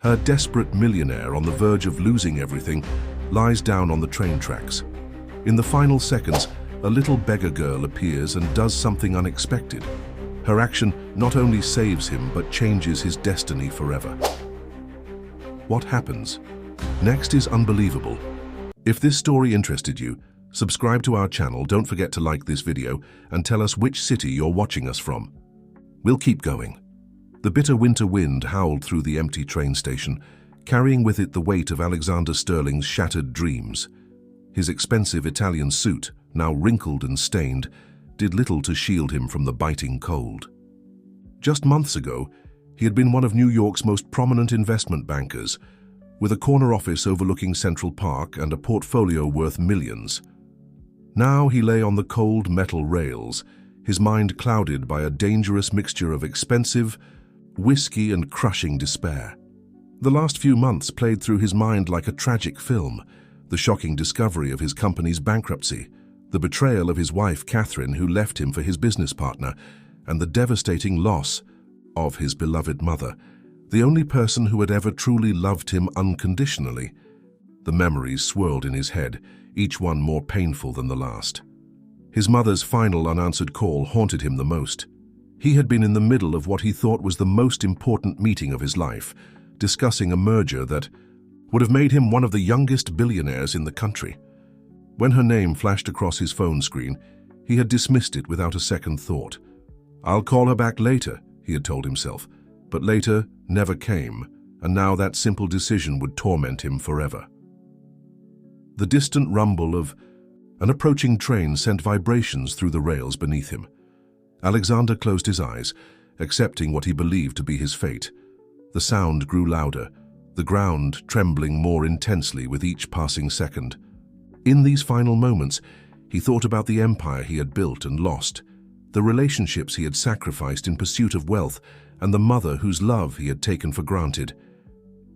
Her desperate millionaire, on the verge of losing everything, lies down on the train tracks. In the final seconds, a little beggar girl appears and does something unexpected. Her action not only saves him, but changes his destiny forever. What happens? Next is unbelievable. If this story interested you, subscribe to our channel, don't forget to like this video, and tell us which city you're watching us from. We'll keep going. The bitter winter wind howled through the empty train station, carrying with it the weight of Alexander Sterling's shattered dreams. His expensive Italian suit, now wrinkled and stained, did little to shield him from the biting cold. Just months ago, he had been one of New York's most prominent investment bankers, with a corner office overlooking Central Park and a portfolio worth millions. Now he lay on the cold metal rails, his mind clouded by a dangerous mixture of expensive, whiskey and crushing despair. The last few months played through his mind like a tragic film: the shocking discovery of his company's bankruptcy, the betrayal of his wife Catherine, who left him for his business partner, and the devastating loss of his beloved mother, the only person who had ever truly loved him unconditionally. The memories swirled in his head, each one more painful than the last. His mother's final unanswered call haunted him the most. He had been in the middle of what he thought was the most important meeting of his life, discussing a merger that would have made him one of the youngest billionaires in the country. When her name flashed across his phone screen, he had dismissed it without a second thought. "I'll call her back later," he had told himself, but later never came, and now that simple decision would torment him forever. The distant rumble of an approaching train sent vibrations through the rails beneath him. Alexander closed his eyes, accepting what he believed to be his fate. The sound grew louder, the ground trembling more intensely with each passing second. In these final moments, he thought about the empire he had built and lost, the relationships he had sacrificed in pursuit of wealth, and the mother whose love he had taken for granted.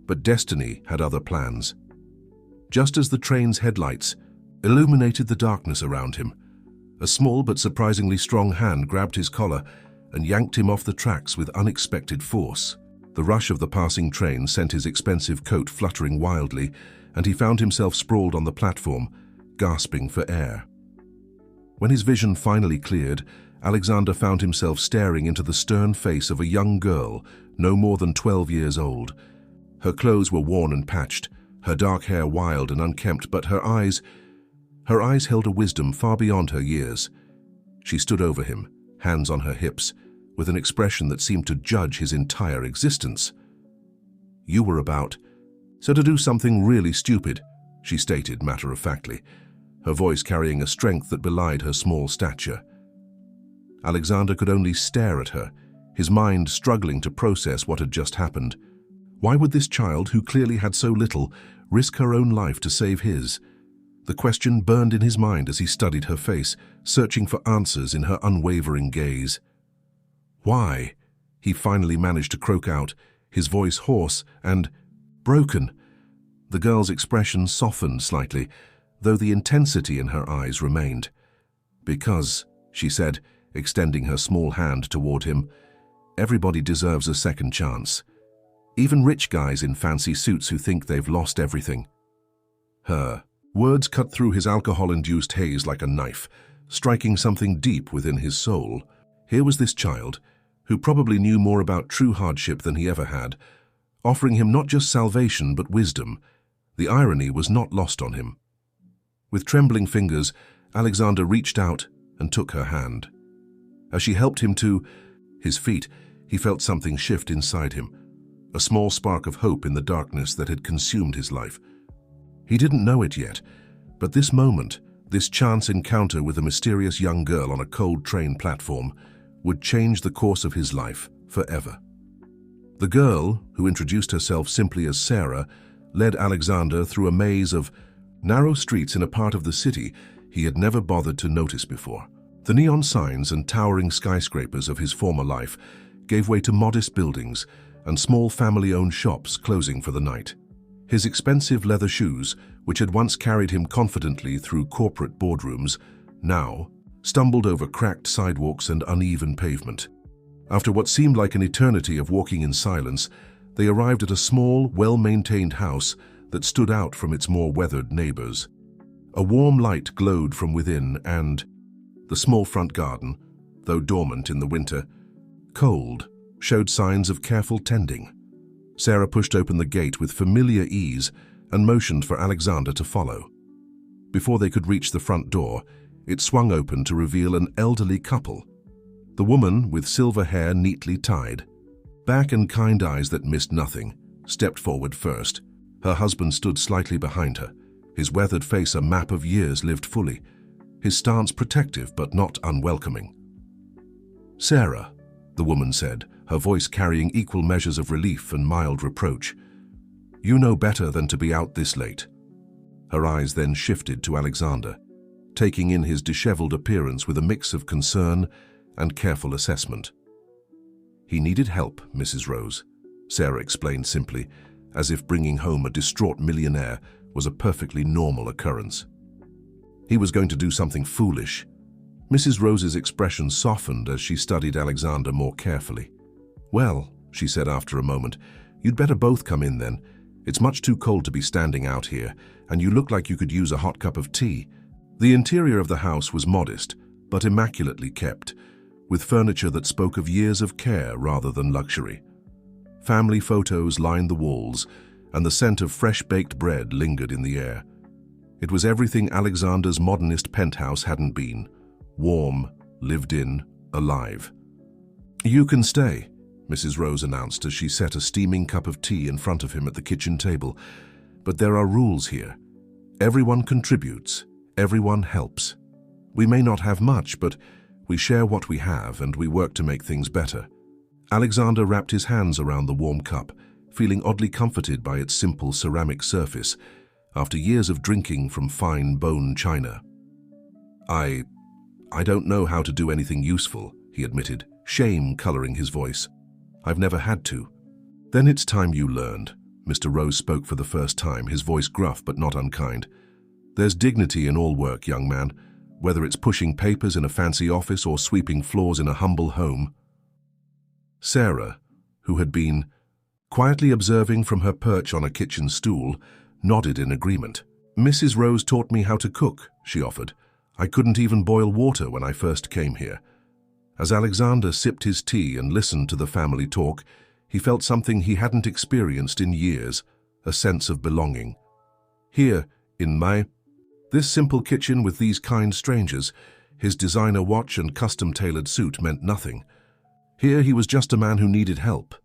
But destiny had other plans. Just as the train's headlights illuminated the darkness around him, a small but surprisingly strong hand grabbed his collar and yanked him off the tracks with unexpected force. The rush of the passing train sent his expensive coat fluttering wildly, and he found himself sprawled on the platform, gasping for air. When his vision finally cleared, Alexander found himself staring into the stern face of a young girl, no more than 12 years old. Her clothes were worn and patched, her dark hair wild and unkempt, but her eyes held a wisdom far beyond her years. She stood over him, hands on her hips, with an expression that seemed to judge his entire existence. "You were about to do something really stupid," she stated matter-of-factly, her voice carrying a strength that belied her small stature. Alexander could only stare at her, his mind struggling to process what had just happened. Why would this child, who clearly had so little, risk her own life to save his? The question burned in his mind as he studied her face, searching for answers in her unwavering gaze. "Why?" he finally managed to croak out, his voice hoarse and broken. The girl's expression softened slightly, though the intensity in her eyes remained. "Because," she said, extending her small hand toward him, "everybody deserves a second chance. Even rich guys in fancy suits who think they've lost everything." Her words cut through his alcohol-induced haze like a knife, striking something deep within his soul. Here was this child, who probably knew more about true hardship than he ever had, offering him not just salvation but wisdom. The irony was not lost on him. With trembling fingers, Alexander reached out and took her hand. As she helped him to his feet, he felt something shift inside him, a small spark of hope in the darkness that had consumed his life. He didn't know it yet, but this moment, this chance encounter with a mysterious young girl on a cold train platform, would change the course of his life forever. The girl, who introduced herself simply as Sarah, led Alexander through a maze of narrow streets in a part of the city he had never bothered to notice before. The neon signs and towering skyscrapers of his former life gave way to modest buildings and small family-owned shops closing for the night. His expensive leather shoes, which had once carried him confidently through corporate boardrooms, now stumbled over cracked sidewalks and uneven pavement. After what seemed like an eternity of walking in silence, They arrived at a small, well-maintained house that stood out from its more weathered neighbors. A warm light glowed from within and the small front garden, though dormant in the winter, cold, showed signs of careful tending. Sarah pushed open the gate with familiar ease and motioned for Alexander to follow. Before they could reach the front door, it swung open to reveal an elderly couple. The woman, with silver hair neatly tied, back and kind eyes that missed nothing, stepped forward first. Her husband stood slightly behind her, his weathered face a map of years lived fully, his stance protective but not unwelcoming. "Sarah," the woman said, her voice carrying equal measures of relief and mild reproach, "you know better than to be out this late." Her eyes then shifted to Alexander, taking in his disheveled appearance with a mix of concern and careful assessment. "He needed help, Mrs. Rose," Sarah explained simply, as if bringing home a distraught millionaire was a perfectly normal occurrence. "He was going to do something foolish." Mrs. Rose's expression softened as she studied Alexander more carefully. "Well," she said after a moment, "you'd better both come in then. It's much too cold to be standing out here, and you look like you could use a hot cup of tea." The interior of the house was modest, but immaculately kept, with furniture that spoke of years of care rather than luxury. Family photos lined the walls, and the scent of fresh-baked bread lingered in the air. It was everything Alexander's modernist penthouse hadn't been: warm, lived in, alive. "You can stay," Mrs. Rose announced as she set a steaming cup of tea in front of him at the kitchen table. "But there are rules here. Everyone contributes, everyone helps. We may not have much, but we share what we have and we work to make things better." Alexander wrapped his hands around the warm cup, feeling oddly comforted by its simple ceramic surface, after years of drinking from fine bone china. I don't know how to do anything useful," he admitted, shame coloring his voice. "I've never had to." "Then it's time you learned." Mr. Rose spoke for the first time, his voice gruff but not unkind. "There's dignity in all work, young man, whether it's pushing papers in a fancy office or sweeping floors in a humble home." Sarah, who had been quietly observing from her perch on a kitchen stool, nodded in agreement. "Mrs. Rose taught me how to cook," she offered. "I couldn't even boil water when I first came here." As Alexander sipped his tea and listened to the family talk, he felt something he hadn't experienced in years, a sense of belonging. Here, in this simple kitchen with these kind strangers, his designer watch and custom-tailored suit meant nothing. Here he was just a man who needed help,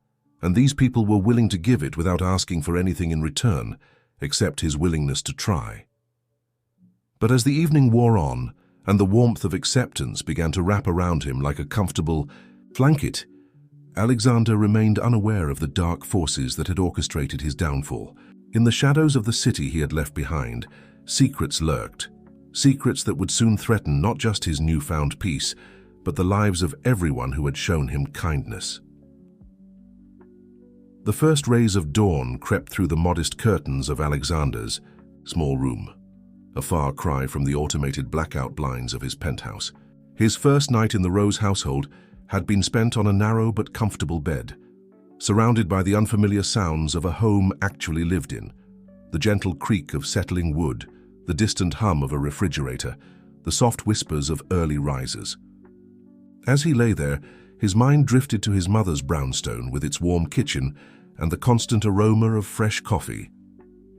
and these people were willing to give it without asking for anything in return, except his willingness to try. But as the evening wore on, and the warmth of acceptance began to wrap around him like a comfortable blanket, Alexander remained unaware of the dark forces that had orchestrated his downfall. In the shadows of the city he had left behind, secrets lurked, secrets that would soon threaten not just his newfound peace, but the lives of everyone who had shown him kindness. The first rays of dawn crept through the modest curtains of Alexander's small room, a far cry from the automated blackout blinds of his penthouse. His first night in the Rose household had been spent on a narrow but comfortable bed, surrounded by the unfamiliar sounds of a home actually lived in, the gentle creak of settling wood, the distant hum of a refrigerator, the soft whispers of early risers. As he lay there, his mind drifted to his mother's brownstone with its warm kitchen and the constant aroma of fresh coffee.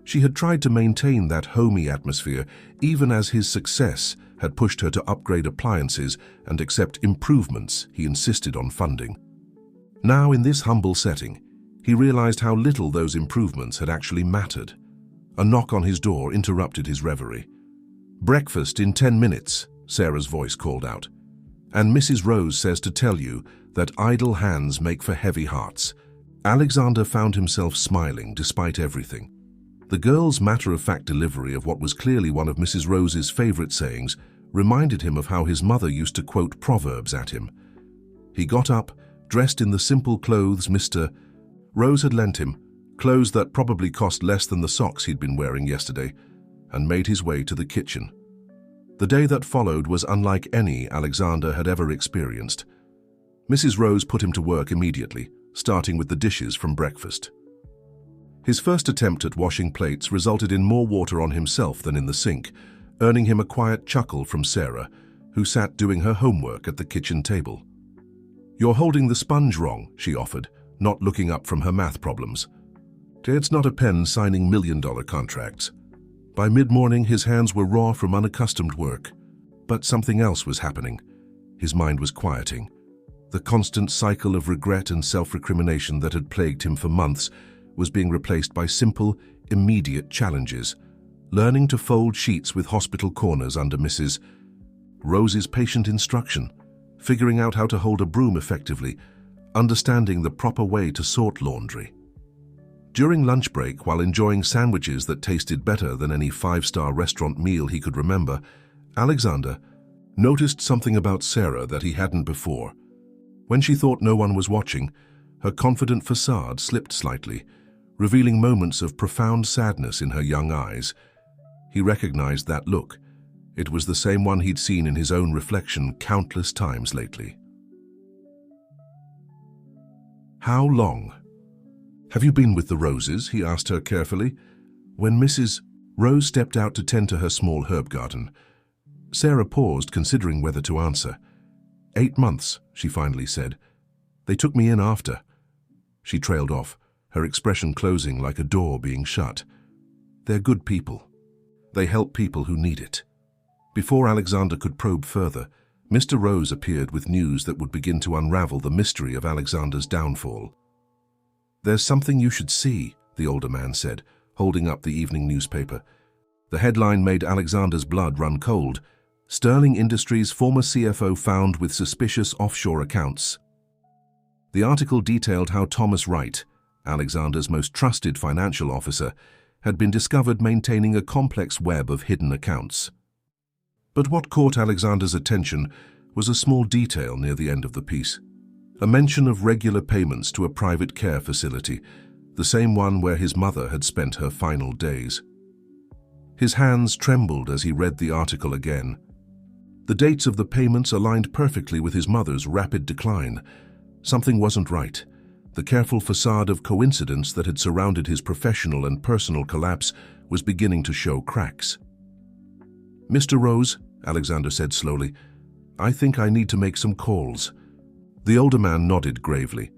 She had tried to maintain that homey atmosphere even as his success had pushed her to upgrade appliances and accept improvements he insisted on funding. Now, in this humble setting, he realized how little those improvements had actually mattered. A knock on his door interrupted his reverie. "Breakfast in 10 minutes, Sarah's voice called out. "And Mrs. Rose says to tell you that idle hands make for heavy hearts." Alexander found himself smiling despite everything. The girl's matter-of-fact delivery of what was clearly one of Mrs. Rose's favorite sayings reminded him of how his mother used to quote proverbs at him. He got up, dressed in the simple clothes Mr. Rose had lent him, clothes that probably cost less than the socks he'd been wearing yesterday, and made his way to the kitchen. The day that followed was unlike any Alexander had ever experienced. Mrs. Rose put him to work immediately, starting with the dishes from breakfast. His first attempt at washing plates resulted in more water on himself than in the sink, earning him a quiet chuckle from Sarah, who sat doing her homework at the kitchen table. "You're holding the sponge wrong," she offered, not looking up from her math problems. It's not a pen signing million-dollar contracts. By mid-morning, his hands were raw from unaccustomed work. But something else was happening. His mind was quieting. The constant cycle of regret and self-recrimination that had plagued him for months was being replaced by simple, immediate challenges. Learning to fold sheets with hospital corners under Mrs. Rose's patient instruction, figuring out how to hold a broom effectively, understanding the proper way to sort laundry. During lunch break, while enjoying sandwiches that tasted better than any five-star restaurant meal he could remember, Alexander noticed something about Sarah that he hadn't before. When she thought no one was watching, her confident facade slipped slightly, revealing moments of profound sadness in her young eyes. He recognized that look. It was the same one he'd seen in his own reflection countless times lately. "How long?" "Have you been with the Roses?" he asked her carefully. When Mrs. Rose stepped out to tend to her small herb garden, Sarah paused, considering whether to answer. 8 months, she finally said. "They took me in after." She trailed off, her expression closing like a door being shut. "They're good people. They help people who need it." Before Alexander could probe further, Mr. Rose appeared with news that would begin to unravel the mystery of Alexander's downfall. "There's something you should see," the older man said, holding up the evening newspaper. The headline made Alexander's blood run cold. "Sterling Industries' former CFO found with suspicious offshore accounts." The article detailed how Thomas Wright, Alexander's most trusted financial officer, had been discovered maintaining a complex web of hidden accounts. But what caught Alexander's attention was a small detail near the end of the piece. A mention of regular payments to a private care facility, the same one where his mother had spent her final days. His hands trembled as he read the article again. The dates of the payments aligned perfectly with his mother's rapid decline. Something wasn't right. The careful facade of coincidence that had surrounded his professional and personal collapse was beginning to show cracks. "Mr. Rose," Alexander said slowly, "I think I need to make some calls." The older man nodded gravely.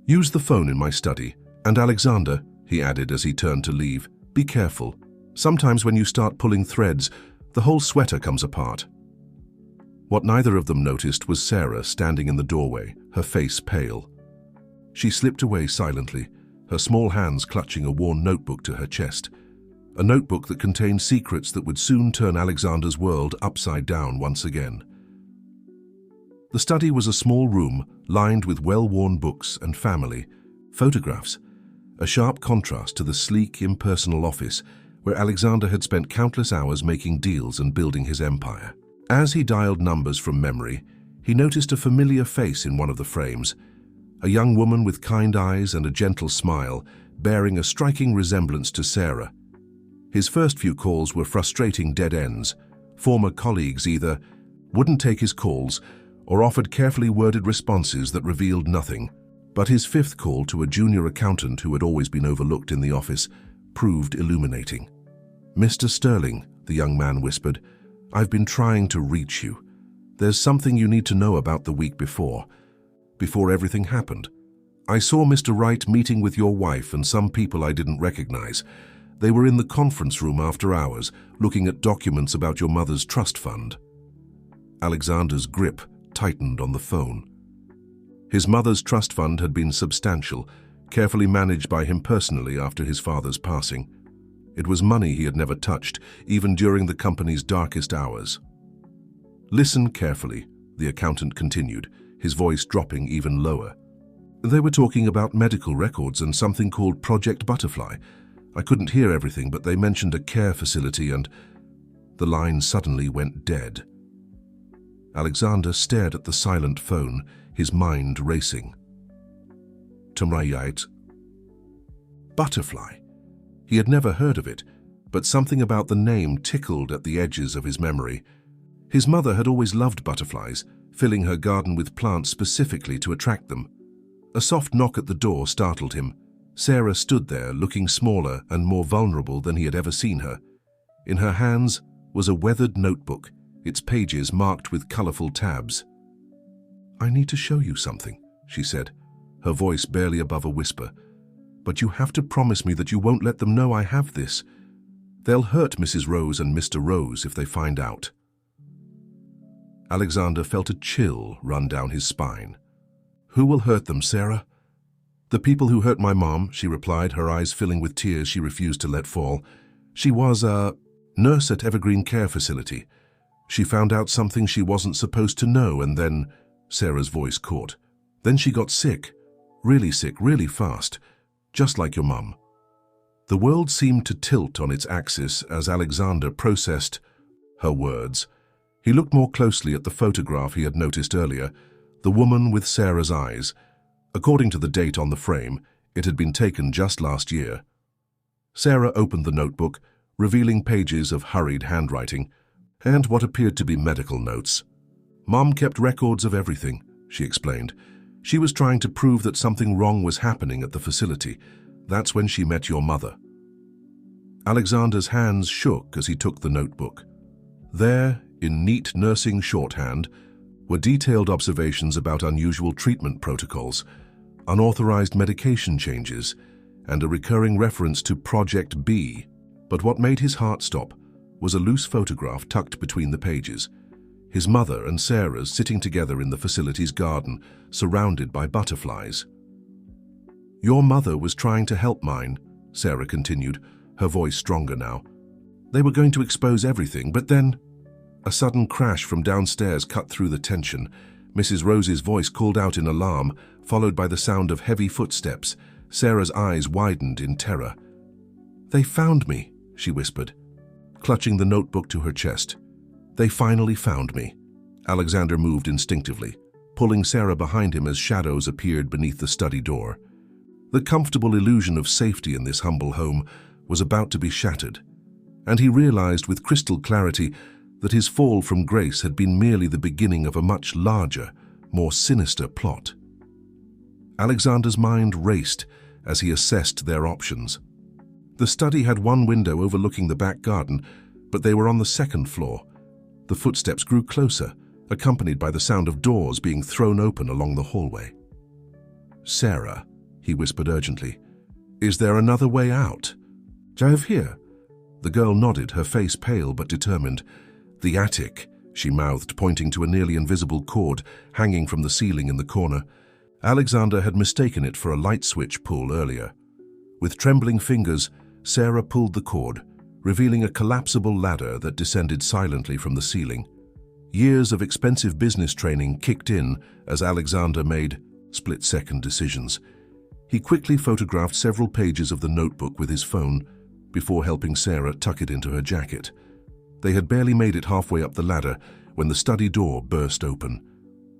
"Use the phone in my study. And Alexander," he added as he turned to leave, "be careful. Sometimes when you start pulling threads, the whole sweater comes apart." What neither of them noticed was Sarah standing in the doorway, her face pale. She slipped away silently, her small hands clutching a worn notebook to her chest. A notebook that contained secrets that would soon turn Alexander's world upside down once again. The study was a small room lined with well-worn books and family photographs, a sharp contrast to the sleek, impersonal office where Alexander had spent countless hours making deals and building his empire. As he dialed numbers from memory, he noticed a familiar face in one of the frames, a young woman with kind eyes and a gentle smile, bearing a striking resemblance to Sarah. His first few calls were frustrating dead ends. Former colleagues either wouldn't take his calls or offered carefully worded responses that revealed nothing. But his fifth call to a junior accountant who had always been overlooked in the office proved illuminating. "Mr. Sterling," the young man whispered, "I've been trying to reach you. There's something you need to know about the week before everything happened. I saw Mr. Wright meeting with your wife and some people I didn't recognize. They were in the conference room after hours, looking at documents about your mother's trust fund." Alexander's grip tightened on the phone. His mother's trust fund had been substantial, carefully managed by him personally after his father's passing. It was money he had never touched, even during the company's darkest hours. "Listen carefully," the accountant continued, his voice dropping even lower. "They were talking about medical records and something called Project Butterfly. I couldn't hear everything, but they mentioned a care facility and..." The line suddenly went dead. Alexander stared at the silent phone, his mind racing. Tumrayait. Butterfly. He had never heard of it, but something about the name tickled at the edges of his memory. His mother had always loved butterflies, filling her garden with plants specifically to attract them. A soft knock at the door startled him. Sarah stood there, looking smaller and more vulnerable than he had ever seen her. In her hands was a weathered notebook, its pages marked with colorful tabs. "I need to show you something," she said, her voice barely above a whisper. "But you have to promise me that you won't let them know I have this. They'll hurt Mrs. Rose and Mr. Rose if they find out." Alexander felt a chill run down his spine. "Who will hurt them, Sarah?" "The people who hurt my mom," she replied, her eyes filling with tears she refused to let fall. "She was a nurse at Evergreen Care Facility. She found out something she wasn't supposed to know, and then—" Sarah's voice caught. "Then she got sick, really fast, just like your mum." The world seemed to tilt on its axis as Alexander processed her words. He looked more closely at the photograph he had noticed earlier, the woman with Sarah's eyes. According to the date on the frame, it had been taken just last year. Sarah opened the notebook, revealing pages of hurried handwriting and what appeared to be medical notes. "Mom kept records of everything," she explained. "She was trying to prove that something wrong was happening at the facility. That's when she met your mother." Alexander's hands shook as he took the notebook. There, in neat nursing shorthand, were detailed observations about unusual treatment protocols, unauthorized medication changes, and a recurring reference to Project B. But what made his heart stop was a loose photograph tucked between the pages. His mother and Sarah's sitting together in the facility's garden, surrounded by butterflies. "Your mother was trying to help mine," Sarah continued, her voice stronger now. "They were going to expose everything, but then—" A sudden crash from downstairs cut through the tension. Mrs. Rose's voice called out in alarm, followed by the sound of heavy footsteps. Sarah's eyes widened in terror. "They found me," she whispered, clutching the notebook to her chest. "They finally found me." Alexander moved instinctively, pulling Sarah behind him as shadows appeared beneath the study door. The comfortable illusion of safety in this humble home was about to be shattered, and he realized with crystal clarity that his fall from grace had been merely the beginning of a much larger, more sinister plot. Alexander's mind raced as he assessed their options. The study had one window overlooking the back garden, but they were on the second floor. The footsteps grew closer, accompanied by the sound of doors being thrown open along the hallway. "Sarah," he whispered urgently, "is there another way out?" "Over here." The girl nodded, her face pale but determined. "The attic," she mouthed, pointing to a nearly invisible cord hanging from the ceiling in the corner. Alexander had mistaken it for a light switch pull earlier. With trembling fingers, Sarah pulled the cord, revealing a collapsible ladder that descended silently from the ceiling. Years of expensive business training kicked in as Alexander made split-second decisions. He quickly photographed several pages of the notebook with his phone before helping Sarah tuck it into her jacket. They had barely made it halfway up the ladder when the study door burst open.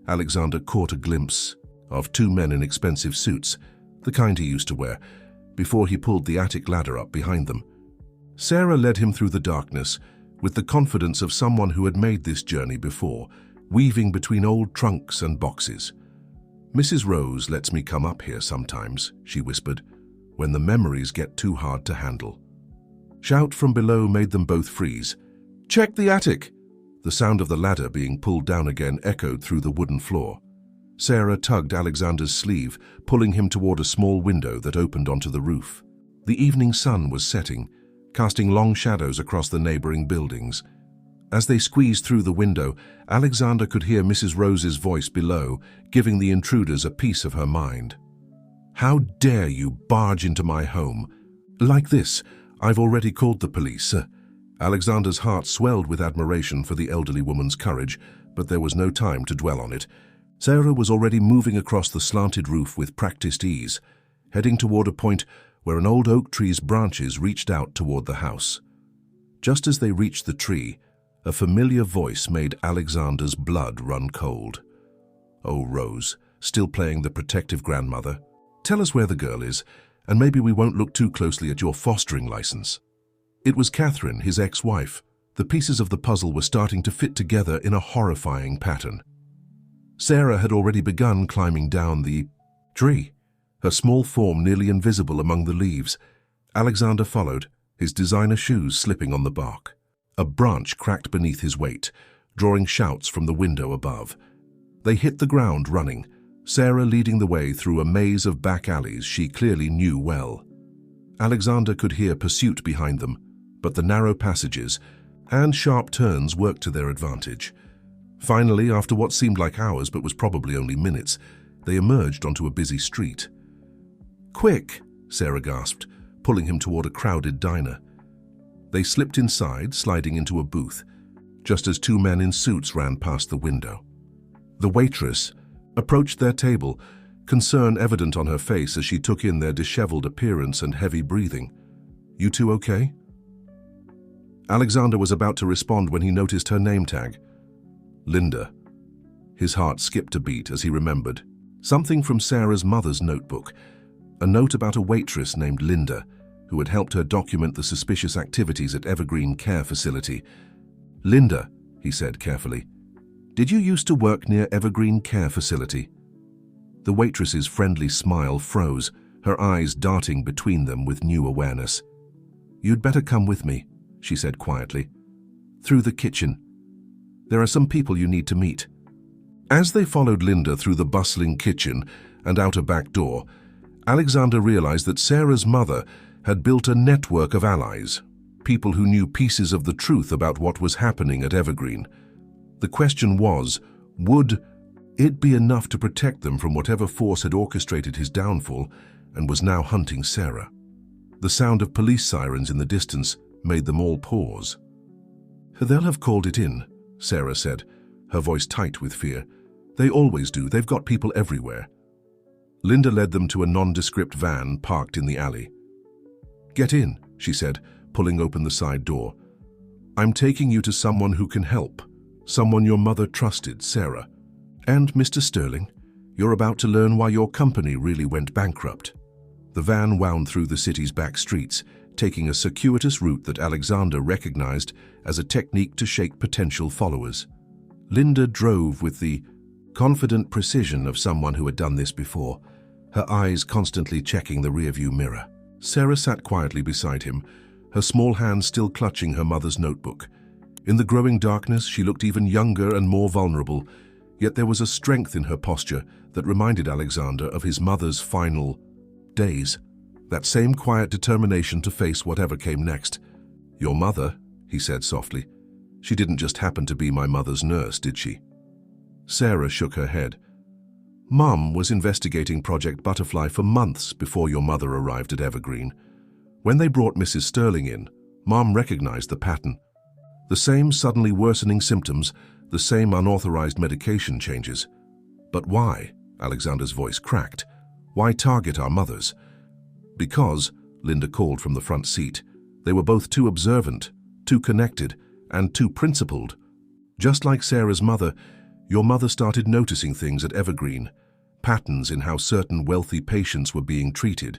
Alexander caught a glimpse of two men in expensive suits, the kind he used to wear, before he pulled the attic ladder up behind them. Sarah led him through the darkness with the confidence of someone who had made this journey before, weaving between old trunks and boxes. "Mrs. Rose lets me come up here sometimes," she whispered, "when the memories get too hard to handle." Shout from below made them both freeze. "Check the attic!" The sound of the ladder being pulled down again echoed through the wooden floor. Sarah tugged Alexander's sleeve, pulling him toward a small window that opened onto the roof. The evening sun was setting, casting long shadows across the neighboring buildings. As they squeezed through the window, Alexander could hear Mrs. Rose's voice below, giving the intruders a piece of her mind. "How dare you barge into my home? Like this, I've already called the police." Alexander's heart swelled with admiration for the elderly woman's courage, but there was no time to dwell on it. Sarah was already moving across the slanted roof with practiced ease, heading toward a point where an old oak tree's branches reached out toward the house. Just as they reached the tree, a familiar voice made Alexander's blood run cold. "Oh, Rose, still playing the protective grandmother. Tell us where the girl is, and maybe we won't look too closely at your fostering license." It was Catherine, his ex-wife. The pieces of the puzzle were starting to fit together in a horrifying pattern. Sarah had already begun climbing down the tree. her small form nearly invisible among the leaves. Alexander followed, his designer shoes slipping on the bark. A branch cracked beneath his weight, drawing shouts from the window above. They hit the ground running, Sarah leading the way through a maze of back alleys she clearly knew well. Alexander could hear pursuit behind them, but the narrow passages and sharp turns worked to their advantage. Finally, after what seemed like hours but was probably only minutes, they emerged onto a busy street. "Quick!" Sarah gasped, pulling him toward a crowded diner. They slipped inside, sliding into a booth, just as two men in suits ran past the window. The waitress approached their table, concern evident on her face as she took in their disheveled appearance and heavy breathing. "You two okay?" Alexander was about to respond when he noticed her name tag. Linda. His heart skipped a beat as he remembered. Something from Sarah's mother's notebook. A note about a waitress named Linda, who had helped her document the suspicious activities at Evergreen Care Facility. "Linda," he said carefully, "did you used to work near Evergreen Care Facility?" The waitress's friendly smile froze, her eyes darting between them with new awareness. "You'd better come with me," she said quietly. "Through the kitchen. There are some people you need to meet." As they followed Linda through the bustling kitchen and out a back door, Alexander realized that Sarah's mother had built a network of allies, people who knew pieces of the truth about what was happening at Evergreen. The question was, would it be enough to protect them from whatever force had orchestrated his downfall and was now hunting Sarah? The sound of police sirens in the distance made them all pause. "They'll have called it in," Sarah said, her voice tight with fear. "They always do. They've got people everywhere." Linda led them to a nondescript van parked in the alley. "Get in," she said, pulling open the side door. "I'm taking you to someone who can help, someone your mother trusted, Sarah. And, Mr. Sterling, you're about to learn why your company really went bankrupt." The van wound through the city's back streets, taking a circuitous route that Alexander recognized as a technique to shake potential followers. Linda drove with the confident precision of someone who had done this before, her eyes constantly checking the rearview mirror. Sarah sat quietly beside him, her small hand still clutching her mother's notebook. In the growing darkness, she looked even younger and more vulnerable, yet there was a strength in her posture that reminded Alexander of his mother's final days. That same quiet determination to face whatever came next. "Your mother," he said softly. "She didn't just happen to be my mother's nurse, did she?" Sarah shook her head. "Mom was investigating Project Butterfly for months before your mother arrived at Evergreen. When they brought Mrs. Sterling in, Mom recognized the pattern. The same suddenly worsening symptoms, the same unauthorized medication changes. But why?" Alexander's voice cracked. "Why target our mothers?" "Because," Linda called from the front seat, "they were both too observant, too connected, and too principled. Just like Sarah's mother, your mother started noticing things at Evergreen, patterns in how certain wealthy patients were being treated,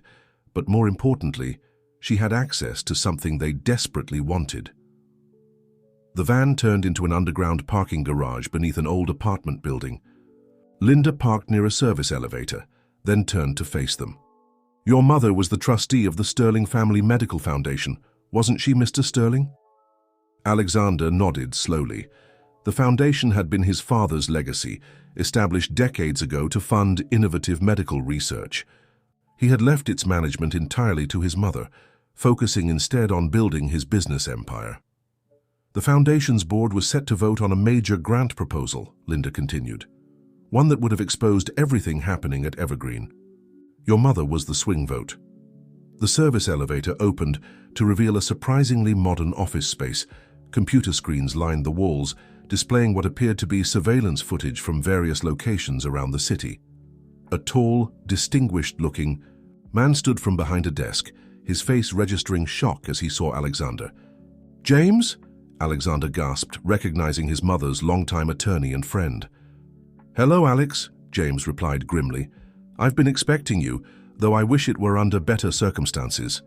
but more importantly, she had access to something they desperately wanted." The van turned into an underground parking garage beneath an old apartment building. Linda parked near a service elevator, then turned to face them. "Your mother was the trustee of the Sterling Family Medical Foundation, wasn't she, Mr. Sterling?" Alexander nodded slowly. The foundation had been his father's legacy, established decades ago to fund innovative medical research. He had left its management entirely to his mother, focusing instead on building his business empire. "The foundation's board was set to vote on a major grant proposal," Linda continued. "One that would have exposed everything happening at Evergreen. Your mother was the swing vote." The service elevator opened to reveal a surprisingly modern office space. Computer screens lined the walls, displaying what appeared to be surveillance footage from various locations around the city. A tall, distinguished-looking man stood from behind a desk, his face registering shock as he saw Alexander. "James?" Alexander gasped, recognizing his mother's longtime attorney and friend. "Hello, Alex," James replied grimly. "I've been expecting you, though I wish it were under better circumstances."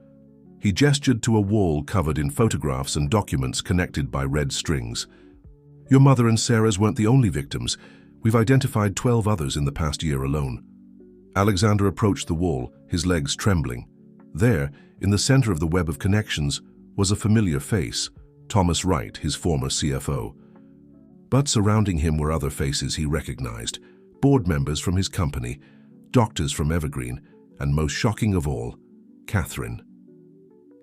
He gestured to a wall covered in photographs and documents connected by red strings. "Your mother and Sarah's weren't the only victims. We've identified 12 others in the past year alone." Alexander approached the wall, his legs trembling. There, in the center of the web of connections, was a familiar face, Thomas Wright, his former CFO. But surrounding him were other faces he recognized, board members from his company, doctors from Evergreen, and most shocking of all, Catherine.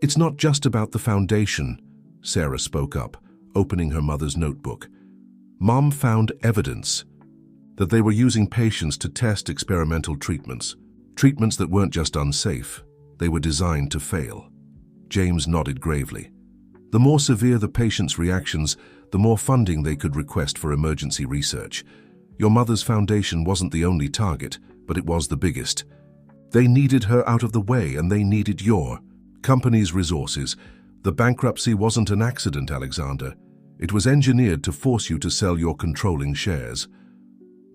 "It's not just about the foundation," Sarah spoke up, opening her mother's notebook. "Mom found evidence that they were using patients to test experimental treatments. Treatments that weren't just unsafe, they were designed to fail." James nodded gravely. "The more severe the patient's reactions, the more funding they could request for emergency research. Your mother's foundation wasn't the only target, but it was the biggest. They needed her out of the way, and they needed your company's resources. The bankruptcy wasn't an accident, Alexander. It was engineered to force you to sell your controlling shares."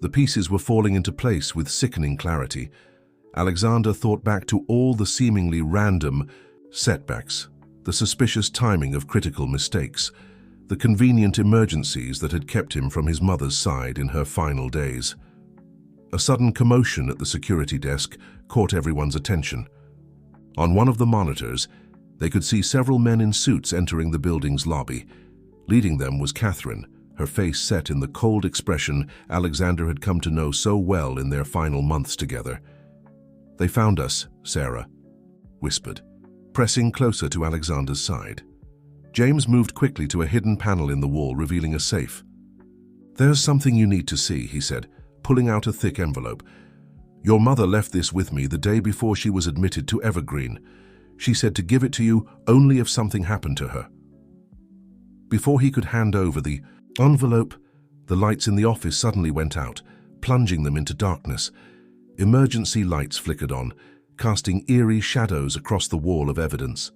The pieces were falling into place with sickening clarity. Alexander thought back to all the seemingly random setbacks, the suspicious timing of critical mistakes, the convenient emergencies that had kept him from his mother's side in her final days. A sudden commotion at the security desk caught everyone's attention. On one of the monitors, they could see several men in suits entering the building's lobby. Leading them was Catherine, her face set in the cold expression Alexander had come to know so well in their final months together. "They found us," Sarah whispered, pressing closer to Alexander's side. James moved quickly to a hidden panel in the wall, revealing a safe. "There's something you need to see," he said, pulling out a thick envelope. "Your mother left this with me the day before she was admitted to Evergreen. She said to give it to you only if something happened to her." Before he could hand over the envelope, the lights in the office suddenly went out, plunging them into darkness. Emergency lights flickered on, casting eerie shadows across the wall of evidence.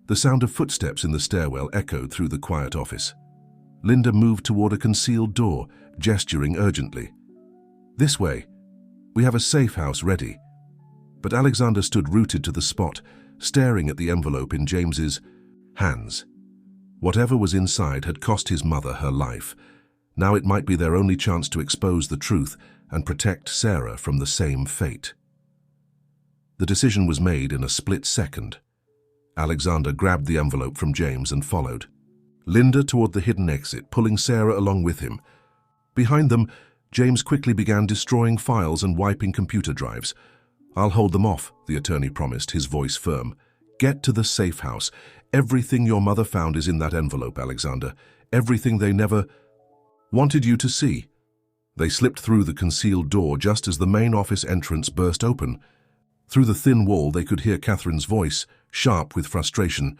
The sound of footsteps in the stairwell echoed through the quiet office. Linda moved toward a concealed door, gesturing urgently. "This way. We have a safe house ready." But Alexander stood rooted to the spot, staring at the envelope in James's hands. Whatever was inside had cost his mother her life. Now it might be their only chance to expose the truth and protect Sarah from the same fate. The decision was made in a split second. Alexander grabbed the envelope from James and followed. Linda toward the hidden exit, pulling Sarah along with him. Behind them, James quickly began destroying files and wiping computer drives. "I'll hold them off," the attorney promised, his voice firm. "Get to the safe house. Everything your mother found is in that envelope, Alexander. Everything they never wanted you to see." They slipped through the concealed door just as the main office entrance burst open. Through the thin wall, they could hear Catherine's voice, sharp with frustration.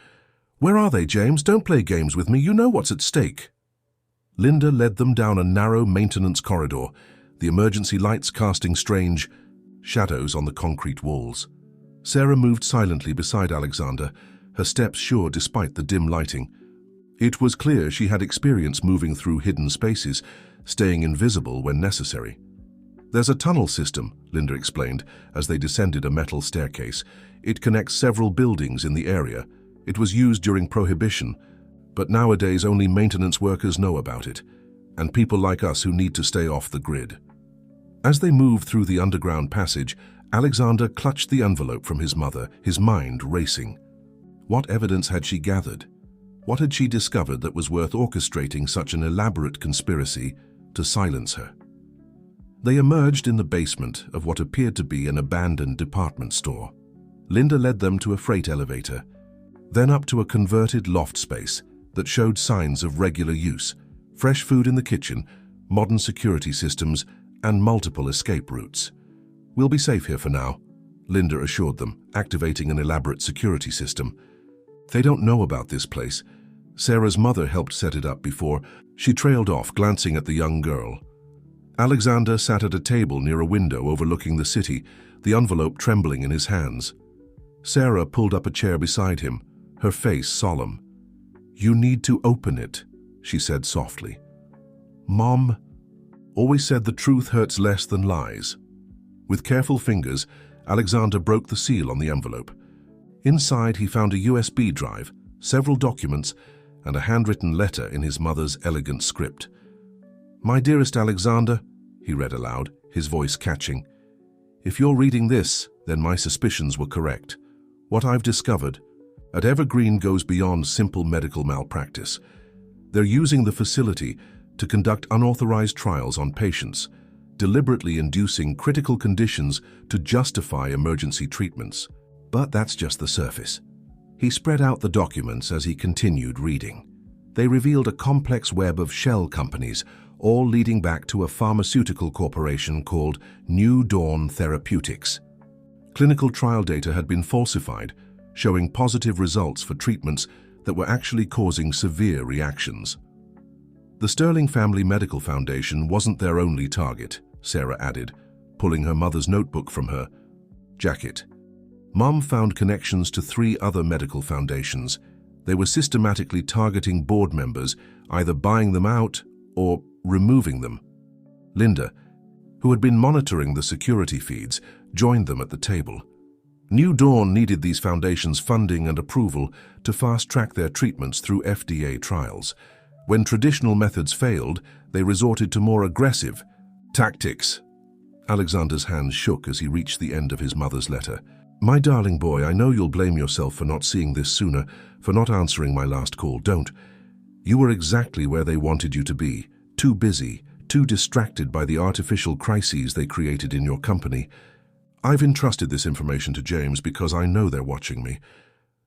"Where are they, James? Don't play games with me. You know what's at stake." Linda led them down a narrow maintenance corridor, the emergency lights casting strange shadows on the concrete walls. Sarah moved silently beside Alexander, her steps sure despite the dim lighting. It was clear she had experience moving through hidden spaces, staying invisible when necessary. "There's a tunnel system," Linda explained as they descended a metal staircase. "It connects several buildings in the area. It was used during Prohibition, but nowadays only maintenance workers know about it, and people like us who need to stay off the grid." As they moved through the underground passage, Alexander clutched the envelope from his mother, his mind racing. What evidence had she gathered? What had she discovered that was worth orchestrating such an elaborate conspiracy to silence her? They emerged in the basement of what appeared to be an abandoned department store. Linda led them to a freight elevator, then up to a converted loft space that showed signs of regular use, fresh food in the kitchen, modern security systems, and multiple escape routes. "We'll be safe here for now," Linda assured them, activating an elaborate security system. "They don't know about this place. Sarah's mother helped set it up before." She trailed off, glancing at the young girl. Alexander sat at a table near a window overlooking the city, the envelope trembling in his hands. Sarah pulled up a chair beside him, her face solemn. "You need to open it," she said softly. "Mom always said the truth hurts less than lies." With careful fingers, Alexander broke the seal on the envelope. Inside, he found a USB drive, several documents, and a handwritten letter in his mother's elegant script. "My dearest Alexander," he read aloud, his voice catching. If you're reading this, then my suspicions were correct. What I've discovered at Evergreen goes beyond simple medical malpractice. They're using the facility to conduct unauthorized trials on patients, deliberately inducing critical conditions to justify emergency treatments. But that's just the surface. He spread out the documents as he continued reading. They revealed a complex web of shell companies, all leading back to a pharmaceutical corporation called New Dawn Therapeutics. Clinical trial data had been falsified, showing positive results for treatments that were actually causing severe reactions. The Sterling Family Medical Foundation wasn't their only target, Sarah added, pulling her mother's notebook from her jacket. Mom found connections to 3 other medical foundations. They were systematically targeting board members, either buying them out or removing them. Linda, who had been monitoring the security feeds, joined them at the table. New Dawn needed these foundations' funding and approval to fast-track their treatments through FDA trials. When traditional methods failed, they resorted to more aggressive tactics. Alexander's hands shook as he reached the end of his mother's letter. My darling boy, I know you'll blame yourself for not seeing this sooner, for not answering my last call. Don't. You were exactly where they wanted you to be, too busy, too distracted by the artificial crises they created in your company. I've entrusted this information to James because I know they're watching me.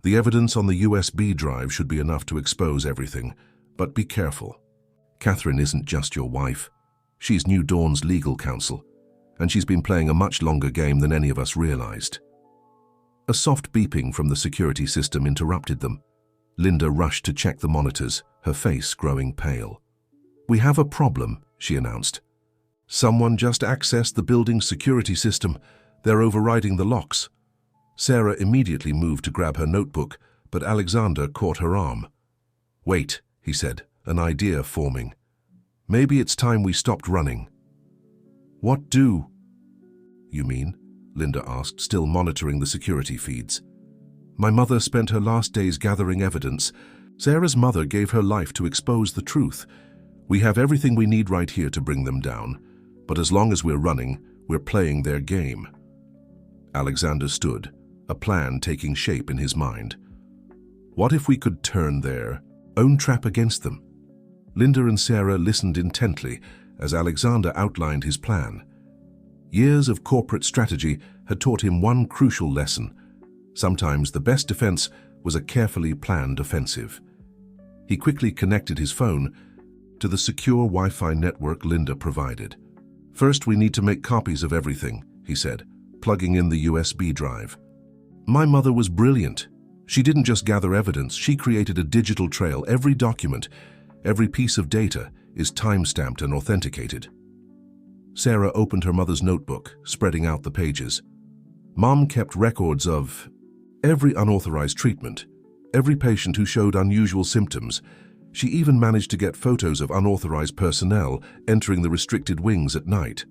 The evidence on the USB drive should be enough to expose everything, but be careful. Catherine isn't just your wife. She's New Dawn's legal counsel, and she's been playing a much longer game than any of us realized. A soft beeping from the security system interrupted them. Linda rushed to check the monitors, her face growing pale. We have a problem, she announced. Someone just accessed the building's security system. They're overriding the locks. Sarah immediately moved to grab her notebook, but Alexander caught her arm. Wait, he said, an idea forming. Maybe it's time we stopped running. What do you mean? Linda asked, still monitoring the security feeds. My mother spent her last days gathering evidence. Sarah's mother gave her life to expose the truth. We have everything we need right here to bring them down, but as long as we're running, we're playing their game. Alexander stood, a plan taking shape in his mind. What if we could turn their own trap against them? Linda and Sarah listened intently as Alexander outlined his plan. Years of corporate strategy had taught him one crucial lesson. Sometimes the best defense was a carefully planned offensive. He quickly connected his phone to the secure Wi-Fi network Linda provided. First, we need to make copies of everything, he said, plugging in the USB drive. My mother was brilliant. She didn't just gather evidence, she created a digital trail. Every document, every piece of data is time-stamped and authenticated. Sarah opened her mother's notebook, spreading out the pages. Mom kept records of every unauthorized treatment, every patient who showed unusual symptoms. She even managed to get photos of unauthorized personnel entering the restricted wings at night.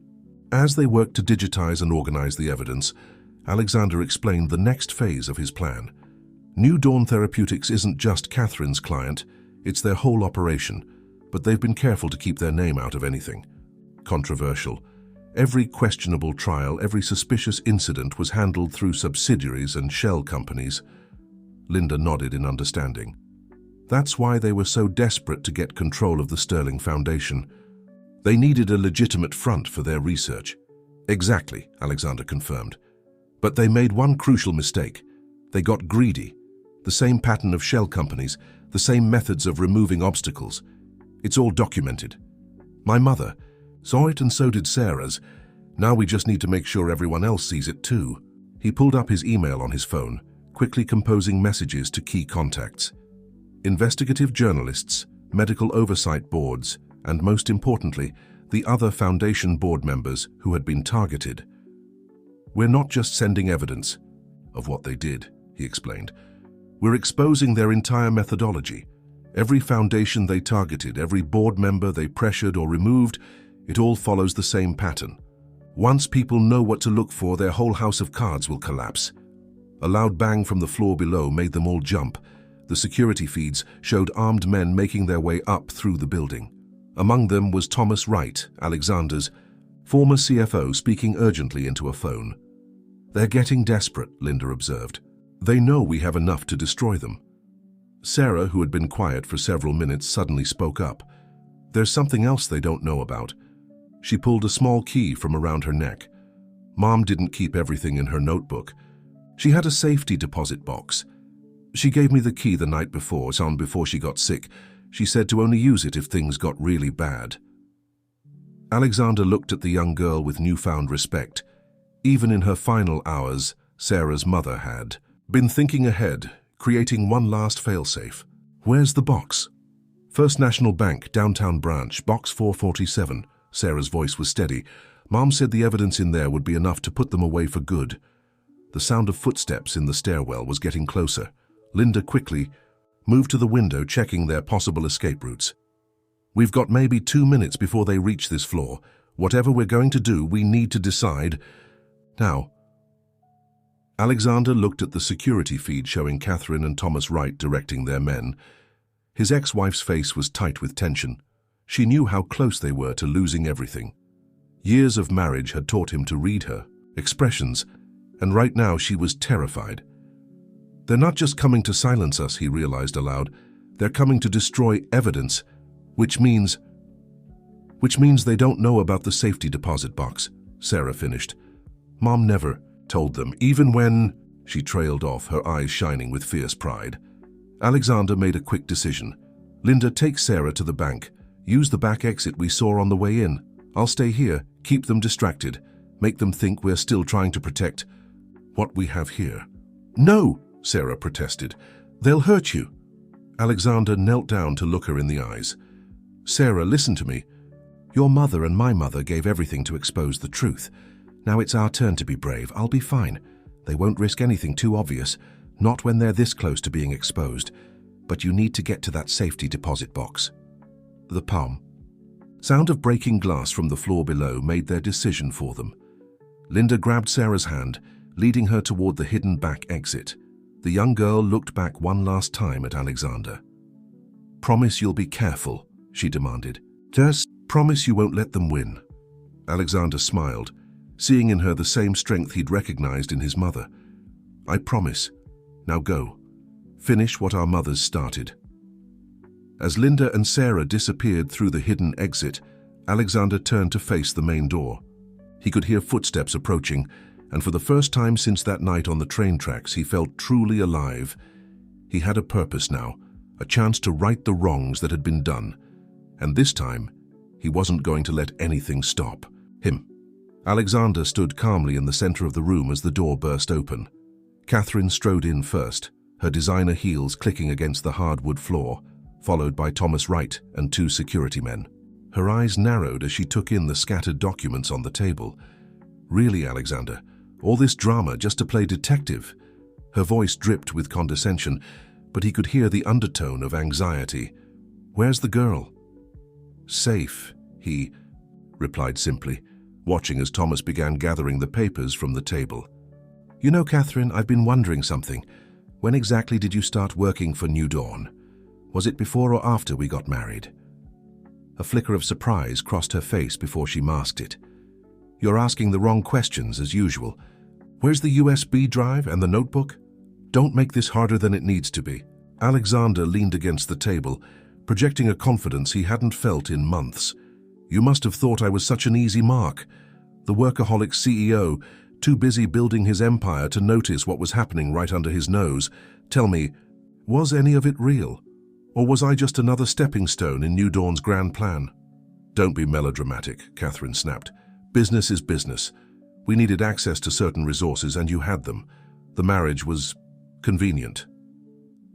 As they worked to digitize and organize the evidence, Alexander explained the next phase of his plan. New Dawn Therapeutics isn't just Catherine's client, it's their whole operation, but they've been careful to keep their name out of anything controversial. Every questionable trial, every suspicious incident was handled through subsidiaries and shell companies. Linda nodded in understanding. That's why they were so desperate to get control of the Sterling Foundation. They needed a legitimate front for their research. Exactly, Alexander confirmed. But they made one crucial mistake. They got greedy. The same pattern of shell companies, the same methods of removing obstacles. It's all documented. My mother saw it and so did Sarah's. Now we just need to make sure everyone else sees it too. He pulled up his email on his phone, quickly composing messages to key contacts. Investigative journalists, medical oversight boards, and most importantly, the other foundation board members who had been targeted. We're not just sending evidence of what they did, he explained. We're exposing their entire methodology. Every foundation they targeted, every board member they pressured or removed, it all follows the same pattern. Once people know what to look for, their whole house of cards will collapse. A loud bang from the floor below made them all jump. The security feeds showed armed men making their way up through the building. Among them was Thomas Wright, Alexander's Former CFO speaking urgently into a phone. They're getting desperate, Linda observed. They know we have enough to destroy them. Sarah, who had been quiet for several minutes, suddenly spoke up. There's something else they don't know about. She pulled a small key from around her neck. Mom didn't keep everything in her notebook. She had a safety deposit box. She gave me the key the night before she got sick. She said to only use it if things got really bad. Alexander looked at the young girl with newfound respect. Even in her final hours, Sarah's mother had been thinking ahead, creating one last failsafe. Where's the box? First National Bank, downtown branch, box 447. Sarah's voice was steady. Mom said the evidence in there would be enough to put them away for good. The sound of footsteps in the stairwell was getting closer. Linda quickly moved to the window, checking their possible escape routes. We've got maybe 2 minutes before they reach this floor. Whatever we're going to do, we need to decide now. Alexander looked at the security feed showing Catherine and Thomas Wright directing their men. His ex-wife's face was tight with tension. She knew how close they were to losing everything. Years of marriage had taught him to read her expressions, and right now she was terrified. They're not just coming to silence us, he realized aloud. They're coming to destroy evidence, which means they don't know about the safety deposit box, Sarah finished. Mom never told them, even when... She trailed off, her eyes shining with fierce pride. Alexander made a quick decision. Linda, take Sarah to the bank. Use the back exit we saw on the way in. I'll stay here, keep them distracted, make them think we're still trying to protect what we have here. No, Sarah protested. They'll hurt you. Alexander knelt down to look her in the eyes. Sarah, listen to me. Your mother and my mother gave everything to expose the truth. Now it's our turn to be brave. I'll be fine. They won't risk anything too obvious, not when they're this close to being exposed. But you need to get to that safety deposit box. The palm. Sound of breaking glass from the floor below made their decision for them. Linda grabbed Sarah's hand, leading her toward the hidden back exit. The young girl looked back one last time at Alexander. Promise you'll be careful, she demanded. Just promise you won't let them win. Alexander smiled, seeing in her the same strength he'd recognized in his mother. I promise. Now go. Finish what our mothers started. As Linda and Sarah disappeared through the hidden exit, Alexander turned to face the main door. He could hear footsteps approaching, and for the first time since that night on the train tracks, he felt truly alive. He had a purpose now, a chance to right the wrongs that had been done. And this time, he wasn't going to let anything stop him. Alexander stood calmly in the center of the room as the door burst open. Catherine strode in first, her designer heels clicking against the hardwood floor, followed by Thomas Wright and 2 security men. Her eyes narrowed as she took in the scattered documents on the table. Really, Alexander, all this drama just to play detective? Her voice dripped with condescension, but he could hear the undertone of anxiety. Where's the girl? Safe, he replied simply, watching as Thomas began gathering the papers from the table. You know, Catherine, I've been wondering something. When exactly did you start working for New Dawn? Was it before or after we got married? A flicker of surprise crossed her face before she masked it. You're asking the wrong questions, as usual. Where's the USB drive and the notebook? Don't make this harder than it needs to be. Alexander leaned against the table, projecting a confidence he hadn't felt in months. You must have thought I was such an easy mark. The workaholic CEO, too busy building his empire to notice what was happening right under his nose. Tell me, was any of it real? Or was I just another stepping stone in New Dawn's grand plan? Don't be melodramatic, Catherine snapped. Business is business. We needed access to certain resources and you had them. The marriage was convenient.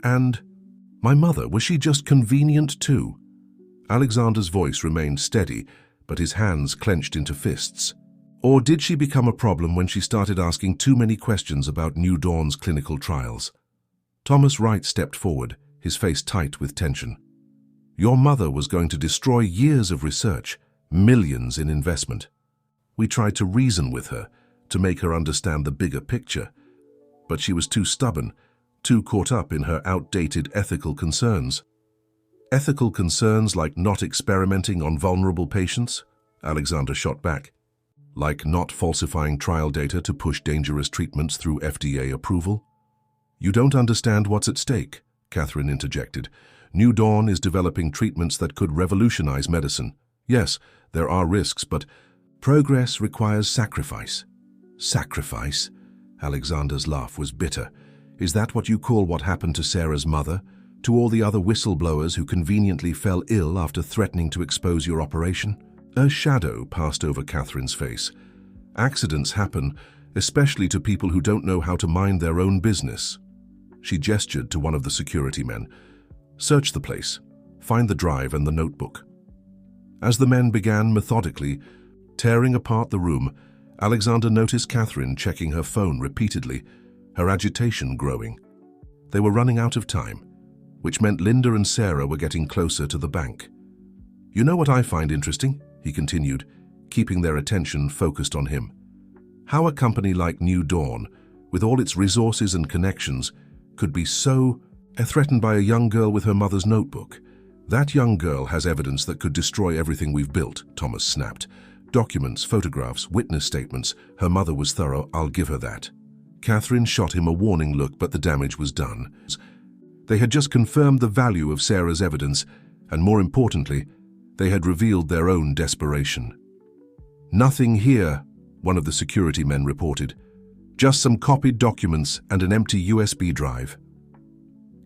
And my mother, was she just convenient too? Alexander's voice remained steady, but his hands clenched into fists. Or did she become a problem when she started asking too many questions about New Dawn's clinical trials? Thomas Wright stepped forward, his face tight with tension. Your mother was going to destroy years of research, millions in investment. We tried to reason with her, to make her understand the bigger picture. But she was too stubborn, too caught up in her outdated ethical concerns. Ethical concerns like not experimenting on vulnerable patients? Alexander shot back. Like not falsifying trial data to push dangerous treatments through FDA approval? You don't understand what's at stake, Catherine interjected. New Dawn is developing treatments that could revolutionize medicine. Yes, there are risks, but progress requires sacrifice. Sacrifice? Alexander's laugh was bitter. Is that what you call what happened to Sarah's mother? To all the other whistleblowers who conveniently fell ill after threatening to expose your operation? A shadow passed over Catherine's face. Accidents happen, especially to people who don't know how to mind their own business. She gestured to one of the security men. Search the place. Find the drive and the notebook. As the men began methodically tearing apart the room, Alexander noticed Catherine checking her phone repeatedly, her agitation growing. They were running out of time, which meant Linda and Sarah were getting closer to the bank. You know what I find interesting? He continued, keeping their attention focused on him. How a company like New Dawn, with all its resources and connections, could be so threatened by a young girl with her mother's notebook. That young girl has evidence that could destroy everything we've built, Thomas snapped. Documents, photographs, witness statements. Her mother was thorough, I'll give her that. Catherine shot him a warning look, but the damage was done. They had just confirmed the value of Sarah's evidence, and more importantly, they had revealed their own desperation. Nothing here, one of the security men reported. Just some copied documents and an empty USB drive.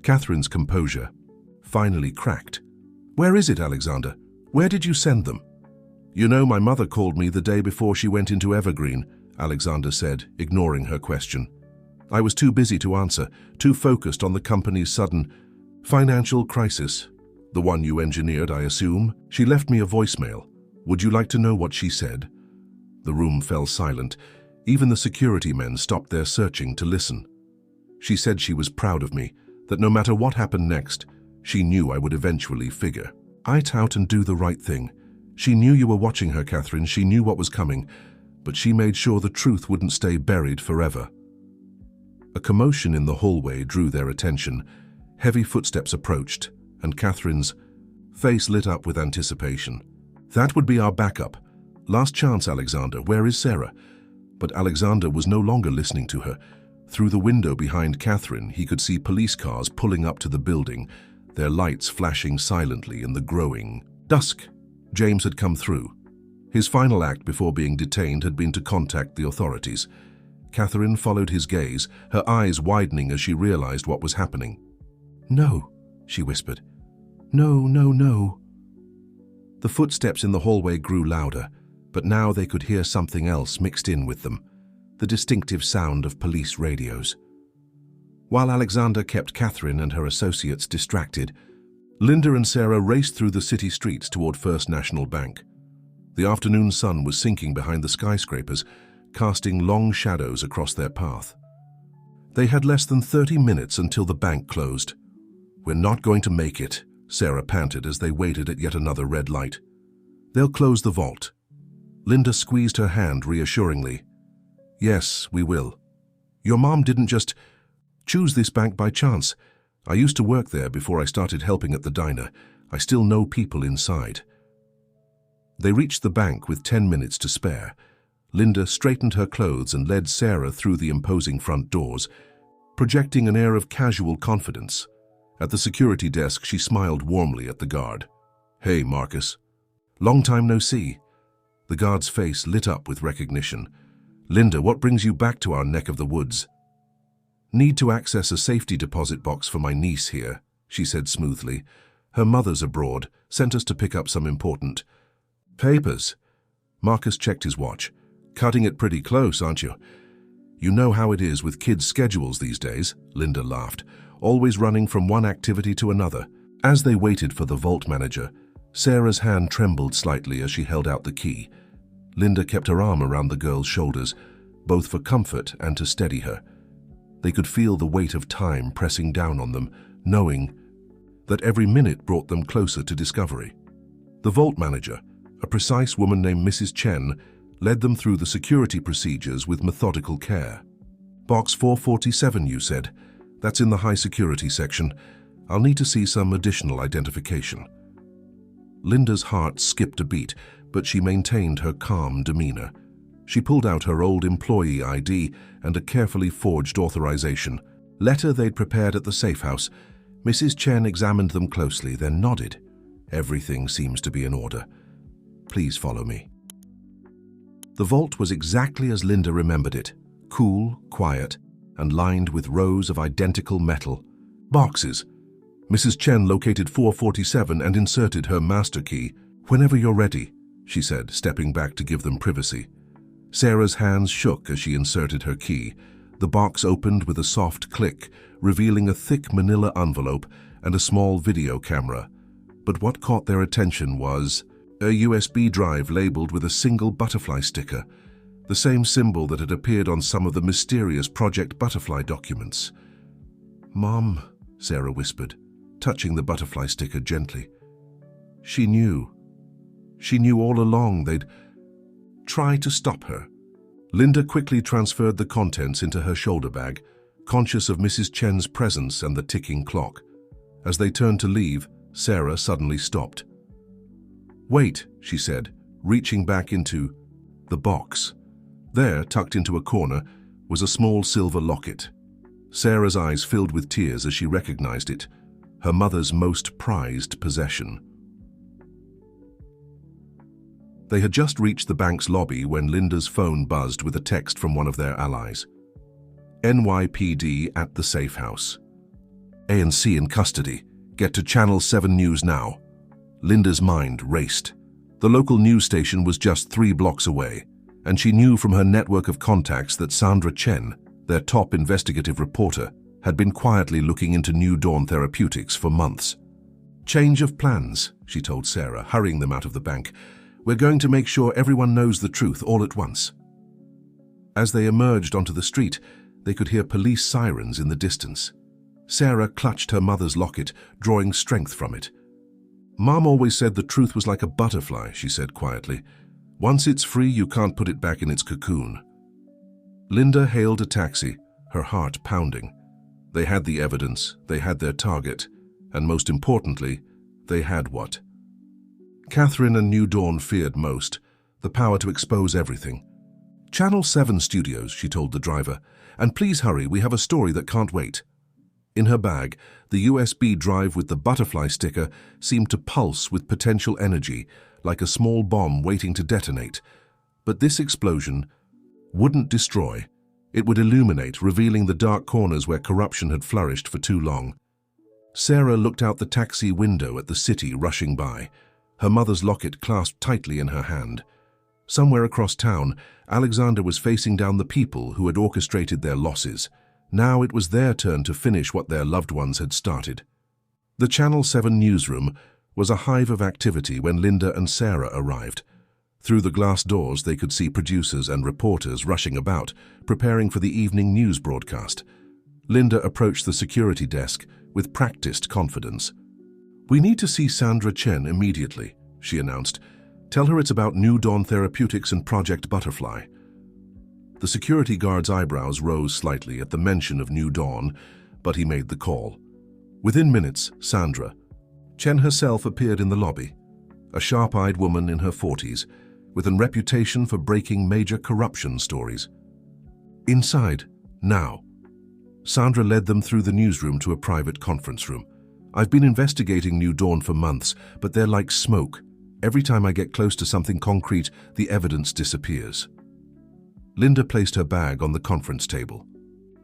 Catherine's composure finally cracked. Where is it, Alexander? Where did you send them? You know, my mother called me the day before she went into Evergreen, Alexander said, ignoring her question. I was too busy to answer, too focused on the company's sudden financial crisis. The one you engineered, I assume. She left me a voicemail. Would you like to know what she said? The room fell silent. Even the security men stopped their searching to listen. She said she was proud of me, that no matter what happened next, she knew I would eventually figure it out and do the right thing. She knew you were watching her, Catherine. She knew what was coming, but she made sure the truth wouldn't stay buried forever. A commotion in the hallway drew their attention. Heavy footsteps approached, and Catherine's face lit up with anticipation. That would be our backup. Last chance, Alexander. Where is Sarah? But Alexander was no longer listening to her. Through the window behind Catherine, he could see police cars pulling up to the building, their lights flashing silently in the growing dusk. James had come through. His final act before being detained had been to contact the authorities. Catherine followed his gaze, her eyes widening as she realized what was happening. No, she whispered. No, no, no. The footsteps in the hallway grew louder, but now they could hear something else mixed in with them, the distinctive sound of police radios. While Alexander kept Catherine and her associates distracted, Linda and Sarah raced through the city streets toward First National Bank. The afternoon sun was sinking behind the skyscrapers, casting long shadows across their path. They had less than 30 minutes until the bank closed. We're not going to make it, Sarah panted as they waited at yet another red light. They'll close the vault. Linda squeezed her hand reassuringly. Yes, we will. Your mom didn't just choose this bank by chance. I used to work there before I started helping at the diner. I still know people inside. They reached the bank with 10 minutes to spare. Linda straightened her clothes and led Sarah through the imposing front doors, projecting an air of casual confidence. At the security desk, she smiled warmly at the guard. Hey, Marcus. Long time no see. The guard's face lit up with recognition. Linda, what brings you back to our neck of the woods? Need to access a safety deposit box for my niece here, she said smoothly. Her mother's abroad, sent us to pick up some important papers. Marcus checked his watch. Cutting it pretty close, aren't you? You know how it is with kids' schedules these days, Linda laughed, always running from one activity to another. As they waited for the vault manager, Sarah's hand trembled slightly as she held out the key. Linda kept her arm around the girl's shoulders, both for comfort and to steady her. They could feel the weight of time pressing down on them, knowing that every minute brought them closer to discovery. The vault manager, a precise woman named Mrs. Chen, led them through the security procedures with methodical care. Box 447, you said. That's in the high security section. I'll need to see some additional identification. Linda's heart skipped a beat, but she maintained her calm demeanor. She pulled out her old employee ID and a carefully forged authorization letter they'd prepared at the safe house. Mrs. Chen examined them closely, then nodded. Everything seems to be in order. Please follow me. The vault was exactly as Linda remembered it, cool, quiet, and lined with rows of identical metal boxes. Mrs. Chen located 447 and inserted her master key. "Whenever you're ready," she said, stepping back to give them privacy. Sarah's hands shook as she inserted her key. The box opened with a soft click, revealing a thick manila envelope and a small video camera. But what caught their attention was a USB drive labeled with a single butterfly sticker, the same symbol that had appeared on some of the mysterious Project Butterfly documents. "Mom," Sarah whispered, touching the butterfly sticker gently. She knew. She knew all along they'd try to stop her. Linda quickly transferred the contents into her shoulder bag, conscious of Mrs. Chen's presence and the ticking clock. As they turned to leave, Sarah suddenly stopped. "Wait," she said, reaching back into the box. There, tucked into a corner, was a small silver locket. Sarah's eyes filled with tears as she recognized it, her mother's most prized possession. They had just reached the bank's lobby when Linda's phone buzzed with a text from one of their allies. "NYPD at the safe house. ANC in custody. Get to Channel 7 News now." Linda's mind raced. The local news station was just 3 blocks away, and she knew from her network of contacts that Sandra Chen, their top investigative reporter, had been quietly looking into New Dawn Therapeutics for months. "Change of plans," she told Sarah, hurrying them out of the bank. "We're going to make sure everyone knows the truth all at once." As they emerged onto the street, they could hear police sirens in the distance. Sarah clutched her mother's locket, drawing strength from it. "Mom always said the truth was like a butterfly," she said quietly. "Once it's free, you can't put it back in its cocoon." Linda hailed a taxi, her heart pounding. They had the evidence, they had their target, and most importantly, they had what Catherine and New Dawn feared most, the power to expose everything. "Channel 7 Studios," she told the driver, "and please hurry, we have a story that can't wait." In her bag, the USB drive with the butterfly sticker seemed to pulse with potential energy, like a small bomb waiting to detonate. But this explosion wouldn't destroy. It would illuminate, revealing the dark corners where corruption had flourished for too long. Sarah looked out the taxi window at the city rushing by, her mother's locket clasped tightly in her hand. Somewhere across town, Alexander was facing down the people who had orchestrated their losses. Now it was their turn to finish what their loved ones had started. The Channel 7 newsroom was a hive of activity when Linda and Sarah arrived. Through the glass doors, they could see producers and reporters rushing about, preparing for the evening news broadcast. Linda approached the security desk with practiced confidence. "We need to see Sandra Chen immediately," she announced. "Tell her it's about New Dawn Therapeutics and Project Butterfly." The security guard's eyebrows rose slightly at the mention of New Dawn, but he made the call. Within minutes, Sandra Chen herself appeared in the lobby, a sharp-eyed woman in her 40s, with a reputation for breaking major corruption stories. "Inside, now." Sandra led them through the newsroom to a private conference room. "I've been investigating New Dawn for months, but they're like smoke. Every time I get close to something concrete, the evidence disappears." Linda placed her bag on the conference table.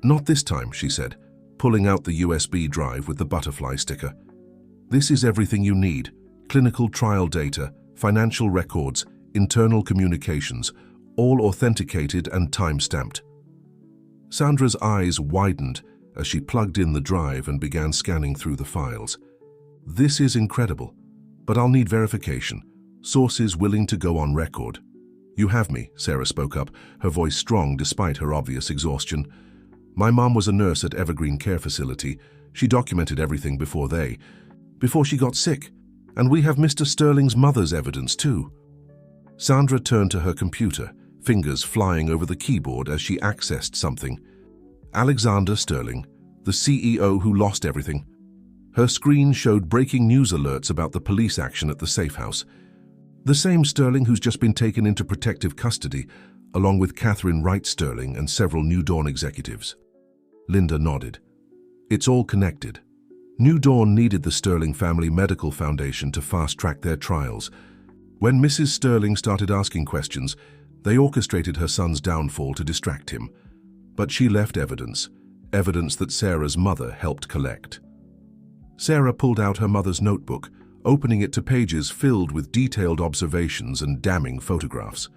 "Not this time," she said, pulling out the USB drive with the butterfly sticker. "This is everything you need: clinical trial data, financial records, internal communications, all authenticated and time-stamped." Sandra's eyes widened as she plugged in the drive and began scanning through the files. "This is incredible, but I'll need verification. Sources willing to go on record." "You have me," Sarah spoke up, her voice strong despite her obvious exhaustion. "My mom was a nurse at Evergreen Care Facility. She documented everything before she got sick. And we have Mr. Sterling's mother's evidence too." Sandra turned to her computer, fingers flying over the keyboard as she accessed something. Alexander Sterling, the CEO who lost everything. Her screen showed breaking news alerts about the police action at the safe house. "The same Sterling who's just been taken into protective custody. along with Catherine Wright Sterling and several New Dawn executives. Linda nodded. It's all connected. New Dawn needed the Sterling Family Medical Foundation to fast-track their trials. When Mrs. Sterling started asking questions, they orchestrated her son's downfall to distract him. But she left evidence that Sarah's mother helped collect. Sarah pulled out her mother's notebook, opening it to pages filled with detailed observations and damning photographs.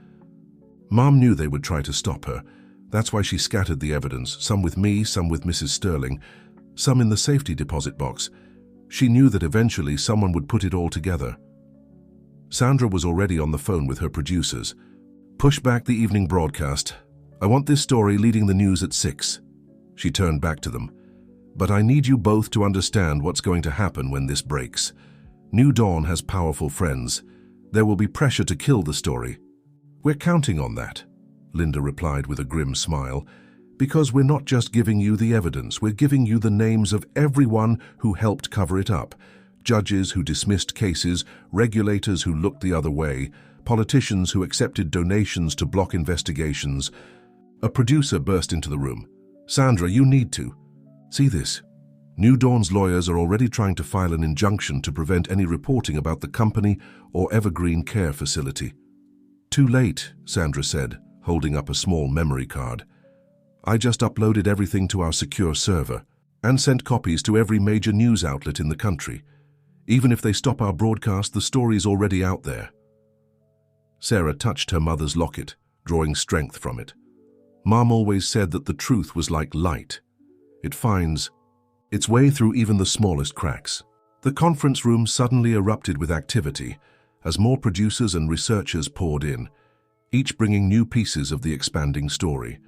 Mom knew they would try to stop her. That's why she scattered the evidence, some with me, some with Mrs. Sterling, some in the safety deposit box. She knew that eventually someone would put it all together. Sandra was already on the phone with her producers. Push back the evening broadcast. I want this story leading the news at 6. She turned back to them. But I need you both to understand what's going to happen when this breaks. New Dawn has powerful friends. There will be pressure to kill the story. We're counting on that, Linda replied with a grim smile, because we're not just giving you the evidence, we're giving you the names of everyone who helped cover it up. Judges who dismissed cases, regulators who looked the other way, politicians who accepted donations to block investigations. A producer burst into the room. Sandra, you need to. See this. New Dawn's lawyers are already trying to file an injunction to prevent any reporting about the company or Evergreen Care Facility. Too late, Sandra said, holding up a small memory card. I just uploaded everything to our secure server and sent copies to every major news outlet in the country. Even if they stop our broadcast, the story's already out there. Sarah touched her mother's locket, drawing strength from it. Mom always said that the truth was like light. It finds its way through even the smallest cracks. The conference room suddenly erupted with activity as more producers and researchers poured in, each bringing new pieces of the expanding story.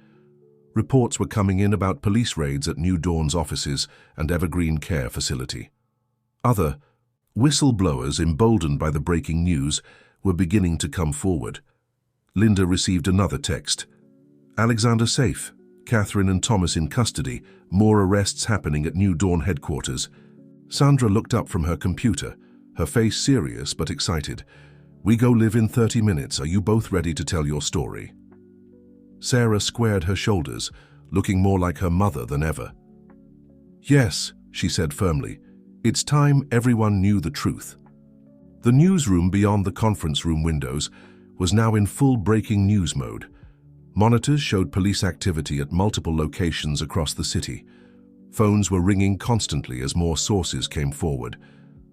Reports were coming in about police raids at New Dawn's offices and Evergreen Care Facility. Other whistleblowers, emboldened by the breaking news, were beginning to come forward. Linda received another text. Alexander safe. Catherine and Thomas in custody. More arrests happening at New Dawn headquarters. Sandra looked up from her computer, her face serious but excited. We go live in 30 minutes. Are you both ready to tell your story? Sarah squared her shoulders, looking more like her mother than ever. Yes, she said firmly. It's time everyone knew the truth. The newsroom beyond the conference room windows was now in full breaking news mode. Monitors showed police activity at multiple locations across the city. Phones were ringing constantly as more sources came forward.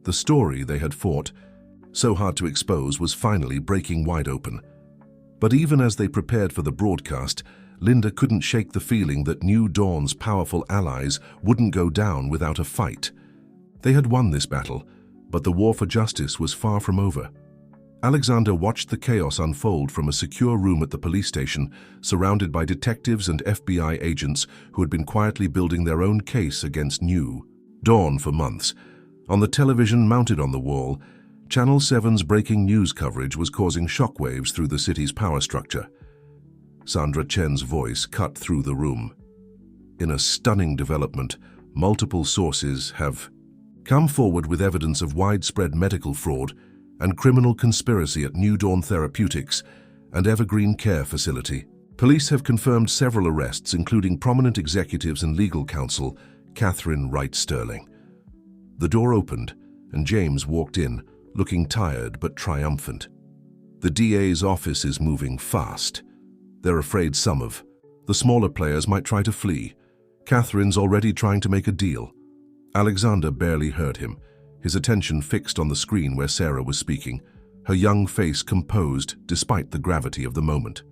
The story they had fought so hard to expose was finally breaking wide open. But even as they prepared for the broadcast, Linda couldn't shake the feeling that New Dawn's powerful allies wouldn't go down without a fight. They had won this battle, but the war for justice was far from over. Alexander watched the chaos unfold from a secure room at the police station, surrounded by detectives and FBI agents who had been quietly building their own case against New Dawn for months. On the television mounted on the wall, Channel 7's breaking news coverage was causing shockwaves through the city's power structure. Sandra Chen's voice cut through the room. In a stunning development, multiple sources have come forward with evidence of widespread medical fraud and criminal conspiracy at New Dawn Therapeutics and Evergreen Care Facility. Police have confirmed several arrests, including prominent executives and legal counsel Catherine Wright Sterling. The door opened, and James walked in, looking tired but triumphant. The DA's office is moving fast. They're afraid some of the smaller players might try to flee. Catherine's already trying to make a deal. Alexander barely heard him, his attention fixed on the screen where Sarah was speaking, her young face composed despite the gravity of the moment.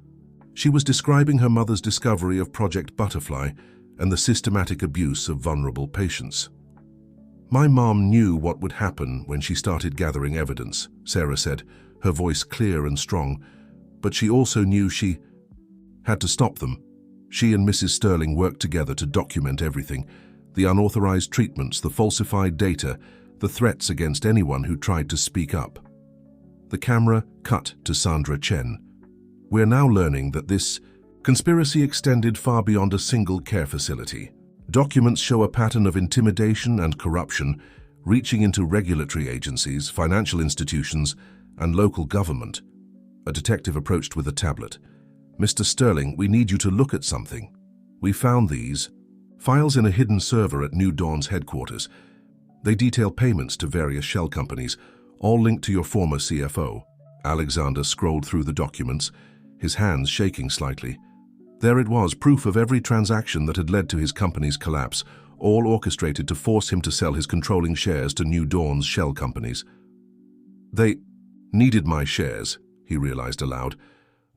She was describing her mother's discovery of Project Butterfly and the systematic abuse of vulnerable patients. My mom knew what would happen when she started gathering evidence, Sarah said, her voice clear and strong, but she also knew she had to stop them. She and Mrs. Sterling worked together to document everything, the unauthorized treatments, the falsified data, the threats against anyone who tried to speak up. The camera cut to Sandra Chen. We're now learning that this conspiracy extended far beyond a single care facility. Documents show a pattern of intimidation and corruption reaching into regulatory agencies, financial institutions, and local government. A detective approached with a tablet. "Mr. Sterling, we need you to look at something. We found these files in a hidden server at New Dawn's headquarters. They detail payments to various shell companies, all linked to your former CFO." Alexander scrolled through the documents, his hands shaking slightly. There it was, proof of every transaction that had led to his company's collapse, all orchestrated to force him to sell his controlling shares to New Dawn's shell companies. "They needed my shares," he realized aloud.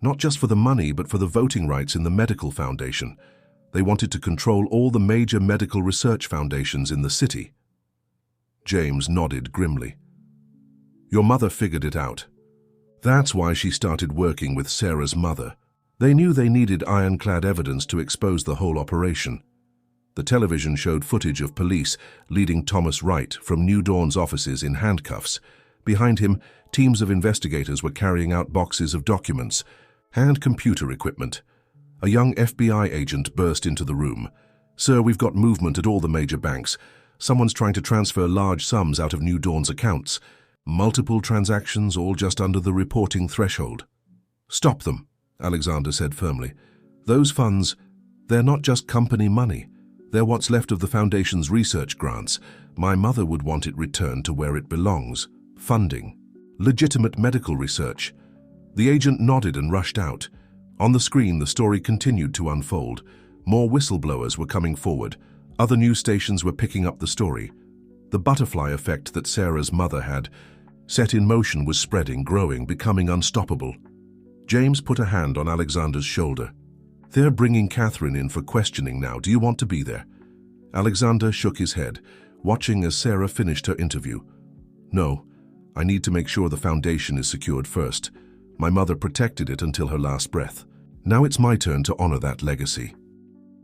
"Not just for the money, but for the voting rights in the medical foundation. They wanted to control all the major medical research foundations in the city." James nodded grimly. "Your mother figured it out. That's why she started working with Sarah's mother. They knew they needed ironclad evidence to expose the whole operation." The television showed footage of police leading Thomas Wright from New Dawn's offices in handcuffs. Behind him, teams of investigators were carrying out boxes of documents and computer equipment. A young FBI agent burst into the room. "Sir, we've got movement at all the major banks. Someone's trying to transfer large sums out of New Dawn's accounts. Multiple transactions, all just under the reporting threshold." "Stop them," Alexander said firmly. "Those funds, they're not just company money. They're what's left of the Foundation's research grants. My mother would want it returned to where it belongs. Funding. Legitimate medical research." The agent nodded and rushed out. On the screen, the story continued to unfold. More whistleblowers were coming forward. Other news stations were picking up the story. The butterfly effect that Sarah's mother had set in motion was spreading, growing, becoming unstoppable. James put a hand on Alexander's shoulder. "They're bringing Catherine in for questioning now. Do you want to be there?" Alexander shook his head, watching as Sarah finished her interview. "No, I need to make sure the foundation is secured first. My mother protected it until her last breath. Now it's my turn to honor that legacy."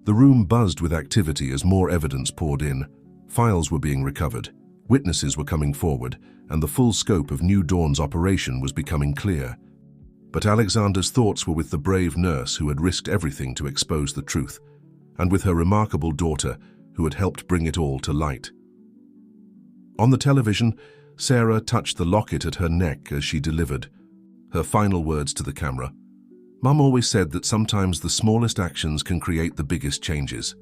The room buzzed with activity as more evidence poured in. Files were being recovered, witnesses were coming forward, and the full scope of New Dawn's operation was becoming clear. But Alexander's thoughts were with the brave nurse who had risked everything to expose the truth, and with her remarkable daughter who had helped bring it all to light. On the television, Sarah touched the locket at her neck as she delivered her final words to the camera. "Mum always said that sometimes the smallest actions can create the biggest changes.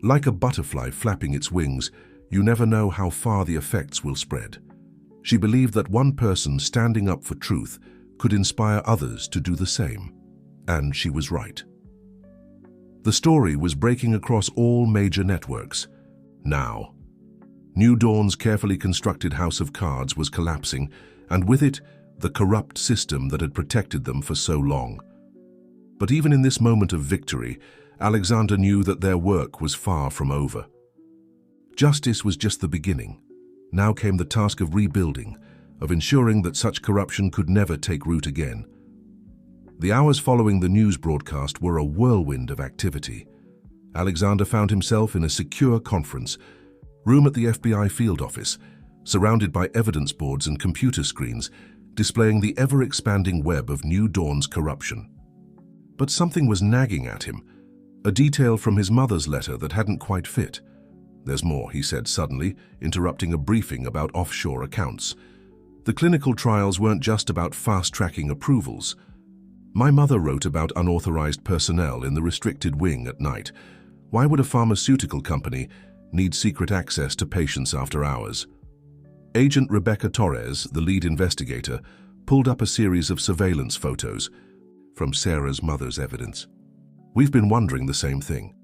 Like a butterfly flapping its wings, you never know how far the effects will spread." She believed that one person standing up for truth could inspire others to do the same. And she was right. The story was breaking across all major networks. Now, New Dawn's carefully constructed house of cards was collapsing, and with it, the corrupt system that had protected them for so long. But even in this moment of victory, Alexander knew that their work was far from over. Justice was just the beginning. Now came the task of rebuilding, of ensuring that such corruption could never take root again. The hours following the news broadcast were a whirlwind of activity. Alexander found himself in a secure conference room at the FBI field office, surrounded by evidence boards and computer screens, displaying the ever-expanding web of New Dawn's corruption. But something was nagging at him, a detail from his mother's letter that hadn't quite fit. "There's more," he said suddenly, interrupting a briefing about offshore accounts. "The clinical trials weren't just about fast-tracking approvals. My mother wrote about unauthorized personnel in the restricted wing at night. Why would a pharmaceutical company need secret access to patients after hours?" Agent Rebecca Torres, the lead investigator, pulled up a series of surveillance photos from Sarah's mother's evidence. "We've been wondering the same thing.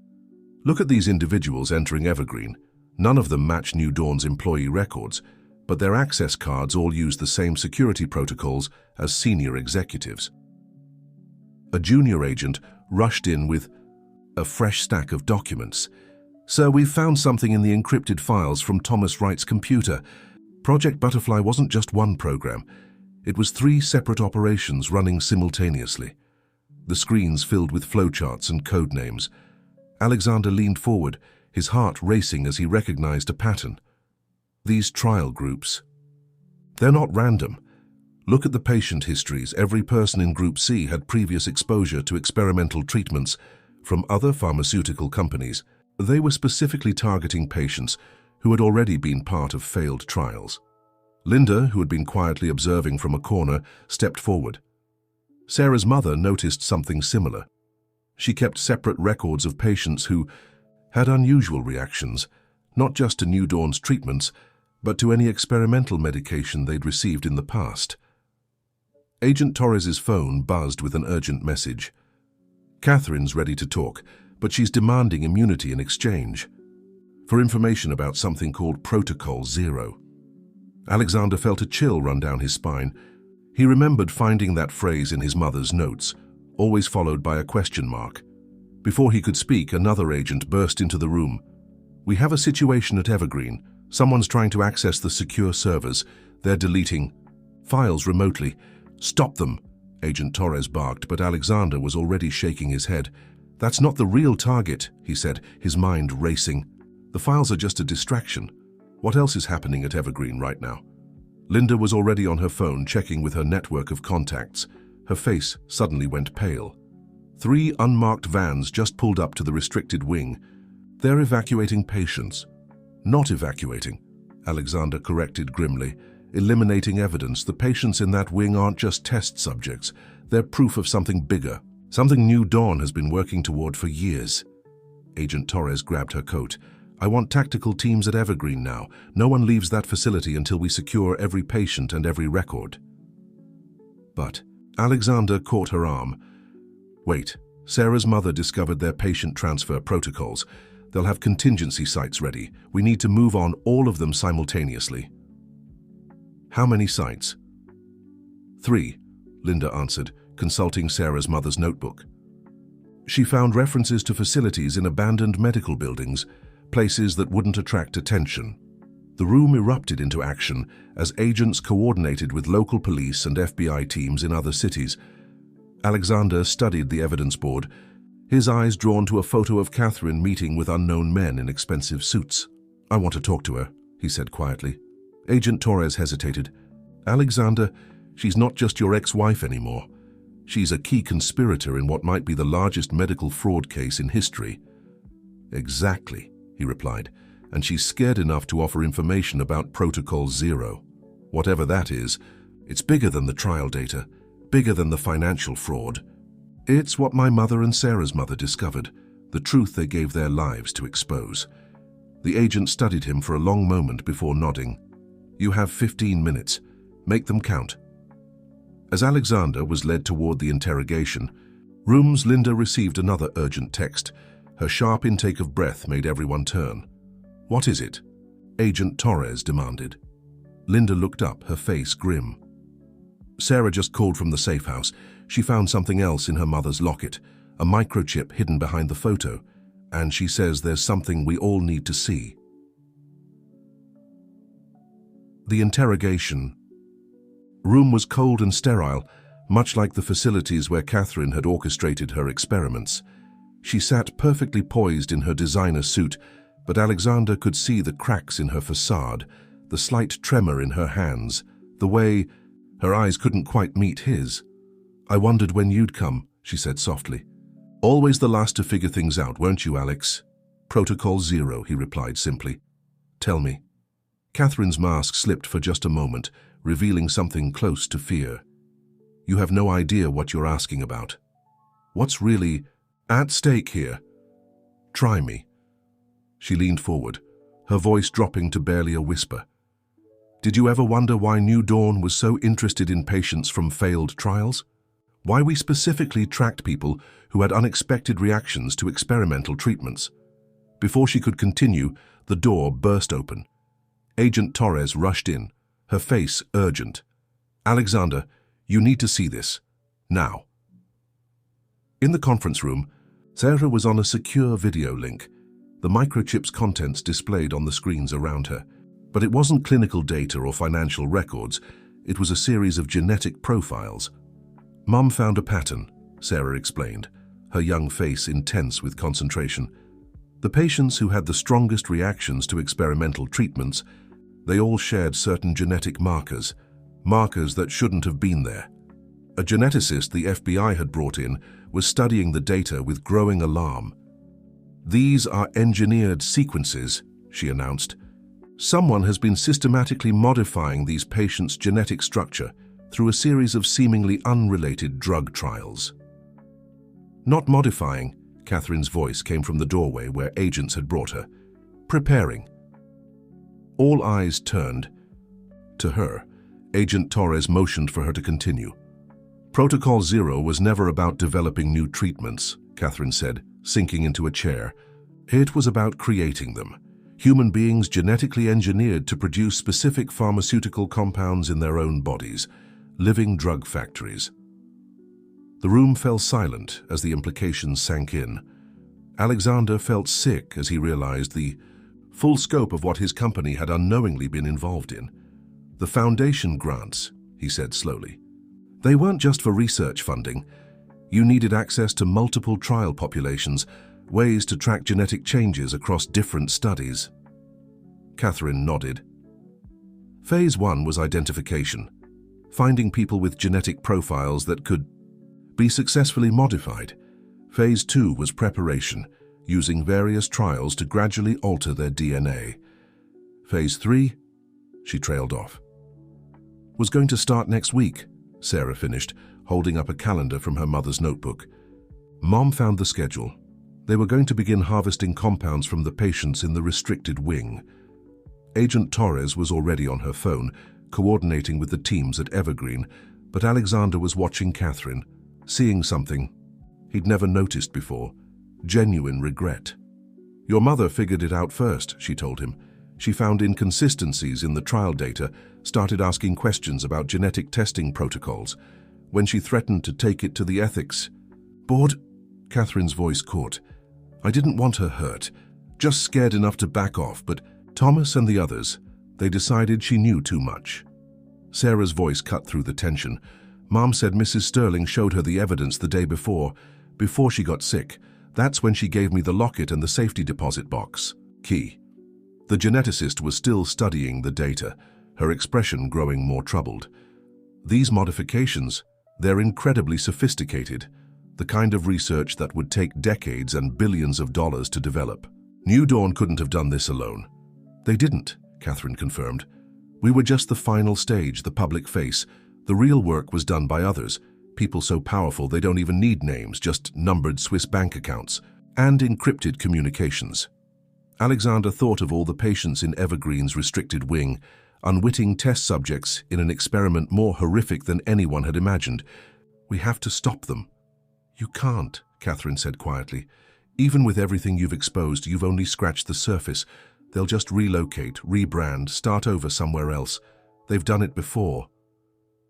Look at these individuals entering Evergreen. None of them match New Dawn's employee records, but their access cards all use the same security protocols as senior executives." A junior agent rushed in with a fresh stack of documents. "Sir, we've found something in the encrypted files from Thomas Wright's computer. Project Butterfly wasn't just one program. It was 3 separate operations running simultaneously." The screens filled with flowcharts and code names. Alexander leaned forward, his heart racing as he recognized a pattern. These trial groups. They're not random. Look at the patient histories. Every person in Group C had previous exposure to experimental treatments from other pharmaceutical companies. They were specifically targeting patients who had already been part of failed trials. Linda, who had been quietly observing from a corner, stepped forward. Sarah's mother noticed something similar. She kept separate records of patients who had unusual reactions, not just to New Dawn's treatments, but to any experimental medication they'd received in the past. Agent Torres's phone buzzed with an urgent message. Catherine's ready to talk, but she's demanding immunity in exchange for information about something called Protocol Zero. Alexander felt a chill run down his spine. He remembered finding that phrase in his mother's notes, always followed by a question mark. Before he could speak, another agent burst into the room. "We have a situation at Evergreen. Someone's trying to access the secure servers. They're deleting files remotely. Stop them," Agent Torres barked, but Alexander was already shaking his head. "That's not the real target," he said, his mind racing. "The files are just a distraction. What else is happening at Evergreen right now?" Linda was already on her phone, checking with her network of contacts. Her face suddenly went pale. 3 unmarked vans just pulled up to the restricted wing. "They're evacuating patients." "Not evacuating," Alexander corrected grimly. "Eliminating evidence. The patients in that wing aren't just test subjects. They're proof of something bigger. Something New Dawn has been working toward for years." Agent Torres grabbed her coat. "I want tactical teams at Evergreen now. No one leaves that facility until we secure every patient and every record." But Alexander caught her arm. "Wait, Sarah's mother discovered their patient transfer protocols. They'll have contingency sites ready. We need to move on all of them simultaneously." "How many sites?" "3, Linda answered, consulting Sarah's mother's notebook. She found references to facilities in abandoned medical buildings, places that wouldn't attract attention. The room erupted into action as agents coordinated with local police and FBI teams in other cities. Alexander studied the evidence board, his eyes drawn to a photo of Catherine meeting with unknown men in expensive suits. "I want to talk to her," he said quietly. Agent Torres hesitated. "Alexander, she's not just your ex-wife anymore. She's a key conspirator in what might be the largest medical fraud case in history." "Exactly," he replied, "and she's scared enough to offer information about Protocol Zero. Whatever that is, it's bigger than the trial data, bigger than the financial fraud. It's what my mother and Sarah's mother discovered, the truth they gave their lives to expose." The agent studied him for a long moment before nodding. "You have 15 minutes. Make them count." As Alexander was led toward the interrogation rooms, Linda received another urgent text. Her sharp intake of breath made everyone turn. "What is it?" Agent Torres demanded. Linda looked up, her face grim. "Sarah just called from the safe house. She found something else in her mother's locket, a microchip hidden behind the photo, and she says there's something we all need to see." The interrogation room was cold and sterile, much like the facilities where Catherine had orchestrated her experiments. She sat perfectly poised in her designer suit, but Alexander could see the cracks in her facade, the slight tremor in her hands, the way her eyes couldn't quite meet his. "I wondered when you'd come," she said softly. "Always the last to figure things out, weren't you, Alex?" "Protocol Zero," he replied simply. "Tell me." Catherine's mask slipped for just a moment, revealing something close to fear. "You have no idea what you're asking about. What's really at stake here? Try me." She leaned forward, her voice dropping to barely a whisper. "Did you ever wonder why New Dawn was so interested in patients from failed trials? Why we specifically tracked people who had unexpected reactions to experimental treatments?" Before she could continue, the door burst open. Agent Torres rushed in, her face urgent. "Alexander, you need to see this. Now." In the conference room, Sarah was on a secure video link, the microchip's contents displayed on the screens around her. But it wasn't clinical data or financial records, it was a series of genetic profiles. "Mum found a pattern," Sarah explained, her young face intense with concentration. "The patients who had the strongest reactions to experimental treatments, they all shared certain genetic markers, markers that shouldn't have been there. A geneticist the FBI had brought in was studying the data with growing alarm. "These are engineered sequences," she announced. "Someone has been systematically modifying these patients' genetic structure. through a series of seemingly unrelated drug trials. Not modifying, Catherine's voice came from the doorway where agents had brought her. Preparing. All eyes turned to her. Agent Torres motioned for her to continue. Protocol Zero was never about developing new treatments, Catherine said, sinking into a chair. It was about creating them. Human beings genetically engineered to produce specific pharmaceutical compounds in their own bodies, living drug factories. The room fell silent as the implications sank in. Alexander felt sick as he realized the full scope of what his company had unknowingly been involved in. The foundation grants, he said slowly. They weren't just for research funding. You needed access to multiple trial populations, ways to track genetic changes across different studies. Catherine nodded. Phase 1 was identification, finding people with genetic profiles that could be successfully modified. Phase 2 was preparation, using various trials to gradually alter their DNA. Phase 3, she trailed off, was going to start next week, Sarah finished, holding up a calendar from her mother's notebook. Mom found the schedule. They were going to begin harvesting compounds from the patients in the restricted wing. Agent Torres was already on her phone, coordinating with the teams at Evergreen, but Alexander was watching Catherine, seeing something he'd never noticed before. Genuine regret. Your mother figured it out first, she told him. She found inconsistencies in the trial data, started asking questions about genetic testing protocols. When she threatened to take it to the ethics board, Catherine's voice caught. I didn't want her hurt, just scared enough to back off, but Thomas and the others, they decided she knew too much. Sarah's voice cut through the tension. Mom said Mrs. Sterling showed her the evidence the day before she got sick. That's when she gave me the locket and the safety deposit box. Key. The geneticist was still studying the data, her expression growing more troubled. These modifications, they're incredibly sophisticated, the kind of research that would take decades and billions of dollars to develop. New Dawn couldn't have done this alone. They didn't, Catherine confirmed. We were just the final stage, the public face. The real work was done by others, people so powerful they don't even need names, just numbered Swiss bank accounts and encrypted communications. Alexander thought of all the patients in Evergreen's restricted wing, unwitting test subjects in an experiment more horrific than anyone had imagined. We have to stop them. You can't, Catherine said quietly. Even with everything you've exposed, you've only scratched the surface. They'll just relocate, rebrand, start over somewhere else. They've done it before.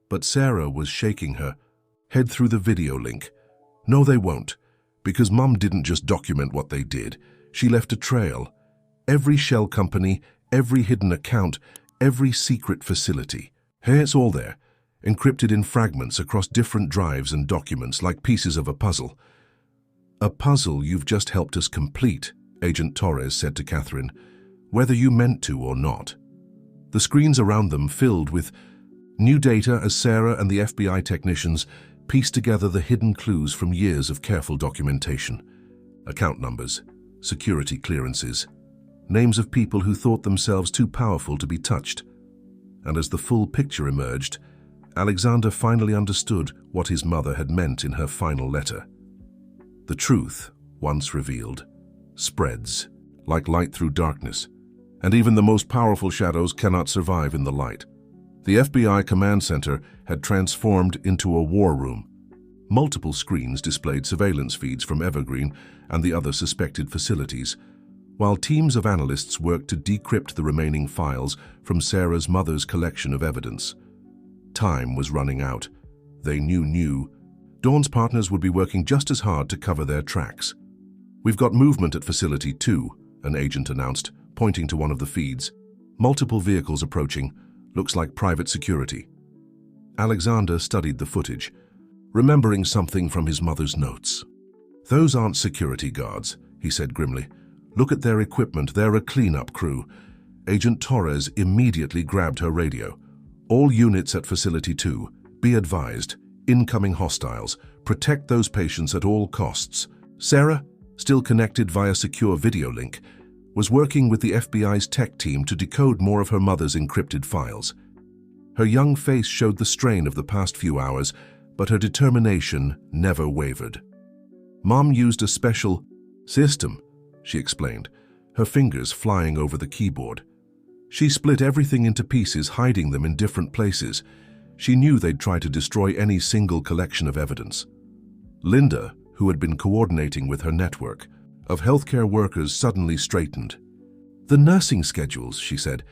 But Sarah was shaking her head through the video link. No, they won't, because Mum didn't just document what they did. She left a trail. Every shell company, every hidden account, every secret facility. Hey, it's all there, encrypted in fragments across different drives and documents like pieces of a puzzle. A puzzle you've just helped us complete, Agent Torres said to Catherine, whether you meant to or not. The screens around them filled with new data as Sarah and the FBI technicians pieced together the hidden clues from years of careful documentation. Account numbers, security clearances, names of people who thought themselves too powerful to be touched. And as the full picture emerged, Alexander finally understood what his mother had meant in her final letter. The truth, once revealed, spreads like light through darkness, and even the most powerful shadows cannot survive in the light. The FBI command center had transformed into a war room. Multiple screens displayed surveillance feeds from Evergreen and the other suspected facilities, while teams of analysts worked to decrypt the remaining files from Sarah's mother's collection of evidence. Time was running out. They knew Dawn's partners would be working just as hard to cover their tracks. We've got movement at Facility 2, an agent announced, pointing to one of the feeds. Multiple vehicles approaching. Looks like private security. Alexander studied the footage, remembering something from his mother's notes. Those aren't security guards, he said grimly. Look at their equipment, they're a cleanup crew. Agent Torres immediately grabbed her radio. All units at Facility 2, be advised, incoming hostiles. Protect those patients at all costs. Sarah, still connected via secure video link, was working with the FBI's tech team to decode more of her mother's encrypted files. Her young face showed the strain of the past few hours, but her determination never wavered. Mom used a special system, she explained, her fingers flying over the keyboard. She split everything into pieces, hiding them in different places. She knew they'd try to destroy any single collection of evidence. Linda, who had been coordinating with her network of healthcare workers, suddenly straightened. "The nursing schedules," she said.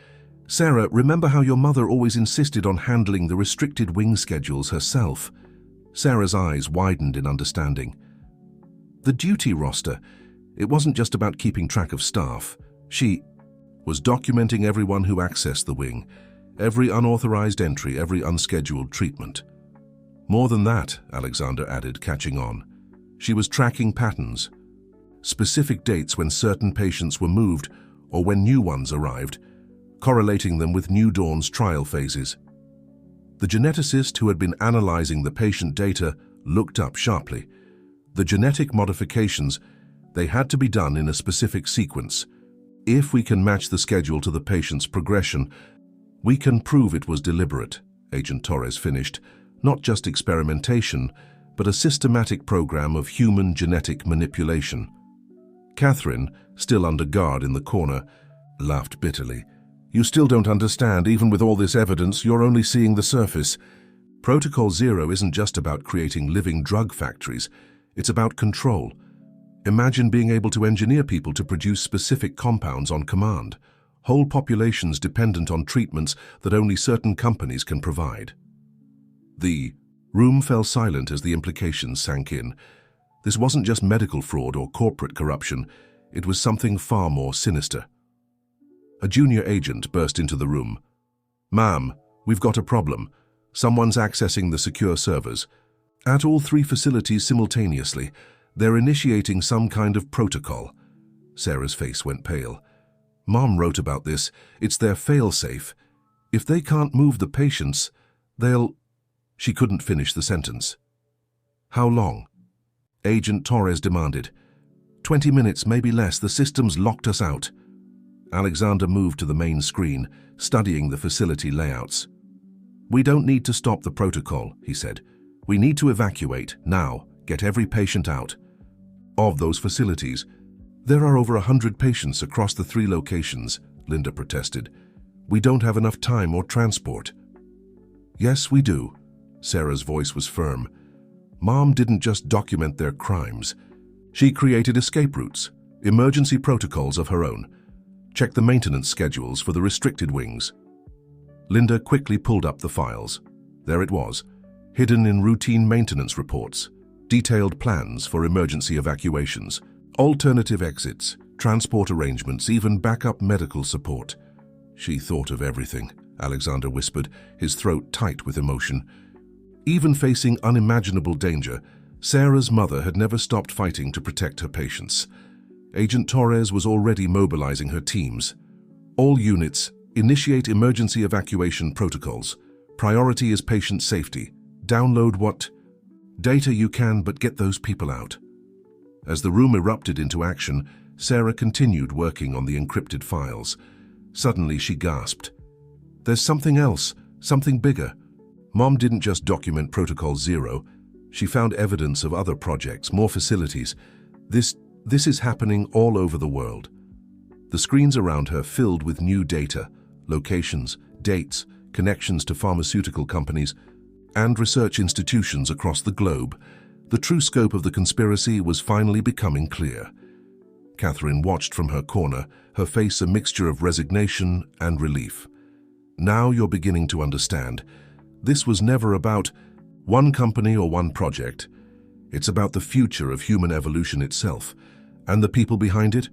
"Sarah, remember how your mother always insisted on handling the restricted wing schedules herself?" Sarah's eyes widened in understanding. "The duty roster. It wasn't just about keeping track of staff. She was documenting everyone who accessed the wing, every unauthorized entry, every unscheduled treatment." "More than that," Alexander added, catching on. "She was tracking patterns, specific dates when certain patients were moved or when new ones arrived, correlating them with New Dawn's trial phases." The geneticist who had been analyzing the patient data looked up sharply. The genetic modifications, they had to be done in a specific sequence. "If we can match the schedule to the patient's progression, we can prove it was deliberate," Agent Torres finished. "Not just experimentation, but a systematic program of human genetic manipulation." Catherine, still under guard in the corner, laughed bitterly. "You still don't understand. Even with all this evidence, you're only seeing the surface. Protocol Zero isn't just about creating living drug factories. It's about control. Imagine being able to engineer people to produce specific compounds on command, whole populations dependent on treatments that only certain companies can provide." The room fell silent as the implications sank in. This wasn't just medical fraud or corporate corruption. It was something far more sinister. A junior agent burst into the room. "Ma'am, we've got a problem. Someone's accessing the secure servers. At all 3 facilities simultaneously. They're initiating some kind of protocol." Sarah's face went pale. "Mom wrote about this. It's their fail-safe. If they can't move the patients, they'll—" She couldn't finish the sentence. "How long?" Agent Torres demanded. 20 minutes, maybe less. The system's locked us out." Alexander moved to the main screen, studying the facility layouts. "We don't need to stop the protocol," he said. "We need to evacuate, now, get every patient out." "Of those facilities, there are over 100 patients across the 3 locations," Linda protested. "We don't have enough time or transport." "Yes, we do." Sarah's voice was firm. "Mom didn't just document their crimes. She created escape routes, emergency protocols of her own. Check the maintenance schedules for the restricted wings." Linda quickly pulled up the files. There it was, hidden in routine maintenance reports, detailed plans for emergency evacuations, alternative exits, transport arrangements, even backup medical support. "She thought of everything," Alexander whispered, his throat tight with emotion. Even facing unimaginable danger, Sarah's mother had never stopped fighting to protect her patients. Agent Torres was already mobilizing her teams. "All units, initiate emergency evacuation protocols. Priority is patient safety. Download what data you can, but get those people out." As the room erupted into action, Sarah continued working on the encrypted files. Suddenly she gasped. "There's something else, something bigger." Mom didn't just document Protocol Zero. She found evidence of other projects, more facilities. This is happening all over the world. The screens around her filled with new data, locations, dates, connections to pharmaceutical companies, and research institutions across the globe. The true scope of the conspiracy was finally becoming clear. Catherine watched from her corner, her face a mixture of resignation and relief. "Now you're beginning to understand. This was never about one company or one project. It's about the future of human evolution itself. And the people behind it,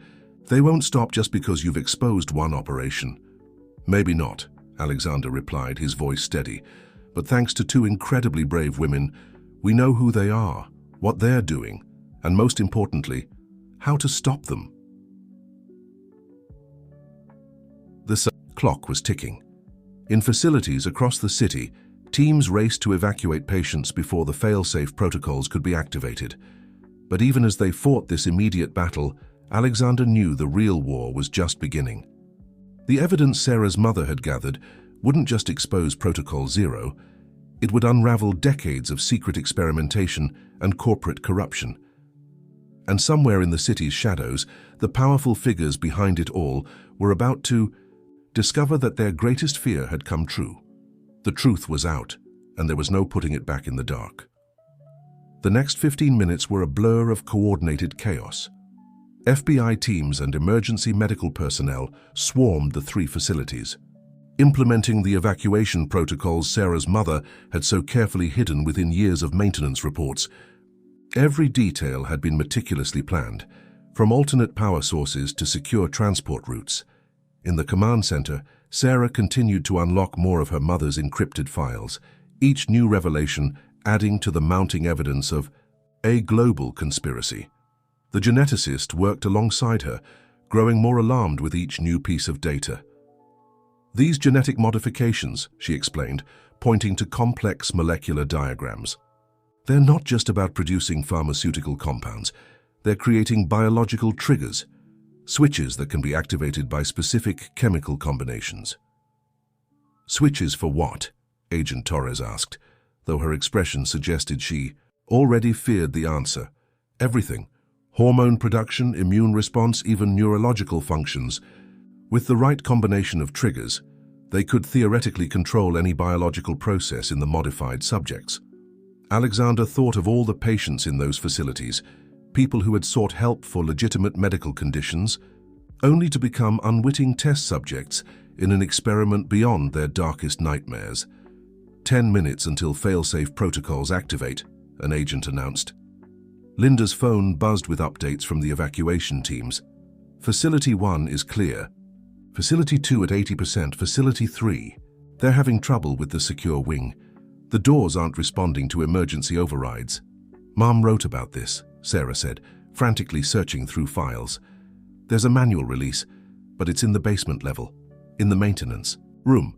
they won't stop just because you've exposed one operation." "Maybe not," Alexander replied, his voice steady. "But thanks to 2 incredibly brave women, we know who they are, what they're doing, and most importantly, how to stop them." The clock was ticking. In facilities across the city, teams raced to evacuate patients before the fail-safe protocols could be activated. But even as they fought this immediate battle, Alexander knew the real war was just beginning. The evidence Sarah's mother had gathered wouldn't just expose Protocol Zero, it would unravel decades of secret experimentation and corporate corruption. And somewhere in the city's shadows, the powerful figures behind it all were about to discover that their greatest fear had come true. The truth was out, and there was no putting it back in the dark. The next 15 minutes were a blur of coordinated chaos. FBI teams and emergency medical personnel swarmed the three facilities, implementing the evacuation protocols Sarah's mother had so carefully hidden within years of maintenance reports. Every detail had been meticulously planned, from alternate power sources to secure transport routes. In the command center, Sarah continued to unlock more of her mother's encrypted files, each new revelation adding to the mounting evidence of a global conspiracy. The geneticist worked alongside her, growing more alarmed with each new piece of data. These genetic modifications, she explained, pointing to complex molecular diagrams. They're not just about producing pharmaceutical compounds. They're creating biological triggers, switches that can be activated by specific chemical combinations. Switches for what? Agent Torres asked, though her expression suggested she already feared the answer. Everything. Hormone production, immune response, even neurological functions. With the right combination of triggers, they could theoretically control any biological process in the modified subjects. Alexander thought of all the patients in those facilities, people who had sought help for legitimate medical conditions, only to become unwitting test subjects in an experiment beyond their darkest nightmares. 10 minutes until fail-safe protocols activate, an agent announced. Linda's phone buzzed with updates from the evacuation teams. Facility 1 is clear. Facility 2 at 80%, Facility 3. They're having trouble with the secure wing. The doors aren't responding to emergency overrides. Mom wrote about this, Sarah said, frantically searching through files. There's a manual release, but it's in the basement level, in the maintenance room.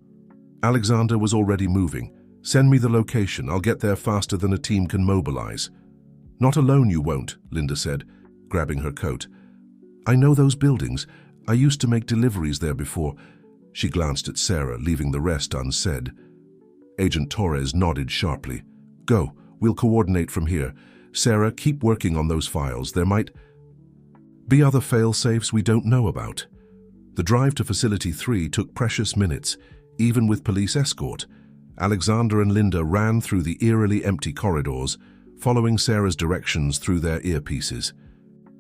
Alexander was already moving. Send me the location. I'll get there faster than a team can mobilize. Not alone you won't, Linda said, grabbing her coat. I know those buildings. I used to make deliveries there before. She glanced at Sarah, leaving the rest unsaid. Agent Torres nodded sharply. Go, we'll coordinate from here. Sarah, keep working on those files. There might be other fail-safes we don't know about. The drive to Facility 3 took precious minutes, even with police escort. Alexander and Linda ran through the eerily empty corridors, following Sarah's directions through their earpieces.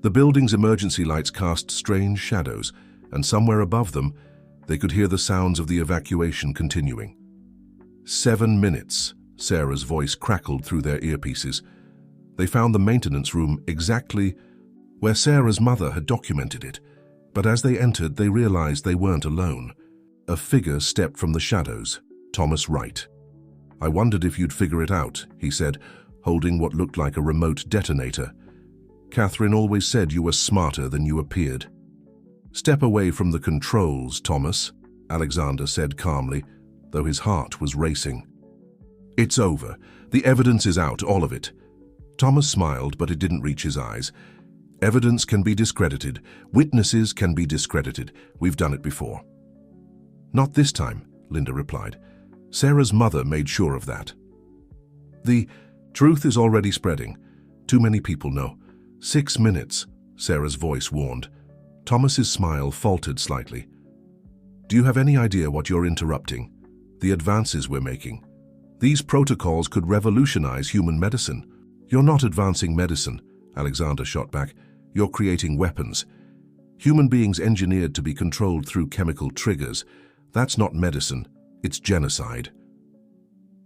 The building's emergency lights cast strange shadows, and somewhere above them, they could hear the sounds of the evacuation continuing. 7 minutes, Sarah's voice crackled through their earpieces. They found the maintenance room exactly where Sarah's mother had documented it, but as they entered, they realized they weren't alone. A figure stepped from the shadows, Thomas Wright. I wondered if you'd figure it out, he said, holding what looked like a remote detonator. Catherine always said you were smarter than you appeared. Step away from the controls, Thomas, Alexander said calmly, though his heart was racing. It's over. The evidence is out, all of it. Thomas smiled, but it didn't reach his eyes. Evidence can be discredited. Witnesses can be discredited. We've done it before. Not this time, Linda replied. Sarah's mother made sure of that. The truth is already spreading. Too many people know. 6 minutes, Sarah's voice warned. Thomas's smile faltered slightly. Do you have any idea what you're interrupting? The advances we're making. These protocols could revolutionize human medicine. You're not advancing medicine, Alexander shot back. You're creating weapons. Human beings engineered to be controlled through chemical triggers. That's not medicine. It's genocide.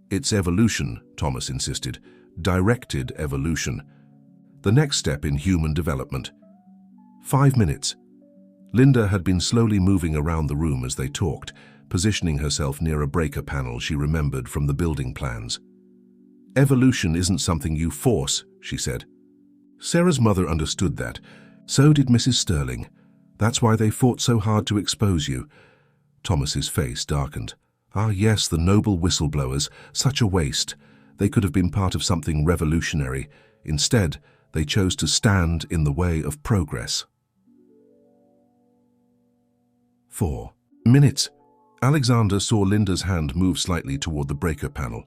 It's evolution, Thomas insisted. Directed evolution. The next step in human development. 5 minutes. Linda had been slowly moving around the room as they talked, positioning herself near a breaker panel she remembered from the building plans. Evolution isn't something you force, she said. Sarah's mother understood that. So did Mrs. Sterling. That's why they fought so hard to expose you. Thomas's face darkened. Ah, yes, the noble whistleblowers. Such a waste. They could have been part of something revolutionary. Instead, they chose to stand in the way of progress. 4 minutes. Alexander saw Linda's hand move slightly toward the breaker panel.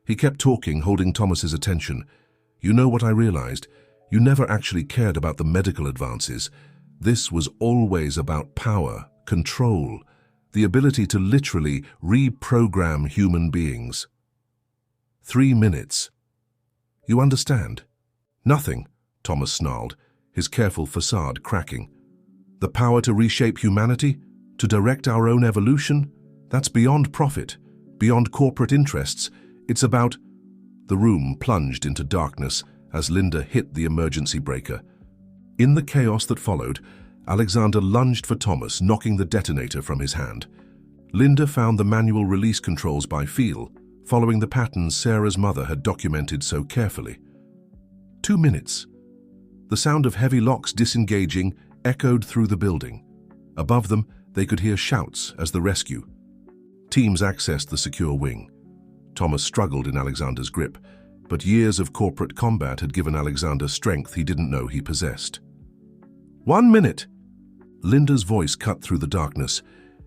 He kept talking, holding Thomas's attention. "You know what I realized? You never actually cared about the medical advances. This was always about power, control, the ability to literally reprogram human beings." 3 minutes. "You understand?" "Nothing," Thomas snarled, his careful facade cracking. "The power to reshape humanity? To direct our own evolution? That's beyond profit, beyond corporate interests. It's about—" The room plunged into darkness as Linda hit the emergency breaker. In the chaos that followed, Alexander lunged for Thomas, knocking the detonator from his hand. Linda found the manual release controls by feel, following the patterns Sarah's mother had documented so carefully. 2 minutes. The sound of heavy locks disengaging echoed through the building. Above them, they could hear shouts as the rescue. Teams accessed the secure wing. Thomas struggled in Alexander's grip, but years of corporate combat had given Alexander strength he didn't know he possessed. 1 minute! Linda's voice cut through the darkness.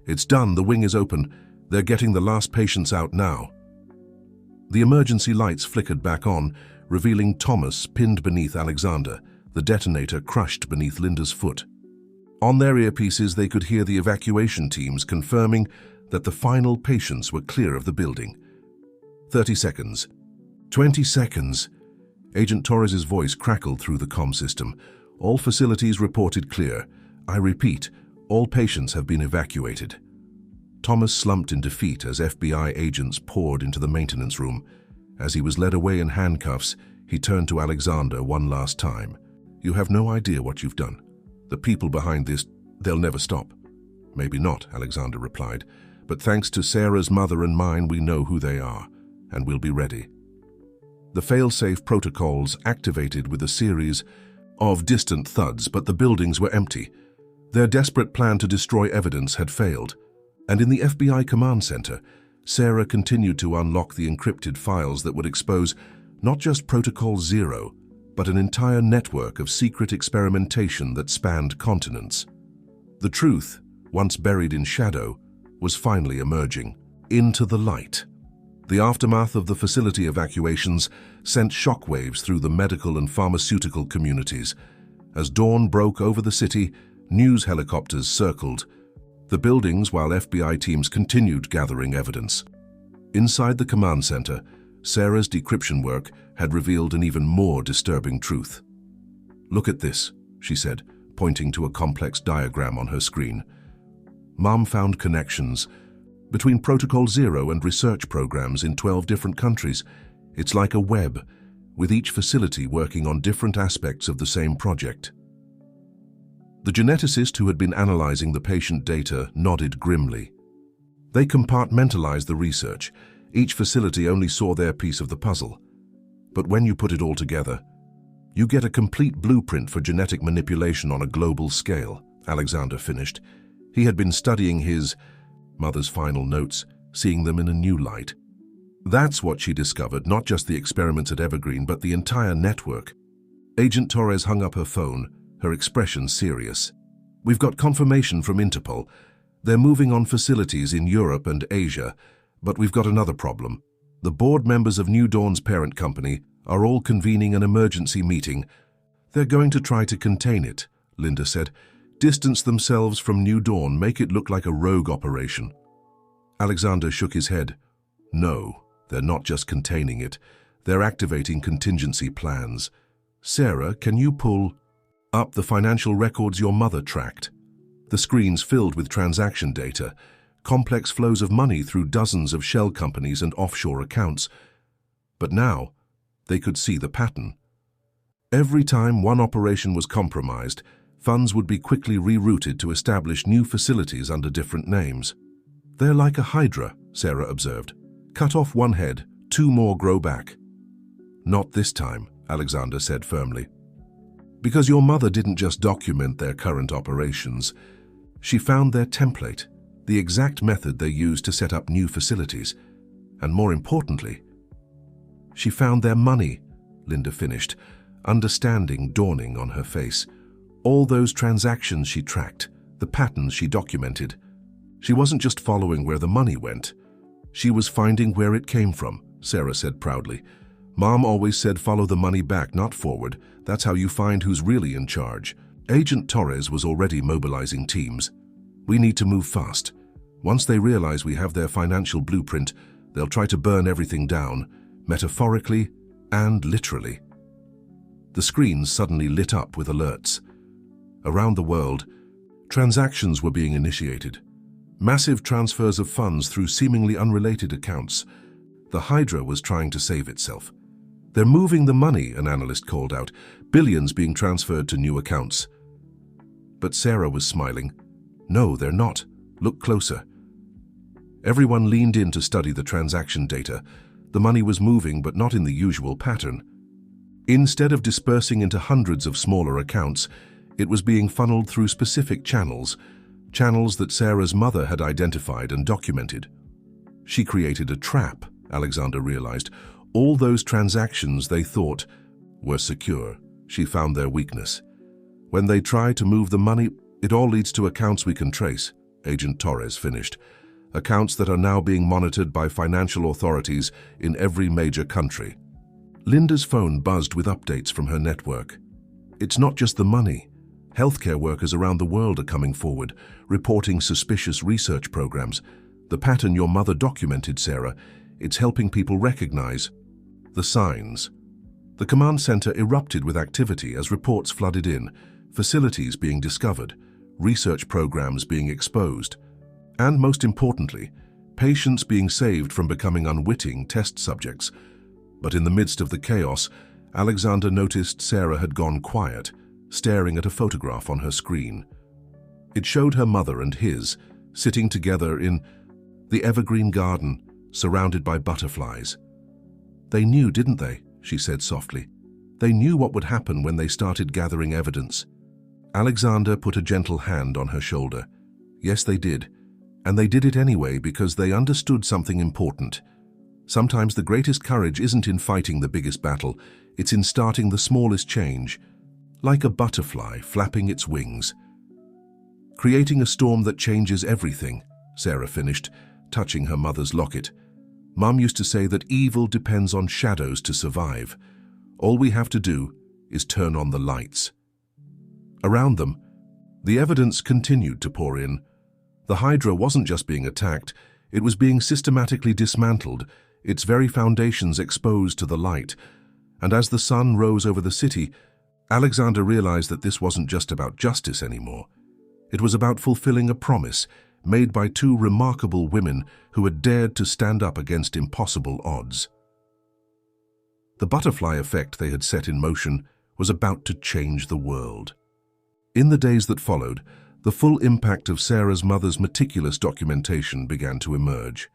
"It's done, the wing is open. They're getting the last patients out now." The emergency lights flickered back on, revealing Thomas pinned beneath Alexander, the detonator crushed beneath Linda's foot. On their earpieces, they could hear the evacuation teams confirming that the final patients were clear of the building. 30 seconds. 20 seconds. Agent Torres's voice crackled through the comm system. "All facilities reported clear. I repeat, all patients have been evacuated." Thomas slumped in defeat as FBI agents poured into the maintenance room. As he was led away in handcuffs, he turned to Alexander one last time. "You have no idea what you've done. The people behind this, they'll never stop." "Maybe not," Alexander replied. "But thanks to Sarah's mother and mine, we know who they are, and we'll be ready." The fail-safe protocols activated with a series of distant thuds, but the buildings were empty. Their desperate plan to destroy evidence had failed. And in the FBI command center, Sarah continued to unlock the encrypted files that would expose not just Protocol Zero, but an entire network of secret experimentation that spanned continents. The truth, once buried in shadow, was finally emerging into the light. The aftermath of the facility evacuations sent shockwaves through the medical and pharmaceutical communities. As dawn broke over the city, news helicopters circled the buildings while FBI teams continued gathering evidence. Inside the command center, Sarah's decryption work had revealed an even more disturbing truth. "Look at this," she said, pointing to a complex diagram on her screen. "Mom found connections between Protocol Zero and research programs in 12 different countries. It's like a web, with each facility working on different aspects of the same project." The geneticist who had been analyzing the patient data nodded grimly. They compartmentalized the research. Each facility only saw their piece of the puzzle. But when you put it all together, you get a complete blueprint for genetic manipulation on a global scale, Alexander finished. He had been studying his mother's final notes, seeing them in a new light. That's what she discovered, not just the experiments at Evergreen, but the entire network. Agent Torres hung up her phone, her expression serious. "We've got confirmation from Interpol. They're moving on facilities in Europe and Asia, but we've got another problem. The board members of New Dawn's parent company are all convening an emergency meeting. They're going to try to contain it," Linda said. "Distance themselves from New Dawn, make it look like a rogue operation." Alexander shook his head. "No, they're not just containing it. They're activating contingency plans. Sarah, can you pull up the financial records your mother tracked?" The screens filled with transaction data, complex flows of money through dozens of shell companies and offshore accounts. But now, they could see the pattern. Every time one operation was compromised, funds would be quickly rerouted to establish new facilities under different names. "They're like a hydra," Sarah observed. "Cut off one head, 2 more grow back." "Not this time," Alexander said firmly. "Because your mother didn't just document their current operations. She found their template, the exact method they use to set up new facilities. And more importantly, she found their money," Linda finished, understanding dawning on her face. "All those transactions she tracked, the patterns she documented. She wasn't just following where the money went. She was finding where it came from, Sarah said proudly. Mom always said follow the money back, not forward. That's how you find who's really in charge. Agent Torres was already mobilizing teams. We need to move fast. Once they realize we have their financial blueprint, they'll try to burn everything down, metaphorically and literally. The screens suddenly lit up with alerts. Around the world, transactions were being initiated. Massive transfers of funds through seemingly unrelated accounts. The Hydra was trying to save itself. They're moving the money, an analyst called out, billions being transferred to new accounts. But Sarah was smiling. No, they're not. Look closer. Everyone leaned in to study the transaction data. The money was moving, but not in the usual pattern. Instead of dispersing into hundreds of smaller accounts, it was being funneled through specific channels that Sarah's mother had identified and documented. She created a trap, Alexander realized. All those transactions they thought were secure. She found their weakness. When they try to move the money, it all leads to accounts we can trace, Agent Torres finished. Accounts that are now being monitored by financial authorities in every major country. Linda's phone buzzed with updates from her network. It's not just the money. Healthcare workers around the world are coming forward, reporting suspicious research programs. The pattern your mother documented, Sarah, it's helping people recognize the signs. The command center erupted with activity as reports flooded in, facilities being discovered, research programs being exposed, and most importantly, patients being saved from becoming unwitting test subjects. But in the midst of the chaos, Alexander noticed Sarah had gone quiet, staring at a photograph on her screen. It showed her mother and his, sitting together in the evergreen garden, surrounded by butterflies. They knew, didn't they? She said softly. They knew what would happen when they started gathering evidence. Alexander put a gentle hand on her shoulder. Yes, they did. And they did it anyway because they understood something important. Sometimes the greatest courage isn't in fighting the biggest battle, it's in starting the smallest change, like a butterfly flapping its wings. Creating a storm that changes everything, Sarah finished, touching her mother's locket. Mum used to say that evil depends on shadows to survive. All we have to do is turn on the lights. Around them, the evidence continued to pour in. The Hydra wasn't just being attacked, it was being systematically dismantled, its very foundations exposed to the light. And as the sun rose over the city, Alexander realized that this wasn't just about justice anymore. It was about fulfilling a promise made by two remarkable women who had dared to stand up against impossible odds. The butterfly effect they had set in motion was about to change the world. In the days that followed, the full impact of Sarah's mother's meticulous documentation began to emerge.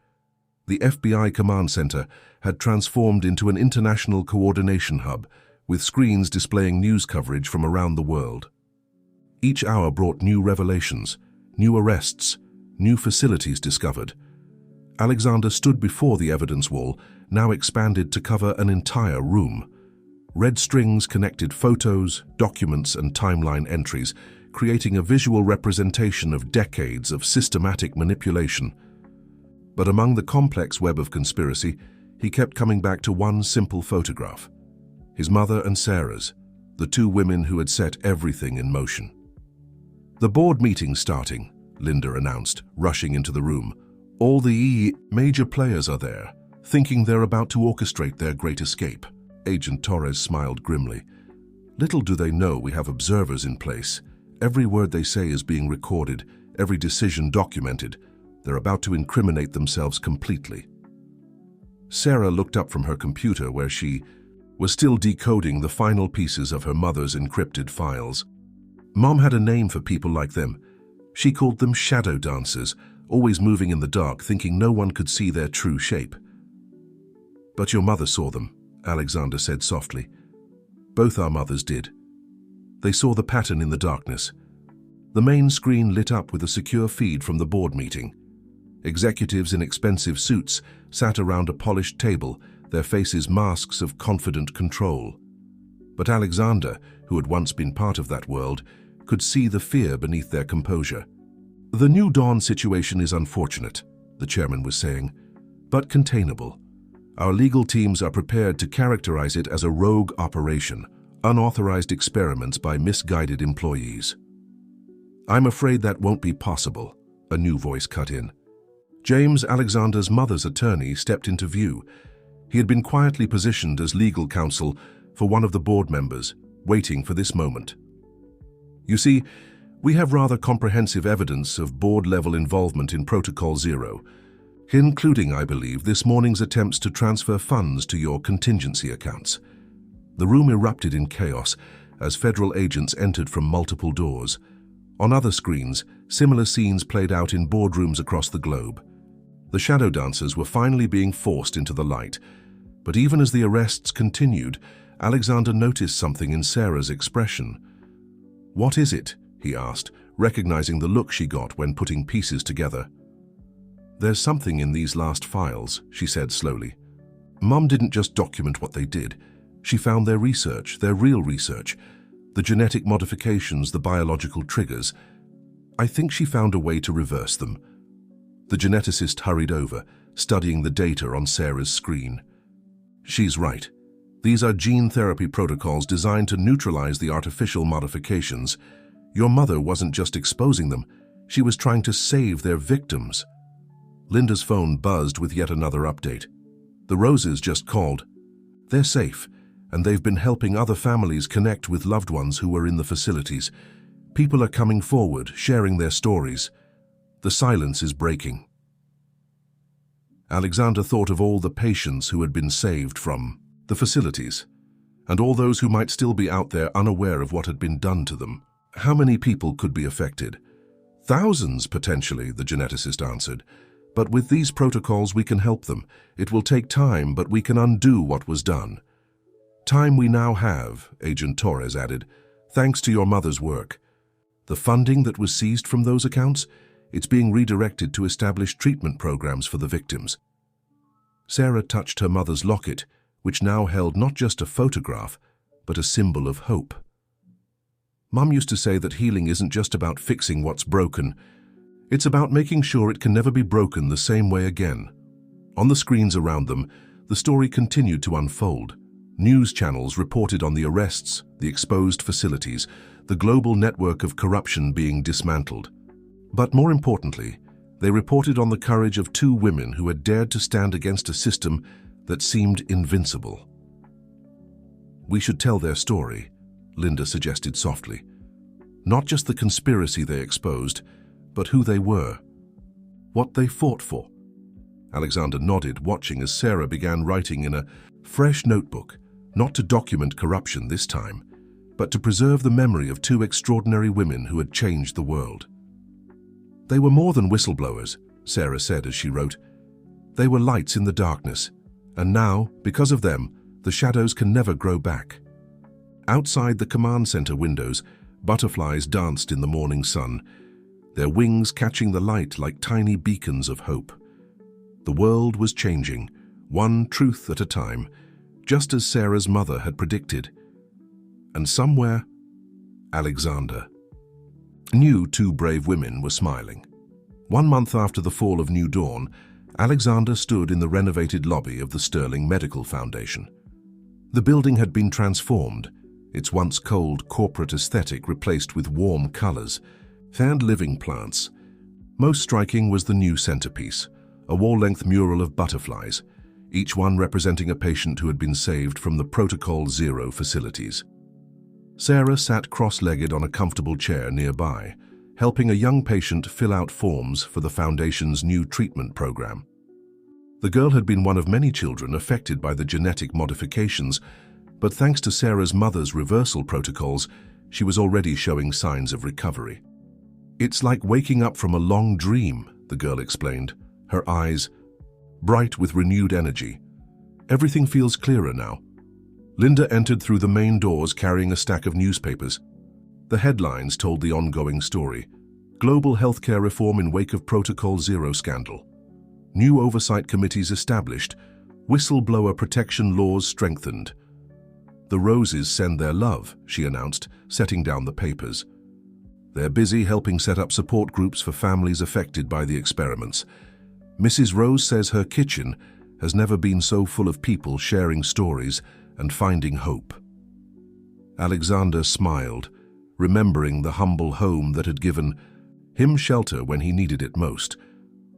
The FBI command center had transformed into an international coordination hub, with screens displaying news coverage from around the world. Each hour brought new revelations, new arrests, new facilities discovered. Alexander stood before the evidence wall, now expanded to cover an entire room. Red strings connected photos, documents, and timeline entries, creating a visual representation of decades of systematic manipulation. But among the complex web of conspiracy, he kept coming back to one simple photograph. His mother and Sarah's, the two women who had set everything in motion. The board meeting's starting, Linda announced, rushing into the room. All the major players are there, thinking they're about to orchestrate their great escape. Agent Torres smiled grimly. Little do they know we have observers in place. Every word they say is being recorded, every decision documented. They're about to incriminate themselves completely. Sarah looked up from her computer where she was still decoding the final pieces of her mother's encrypted files. Mom had a name for people like them. She called them shadow dancers, always moving in the dark, thinking no one could see their true shape. But your mother saw them, Alexander said softly. Both our mothers did. They saw the pattern in the darkness. The main screen lit up with a secure feed from the board meeting. Executives in expensive suits sat around a polished table, their faces masks of confident control. But Alexander, who had once been part of that world, could see the fear beneath their composure. The New Dawn situation is unfortunate, the chairman was saying, but containable. Our legal teams are prepared to characterize it as a rogue operation, unauthorized experiments by misguided employees. I'm afraid that won't be possible, a new voice cut in. James Alexander's mother's attorney stepped into view. He had been quietly positioned as legal counsel for one of the board members, waiting for this moment. You see, we have rather comprehensive evidence of board-level involvement in Protocol Zero, including, I believe, this morning's attempts to transfer funds to your contingency accounts. The room erupted in chaos as federal agents entered from multiple doors. On other screens, similar scenes played out in boardrooms across the globe. The shadow dancers were finally being forced into the light, but even as the arrests continued, Alexander noticed something in Sarah's expression. "What is it?" he asked, recognizing the look she got when putting pieces together. "There's something in these last files," she said slowly. "Mum didn't just document what they did. She found their research, their real research, the genetic modifications, the biological triggers. I think she found a way to reverse them." The geneticist hurried over, studying the data on Sarah's screen. "She's right. These are gene therapy protocols designed to neutralize the artificial modifications. Your mother wasn't just exposing them, she was trying to save their victims." Linda's phone buzzed with yet another update. "The Roses just called. They're safe, and they've been helping other families connect with loved ones who were in the facilities. People are coming forward, sharing their stories. The silence is breaking." Alexander thought of all the patients who had been saved from the facilities, and all those who might still be out there unaware of what had been done to them. How many people could be affected? "Thousands, potentially," the geneticist answered. "But with these protocols we can help them. It will take time, but we can undo what was done." "Time we now have," Agent Torres added, "thanks to your mother's work. The funding that was seized from those accounts, it's being redirected to establish treatment programs for the victims." Sarah touched her mother's locket, which now held not just a photograph, but a symbol of hope. "Mum used to say that healing isn't just about fixing what's broken. It's about making sure it can never be broken the same way again." On the screens around them, the story continued to unfold. News channels reported on the arrests, the exposed facilities, the global network of corruption being dismantled. But more importantly, they reported on the courage of two women who had dared to stand against a system that seemed invincible. "We should tell their story," Linda suggested softly. "Not just the conspiracy they exposed, but who they were, what they fought for." Alexander nodded, watching as Sarah began writing in a fresh notebook, not to document corruption this time, but to preserve the memory of two extraordinary women who had changed the world. "They were more than whistleblowers," Sarah said as she wrote. "They were lights in the darkness, and now, because of them, the shadows can never grow back." Outside the command center windows, butterflies danced in the morning sun, their wings catching the light like tiny beacons of hope. The world was changing, one truth at a time, just as Sarah's mother had predicted. And somewhere, Alexander knew two brave women were smiling. 1 month after the fall of New Dawn, Alexander stood in the renovated lobby of the Sterling Medical Foundation. The building had been transformed, its once cold corporate aesthetic replaced with warm colors and living plants. Most striking was the new centerpiece, a wall-length mural of butterflies, each one representing a patient who had been saved from the Protocol Zero facilities. Sarah sat cross-legged on a comfortable chair nearby, helping a young patient fill out forms for the Foundation's new treatment program. The girl had been one of many children affected by the genetic modifications, but thanks to Sarah's mother's reversal protocols, she was already showing signs of recovery. "It's like waking up from a long dream," the girl explained, her eyes bright with renewed energy. "Everything feels clearer now." Linda entered through the main doors carrying a stack of newspapers. The headlines told the ongoing story: Global Healthcare Reform in Wake of Protocol Zero Scandal. New oversight committees established. Whistleblower protection laws strengthened. "The Roses send their love," she announced, setting down the papers. They're busy helping set up support groups for families affected by the experiments. Mrs. Rose says her kitchen has never been so full of people sharing stories and finding hope. Alexander smiled, remembering the humble home that had given him shelter when he needed it most.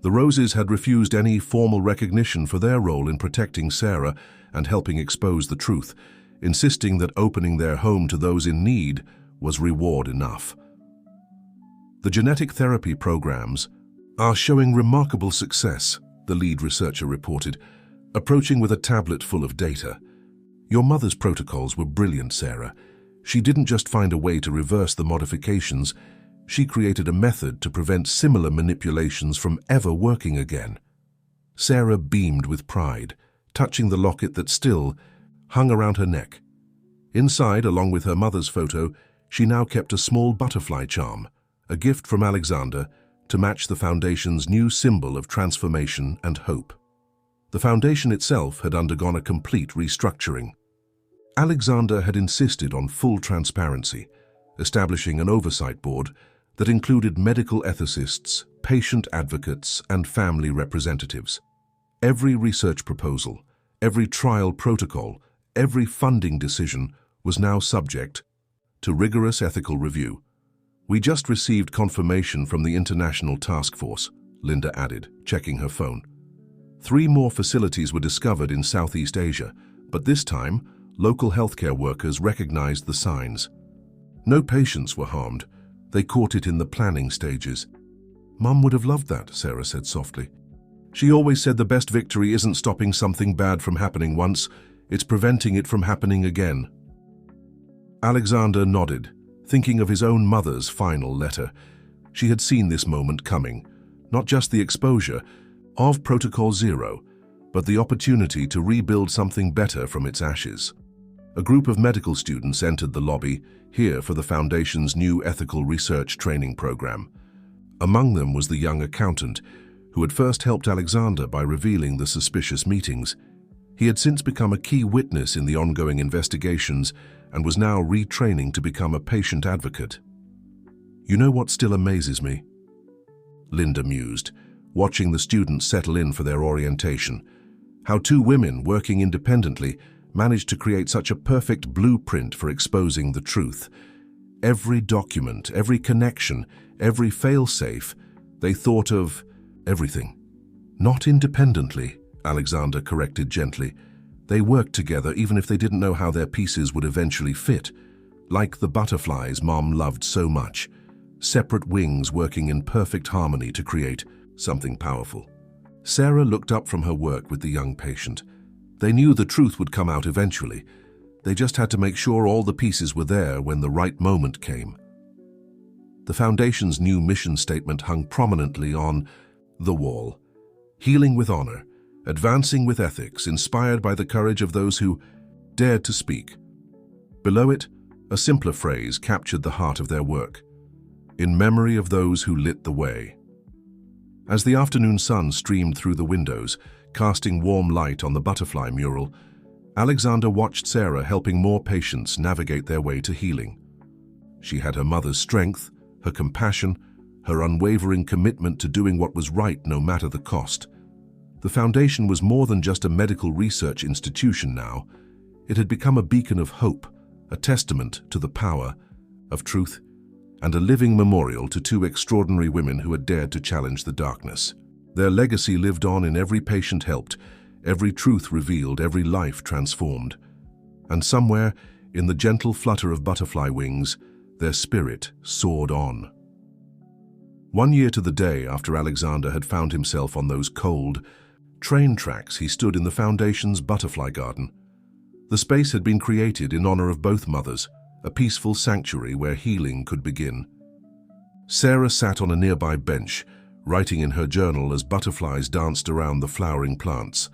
The Roses had refused any formal recognition for their role in protecting Sarah and helping expose the truth, insisting that opening their home to those in need was reward enough. The genetic therapy programs are showing remarkable success, the lead researcher reported, approaching with a tablet full of data. Your mother's protocols were brilliant, Sarah. She didn't just find a way to reverse the modifications, she created a method to prevent similar manipulations from ever working again. Sarah beamed with pride, touching the locket that still hung around her neck. Inside, along with her mother's photo, she now kept a small butterfly charm, a gift from Alexander to match the Foundation's new symbol of transformation and hope. The Foundation itself had undergone a complete restructuring. Alexander had insisted on full transparency, establishing an oversight board that included medical ethicists, patient advocates, and family representatives. Every research proposal, every trial protocol, every funding decision was now subject to rigorous ethical review. We just received confirmation from the International Task Force, Linda added, checking her phone. 3 more facilities were discovered in Southeast Asia, but this time, local healthcare workers recognized the signs. No patients were harmed. They caught it in the planning stages. Mum would have loved that, Sarah said softly. She always said the best victory isn't stopping something bad from happening once, it's preventing it from happening again. Alexander nodded, thinking of his own mother's final letter. She had seen this moment coming, not just the exposure of Protocol Zero, but the opportunity to rebuild something better from its ashes. A group of medical students entered the lobby, here for the Foundation's new ethical research training program. Among them was the young accountant, who had first helped Alexander by revealing the suspicious meetings. He had since become a key witness in the ongoing investigations and was now retraining to become a patient advocate. You know what still amazes me? Linda mused, watching the students settle in for their orientation. How 2 women working independently managed to create such a perfect blueprint for exposing the truth. Every document, every connection, every fail-safe, they thought of everything. Not independently, Alexander corrected gently. They worked together even if they didn't know how their pieces would eventually fit. Like the butterflies Mom loved so much. Separate wings working in perfect harmony to create something powerful. Sarah looked up from her work with the young patient. They knew the truth would come out eventually. They just had to make sure all the pieces were there when the right moment came. The Foundation's new mission statement hung prominently on the wall. Healing with honor, advancing with ethics, inspired by the courage of those who dared to speak. Below it, a simpler phrase captured the heart of their work. In memory of those who lit the way. As the afternoon sun streamed through the windows, casting warm light on the butterfly mural, Alexander watched Sarah helping more patients navigate their way to healing. She had her mother's strength, her compassion, her unwavering commitment to doing what was right no matter the cost. The Foundation was more than just a medical research institution now. It had become a beacon of hope, a testament to the power of truth, and a living memorial to 2 extraordinary women who had dared to challenge the darkness. Their legacy lived on in every patient helped, every truth revealed, every life transformed. And somewhere, in the gentle flutter of butterfly wings, their spirit soared on. 1 year to the day after Alexander had found himself on those cold train tracks, he stood in the Foundation's butterfly garden. The space had been created in honor of both mothers, a peaceful sanctuary where healing could begin. Sarah sat on a nearby bench, writing in her journal as butterflies danced around the flowering plants.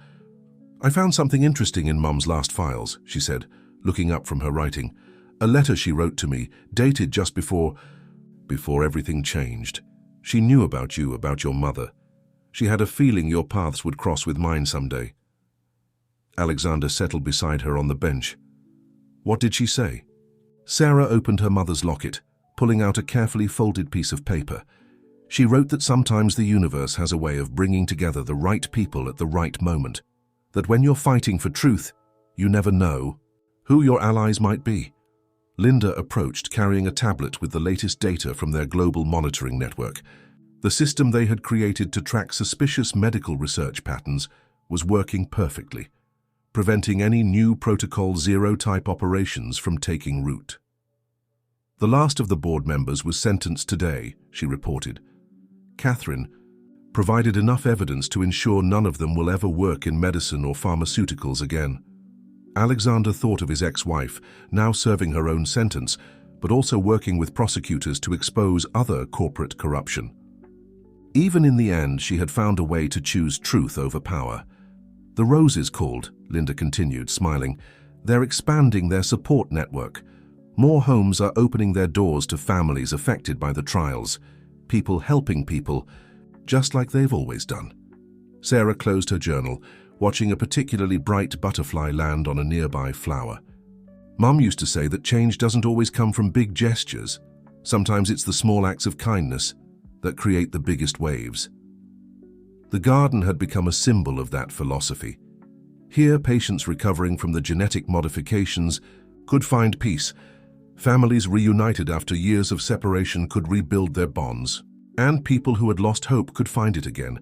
I found something interesting in Mum's last files, she said, looking up from her writing. A letter she wrote to me, dated just before everything changed. She knew about you, about your mother. She had a feeling your paths would cross with mine someday. Alexander settled beside her on the bench. What did she say? Sarah opened her mother's locket, pulling out a carefully folded piece of paper. She wrote that sometimes the universe has a way of bringing together the right people at the right moment, that when you're fighting for truth, you never know who your allies might be. Linda approached, carrying a tablet with the latest data from their global monitoring network. The system they had created to track suspicious medical research patterns was working perfectly, preventing any new Protocol Zero type operations from taking root. The last of the board members was sentenced today, she reported. Catherine provided enough evidence to ensure none of them will ever work in medicine or pharmaceuticals again. Alexander thought of his ex-wife, now serving her own sentence, but also working with prosecutors to expose other corporate corruption. Even in the end, she had found a way to choose truth over power. The Roses called, Linda continued, smiling. They're expanding their support network. More homes are opening their doors to families affected by the trials. People helping people, just like they've always done. Sarah closed her journal, watching a particularly bright butterfly land on a nearby flower. Mum used to say that change doesn't always come from big gestures. Sometimes it's the small acts of kindness that create the biggest waves. The garden had become a symbol of that philosophy. Here, patients recovering from the genetic modifications could find peace. Families reunited after years of separation could rebuild their bonds, and people who had lost hope could find it again,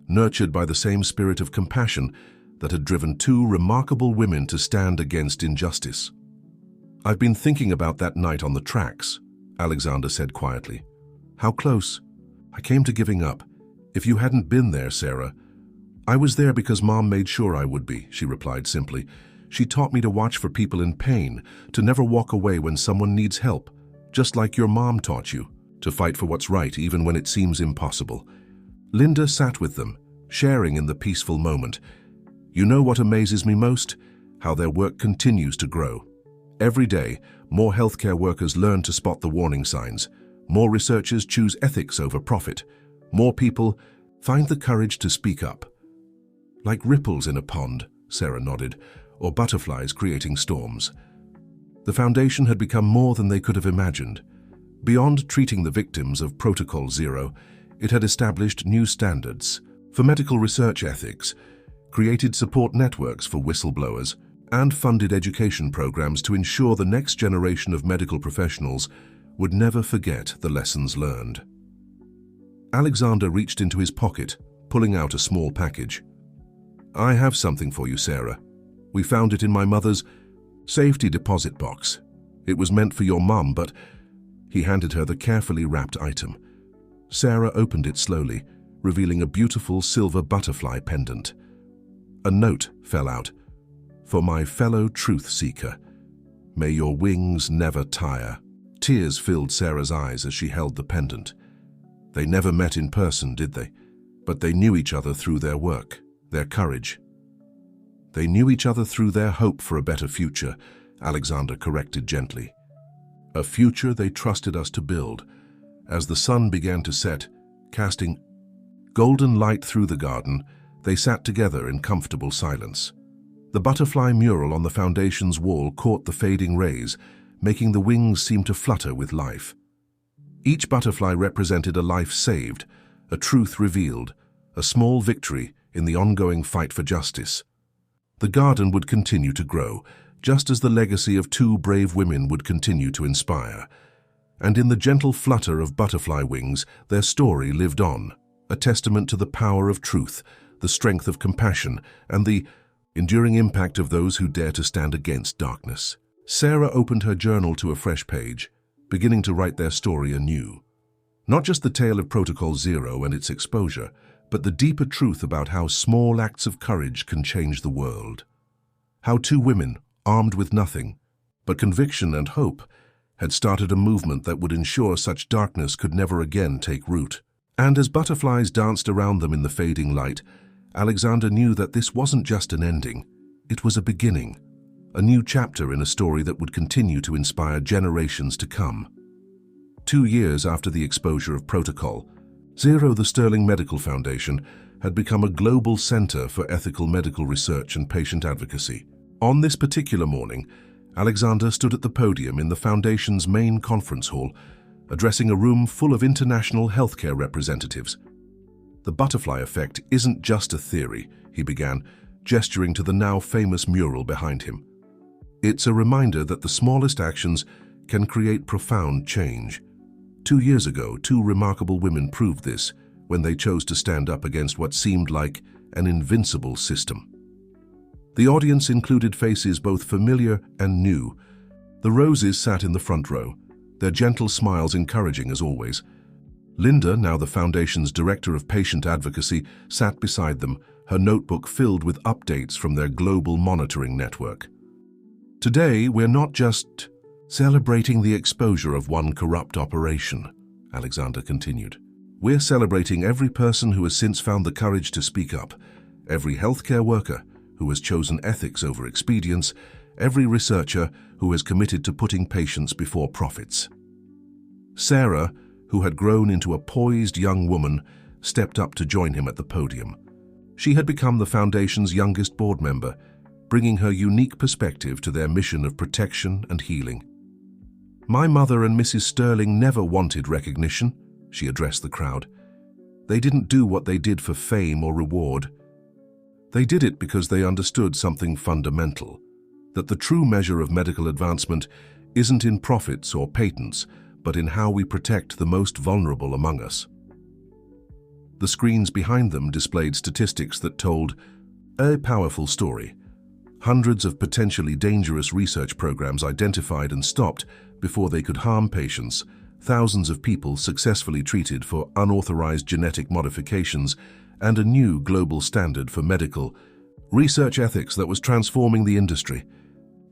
nurtured by the same spirit of compassion that had driven two remarkable women to stand against injustice. I've been thinking about that night on the tracks, Alexander said quietly. How close? I came to giving up. If you hadn't been there, Sarah. I was there because Mom made sure I would be, she replied simply. She taught me to watch for people in pain, to never walk away when someone needs help, just like your mom taught you, to fight for what's right even when it seems impossible. Linda sat with them, sharing in the peaceful moment. You know what amazes me most? How their work continues to grow. Every day, more healthcare workers learn to spot the warning signs. More researchers choose ethics over profit. More people find the courage to speak up. Like ripples in a pond, Sarah nodded, or butterflies creating storms. The foundation had become more than they could have imagined. Beyond treating the victims of Protocol Zero, it had established new standards for medical research ethics, created support networks for whistleblowers, and funded education programs to ensure the next generation of medical professionals would never forget the lessons learned. Alexander reached into his pocket, pulling out a small package. I have something for you, Sarah. We found it in my mother's safety deposit box. It was meant for your mum, but he handed her the carefully wrapped item. Sarah opened it slowly, revealing a beautiful silver butterfly pendant. A note fell out. For my fellow truth seeker, may your wings never tire. Tears filled Sarah's eyes as she held the pendant. They never met in person, did they? But they knew each other through their work, their courage. They knew each other through their hope for a better future, Alexander corrected gently. A future they trusted us to build. As the sun began to set, casting golden light through the garden, they sat together in comfortable silence. The butterfly mural on the foundation's wall caught the fading rays, making the wings seem to flutter with life. Each butterfly represented a life saved, a truth revealed, a small victory in the ongoing fight for justice. The garden would continue to grow, just as the legacy of two brave women would continue to inspire. And in the gentle flutter of butterfly wings, their story lived on, a testament to the power of truth, the strength of compassion, and the enduring impact of those who dare to stand against darkness. Sarah opened her journal to a fresh page, beginning to write their story anew. Not just the tale of Protocol Zero and its exposure, but the deeper truth about how small acts of courage can change the world. How two women, armed with nothing but conviction and hope, had started a movement that would ensure such darkness could never again take root. And as butterflies danced around them in the fading light, Alexander knew that this wasn't just an ending, it was a beginning, a new chapter in a story that would continue to inspire generations to come. 2 years after the exposure of Protocol Zero, the Sterling Medical Foundation had become a global center for ethical medical research and patient advocacy. On this particular morning, Alexander stood at the podium in the Foundation's main conference hall, addressing a room full of international healthcare representatives. "The butterfly effect isn't just a theory," he began, gesturing to the now famous mural behind him. "It's a reminder that the smallest actions can create profound change. 2 years ago, 2 remarkable women proved this when they chose to stand up against what seemed like an invincible system." The audience included faces both familiar and new. The Roses sat in the front row, their gentle smiles encouraging as always. Linda, now the Foundation's Director of Patient Advocacy, sat beside them, her notebook filled with updates from their global monitoring network. "Today, we're not just celebrating the exposure of one corrupt operation," Alexander continued. "We're celebrating every person who has since found the courage to speak up, every healthcare worker who has chosen ethics over expedience, every researcher who has committed to putting patients before profits." Sarah, who had grown into a poised young woman, stepped up to join him at the podium. She had become the Foundation's youngest board member, bringing her unique perspective to their mission of protection and healing. "My mother and Mrs. Sterling never wanted recognition," she addressed the crowd. "They didn't do what they did for fame or reward. They did it because they understood something fundamental, that the true measure of medical advancement isn't in profits or patents, but in how we protect the most vulnerable among us." The screens behind them displayed statistics that told a powerful story. Hundreds of potentially dangerous research programs identified and stopped before they could harm patients, thousands of people successfully treated for unauthorized genetic modifications, and a new global standard for medical research ethics that was transforming the industry.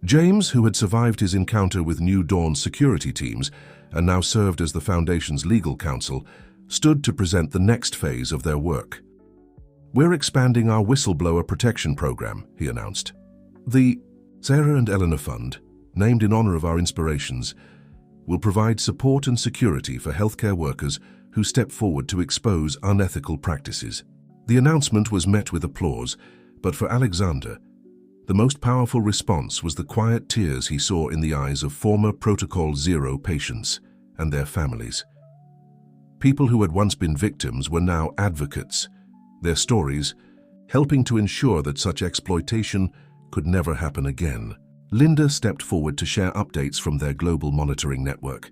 James, who had survived his encounter with New Dawn's security teams and now served as the Foundation's legal counsel, stood to present the next phase of their work. "We're expanding our whistleblower protection program," he announced. "The Sarah and Eleanor Fund, named in honor of our inspirations, will provide support and security for healthcare workers who step forward to expose unethical practices." The announcement was met with applause, but for Alexander, the most powerful response was the quiet tears he saw in the eyes of former Protocol Zero patients and their families. People who had once been victims were now advocates, their stories helping to ensure that such exploitation could never happen again. Linda stepped forward to share updates from their global monitoring network.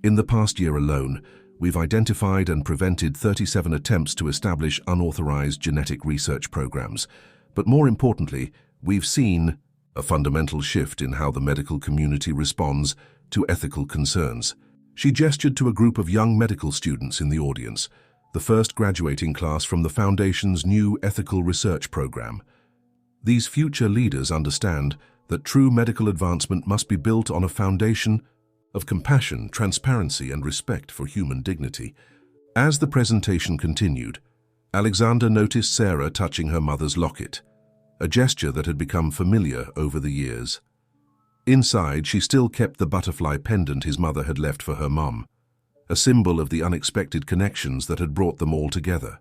"In the past year alone, we've identified and prevented 37 attempts to establish unauthorized genetic research programs. But more importantly, we've seen a fundamental shift in how the medical community responds to ethical concerns." She gestured to a group of young medical students in the audience, the first graduating class from the Foundation's new ethical research program. These future leaders understand that true medical advancement must be built on a foundation of compassion, transparency, and respect for human dignity. As the presentation continued, Alexander noticed Sarah touching her mother's locket, a gesture that had become familiar over the years. Inside, she still kept the butterfly pendant his mother had left for her mom, a symbol of the unexpected connections that had brought them all together.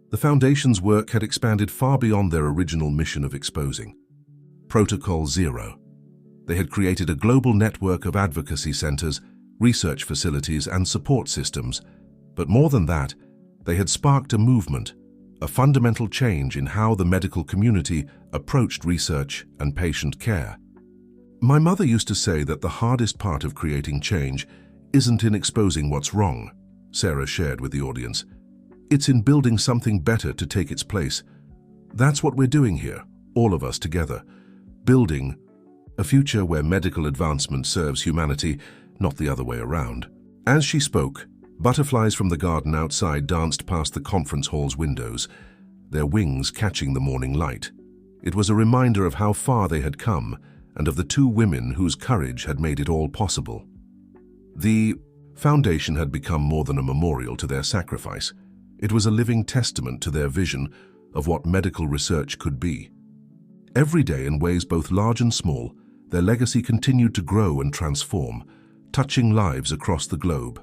The Foundation's work had expanded far beyond their original mission of exposing Protocol Zero. They had created a global network of advocacy centers, research facilities, and support systems. But more than that, they had sparked a movement, a fundamental change in how the medical community approached research and patient care. "My mother used to say that the hardest part of creating change isn't in exposing what's wrong," Sarah shared with the audience. "It's in building something better to take its place. That's what we're doing here, all of us together, building a future where medical advancement serves humanity, not the other way around." As she spoke, butterflies from the garden outside danced past the conference hall's windows, their wings catching the morning light. It was a reminder of how far they had come and of the 2 women whose courage had made it all possible. The Foundation had become more than a memorial to their sacrifice. It was a living testament to their vision of what medical research could be. Every day, in ways both large and small, their legacy continued to grow and transform, touching lives across the globe.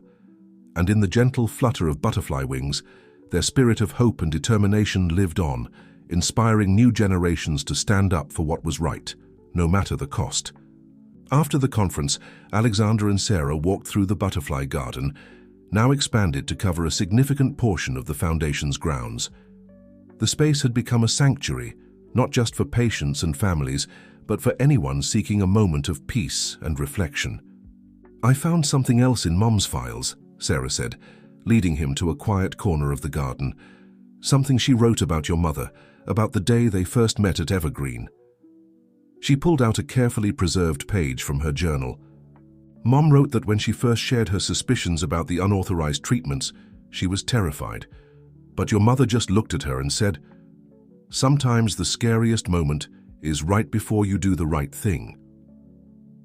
And in the gentle flutter of butterfly wings, their spirit of hope and determination lived on, inspiring new generations to stand up for what was right, no matter the cost. After the conference, Alexander and Sarah walked through the butterfly garden, now expanded to cover a significant portion of the foundation's grounds. The space had become a sanctuary, not just for patients and families, but for anyone seeking a moment of peace and reflection. "I found something else in Mom's files," Sarah said, leading him to a quiet corner of the garden. "Something she wrote about your mother, about the day they first met at Evergreen." She pulled out a carefully preserved page from her journal. "Mom wrote that when she first shared her suspicions about the unauthorized treatments, she was terrified. But your mother just looked at her and said, 'Sometimes the scariest moment is right before you do the right thing.'"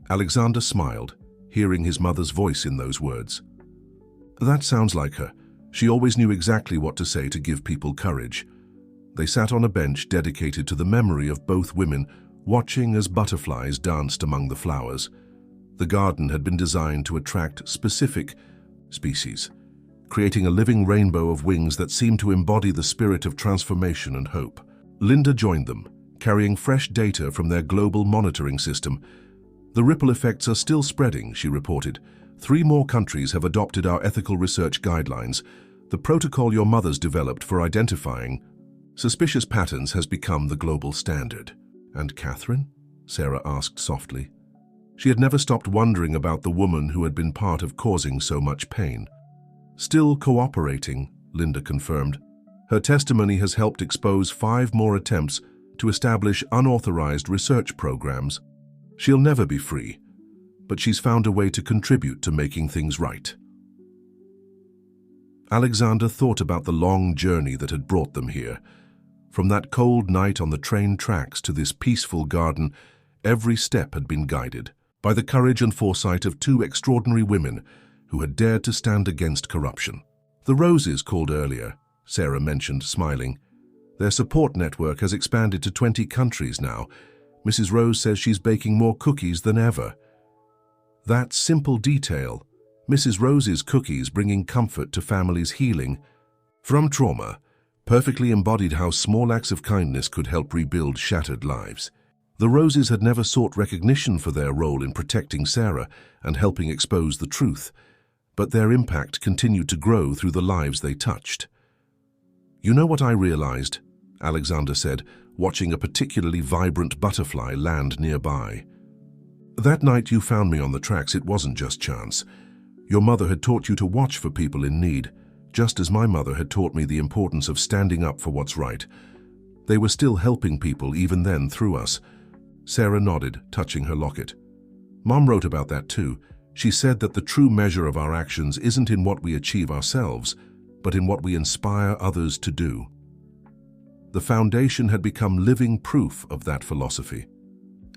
Alexander smiled, hearing his mother's voice in those words. "That sounds like her. She always knew exactly what to say to give people courage." They sat on a bench dedicated to the memory of both women, watching as butterflies danced among the flowers. The garden had been designed to attract specific species, creating a living rainbow of wings that seemed to embody the spirit of transformation and hope. Linda joined them, carrying fresh data from their global monitoring system. "The ripple effects are still spreading," she reported. 3 more countries have adopted our ethical research guidelines. The protocol your mother's developed for identifying suspicious patterns has become the global standard." "And Catherine?" Sarah asked softly. She had never stopped wondering about the woman who had been part of causing so much pain. "Still cooperating," Linda confirmed. "Her testimony has helped expose 5 more attempts to establish unauthorized research programs. She'll never be free, but she's found a way to contribute to making things right." Alexander thought about the long journey that had brought them here. From that cold night on the train tracks to this peaceful garden, every step had been guided by the courage and foresight of 2 extraordinary women who had dared to stand against corruption. "The Roses called earlier," Sarah mentioned, smiling. "Their support network has expanded to 20 countries now. Mrs. Rose says she's baking more cookies than ever." That simple detail, Mrs. Rose's cookies bringing comfort to families healing from trauma, perfectly embodied how small acts of kindness could help rebuild shattered lives. The Roses had never sought recognition for their role in protecting Sarah and helping expose the truth, but their impact continued to grow through the lives they touched. "You know what I realized?" Alexander said, watching a particularly vibrant butterfly land nearby. "That night you found me on the tracks, it wasn't just chance. Your mother had taught you to watch for people in need, just as my mother had taught me the importance of standing up for what's right. They were still helping people even then through us." Sarah nodded, touching her locket. "Mom wrote about that too. She said that the true measure of our actions isn't in what we achieve ourselves, but in what we inspire others to do." The foundation had become living proof of that philosophy.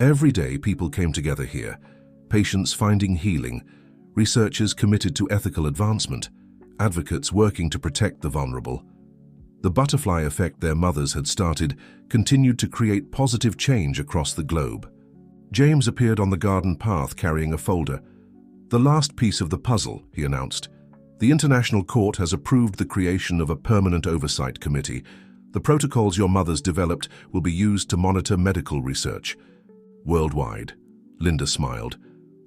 Every day people came together here, patients finding healing, researchers committed to ethical advancement, advocates working to protect the vulnerable. The butterfly effect their mothers had started continued to create positive change across the globe. James appeared on the garden path carrying a folder. "The last piece of the puzzle," he announced. "The International Court has approved the creation of a permanent oversight committee. The protocols your mothers developed will be used to monitor medical research worldwide." Linda smiled.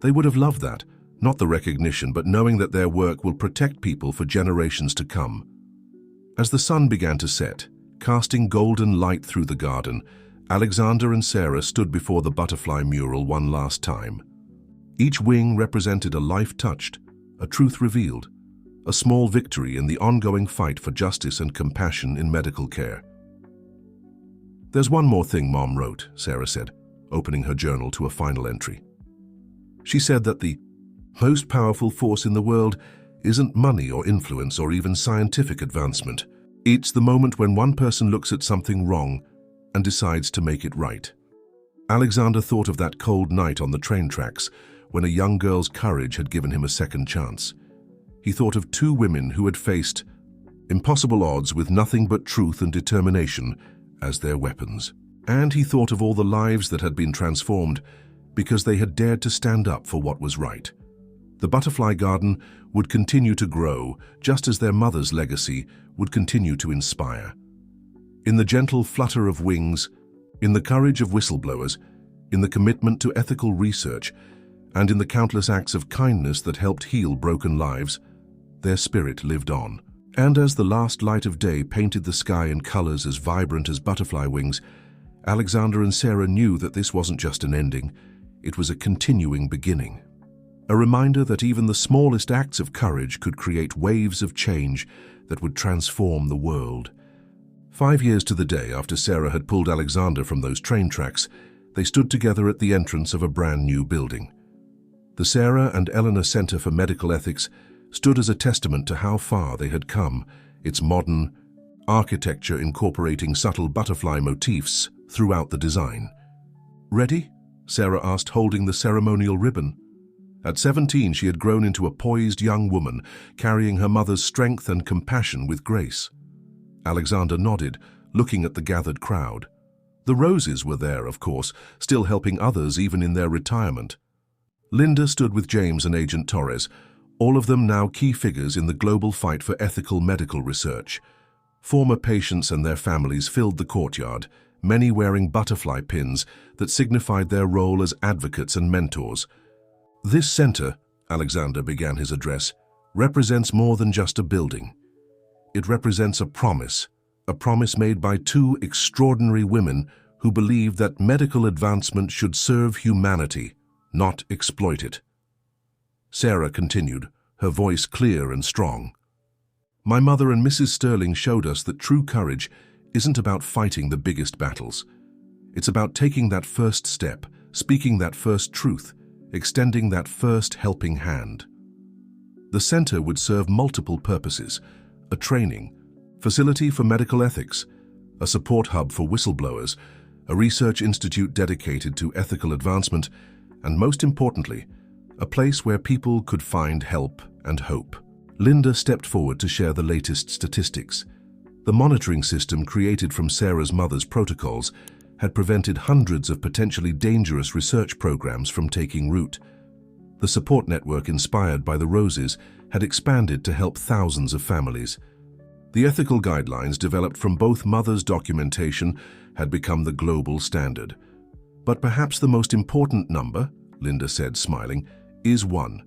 "They would have loved that, not the recognition, but knowing that their work will protect people for generations to come." As the sun began to set, casting golden light through the garden, Alexander and Sarah stood before the butterfly mural one last time. Each wing represented a life touched, a truth revealed, a small victory in the ongoing fight for justice and compassion in medical care. "There's one more thing Mom wrote," Sarah said, opening her journal to a final entry. She said that the most powerful force in the world isn't money or influence or even scientific advancement. It's the moment when one person looks at something wrong and decides to make it right. Alexander thought of that cold night on the train tracks when a young girl's courage had given him a second chance. He thought of 2 women who had faced impossible odds with nothing but truth and determination as their weapons. And he thought of all the lives that had been transformed because they had dared to stand up for what was right. The butterfly garden would continue to grow, just as their mother's legacy would continue to inspire. In the gentle flutter of wings, in the courage of whistleblowers, in the commitment to ethical research, And in the countless acts of kindness that helped heal broken lives, their spirit lived on. And as the last light of day painted the sky in colors as vibrant as butterfly wings, Alexander and Sarah knew that this wasn't just an ending, it was a continuing beginning. A reminder that even the smallest acts of courage could create waves of change that would transform the world. 5 years to the day after Sarah had pulled Alexander from those train tracks, they stood together at the entrance of a brand new building. The Sarah and Eleanor Center for Medical Ethics stood as a testament to how far they had come, its modern architecture incorporating subtle butterfly motifs throughout the design. "Ready?" Sarah asked, holding the ceremonial ribbon. At 17, she had grown into a poised young woman, carrying her mother's strength and compassion with grace. Alexander nodded, looking at the gathered crowd. The Roses were there, of course, still helping others even in their retirement. Linda stood with James and Agent Torres, all of them now key figures in the global fight for ethical medical research. Former patients and their families filled the courtyard, many wearing butterfly pins that signified their role as advocates and mentors. "This center," Alexander began his address, "represents more than just a building. It represents a promise made by two extraordinary women who believed that medical advancement should serve humanity, not exploit it." Sarah continued, her voice clear and strong. "My mother and Mrs. Sterling showed us that true courage isn't about fighting the biggest battles. It's about taking that first step, speaking that first truth, extending that first helping hand." The center would serve multiple purposes: a training facility for medical ethics, a support hub for whistleblowers, a research institute dedicated to ethical advancement, and most importantly, a place where people could find help and hope. Linda stepped forward to share the latest statistics. The monitoring system created from Sarah's mother's protocols had prevented hundreds of potentially dangerous research programs from taking root. The support network inspired by the Roses had expanded to help thousands of families. The ethical guidelines developed from both mothers' documentation had become the global standard. But perhaps the most important number, Linda said, smiling, is one.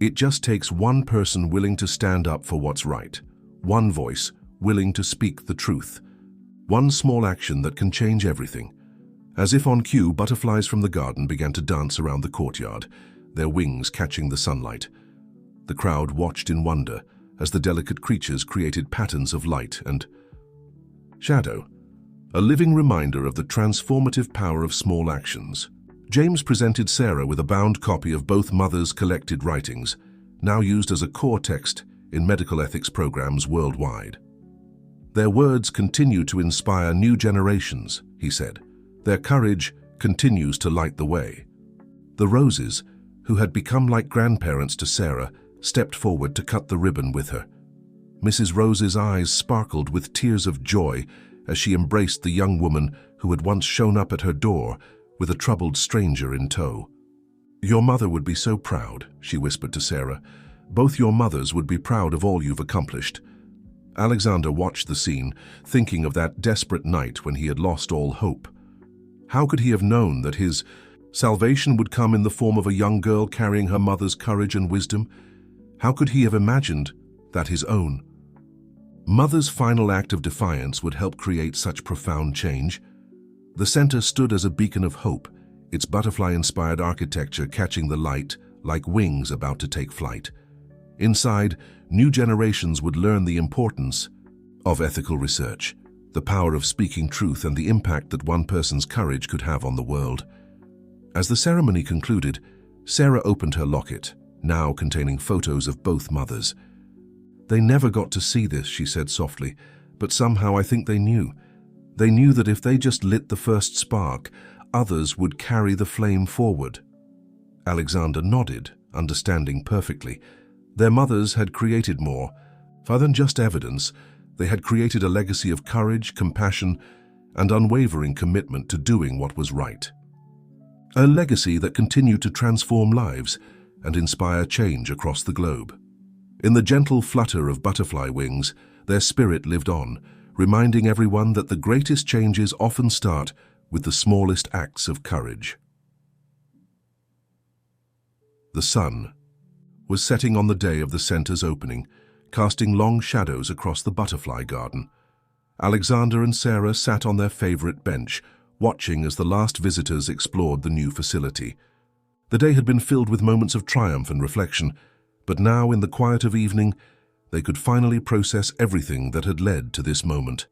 It just takes one person willing to stand up for what's right, one voice willing to speak the truth, one small action that can change everything. As if on cue, butterflies from the garden began to dance around the courtyard, their wings catching the sunlight. The crowd watched in wonder as the delicate creatures created patterns of light and shadow, a living reminder of the transformative power of small actions. James presented Sarah with a bound copy of both mothers' collected writings, now used as a core text in medical ethics programs worldwide. "Their words continue to inspire new generations," he said. "Their courage continues to light the way." The Roses, who had become like grandparents to Sarah, stepped forward to cut the ribbon with her. Mrs. Rose's eyes sparkled with tears of joy as she embraced the young woman who had once shown up at her door with a troubled stranger in tow. "Your mother would be so proud," she whispered to Sarah. "Both your mothers would be proud of all you've accomplished." Alexander watched the scene, thinking of that desperate night when he had lost all hope. How could he have known that his salvation would come in the form of a young girl carrying her mother's courage and wisdom? How could he have imagined that his own mother's final act of defiance would help create such profound change? The center stood as a beacon of hope, its butterfly-inspired architecture catching the light like wings about to take flight. Inside, new generations would learn the importance of ethical research, the power of speaking truth, and the impact that one person's courage could have on the world. As the ceremony concluded, Sarah opened her locket, now containing photos of both mothers. "They never got to see this," she said softly, "but somehow I think they knew. They knew that if they just lit the first spark, others would carry the flame forward." Alexander nodded, understanding perfectly. Their mothers had created more. Far than just evidence, they had created a legacy of courage, compassion, and unwavering commitment to doing what was right. A legacy that continued to transform lives and inspire change across the globe. In the gentle flutter of butterfly wings, their spirit lived on, reminding everyone that the greatest changes often start with the smallest acts of courage. The sun was setting on the day of the center's opening, casting long shadows across the butterfly garden. Alexander and Sarah sat on their favorite bench, watching as the last visitors explored the new facility. The day had been filled with moments of triumph and reflection, but now, in the quiet of evening, they could finally process everything that had led to this moment.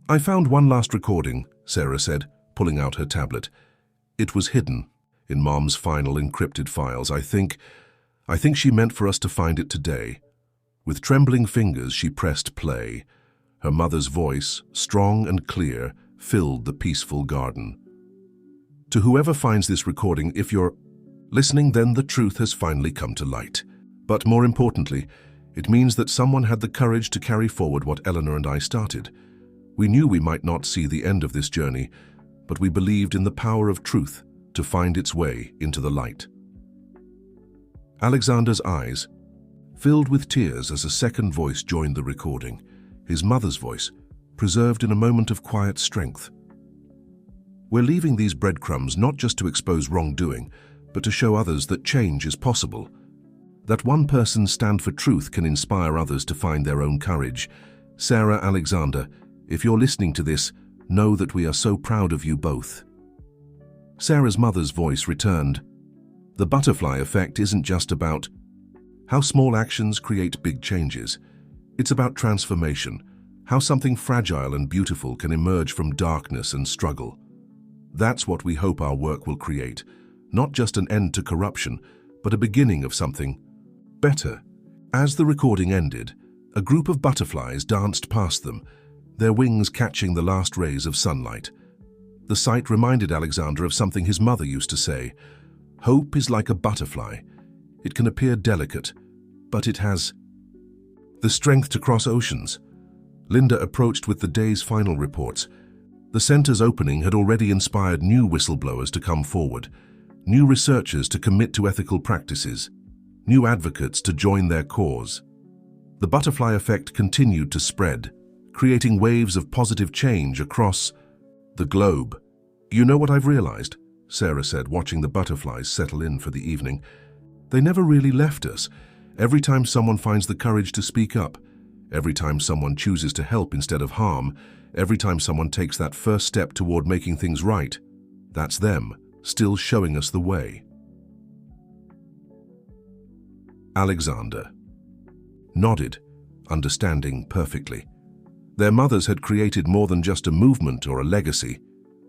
"I found one last recording," Sarah said, pulling out her tablet. "It was hidden in Mom's final encrypted files. I think she meant for us to find it today." With trembling fingers, she pressed play. Her mother's voice, strong and clear, filled the peaceful garden. "To whoever finds this recording, if you're listening, then the truth has finally come to light. But more importantly, it means that someone had the courage to carry forward what Eleanor and I started. We knew we might not see the end of this journey, but we believed in the power of truth to find its way into the light." Alexander's eyes filled with tears as a second voice joined the recording, his mother's voice, preserved in a moment of quiet strength. "We're leaving these breadcrumbs not just to expose wrongdoing, but to show others that change is possible. That one person's stand for truth can inspire others to find their own courage. Sarah, Alexander, if you're listening to this, know that we are so proud of you both." Sarah's mother's voice returned. "The butterfly effect isn't just about how small actions create big changes. It's about transformation, how something fragile and beautiful can emerge from darkness and struggle. That's what we hope our work will create, not just an end to corruption, but a beginning of something better." As the recording ended, a group of butterflies danced past them, their wings catching the last rays of sunlight. The sight reminded Alexander of something his mother used to say: "Hope is like a butterfly. It can appear delicate, but it has the strength to cross oceans." Linda approached with the day's final reports. The center's opening had already inspired new whistleblowers to come forward, new researchers to commit to ethical practices, new advocates to join their cause. The butterfly effect continued to spread, creating waves of positive change across the globe. "You know what I've realized?" Sarah said, watching the butterflies settle in for the evening. "They never really left us. Every time someone finds the courage to speak up, every time someone chooses to help instead of harm, every time someone takes that first step toward making things right, that's them, still showing us the way." Alexander nodded, understanding perfectly. Their mothers had created more than just a movement or a legacy.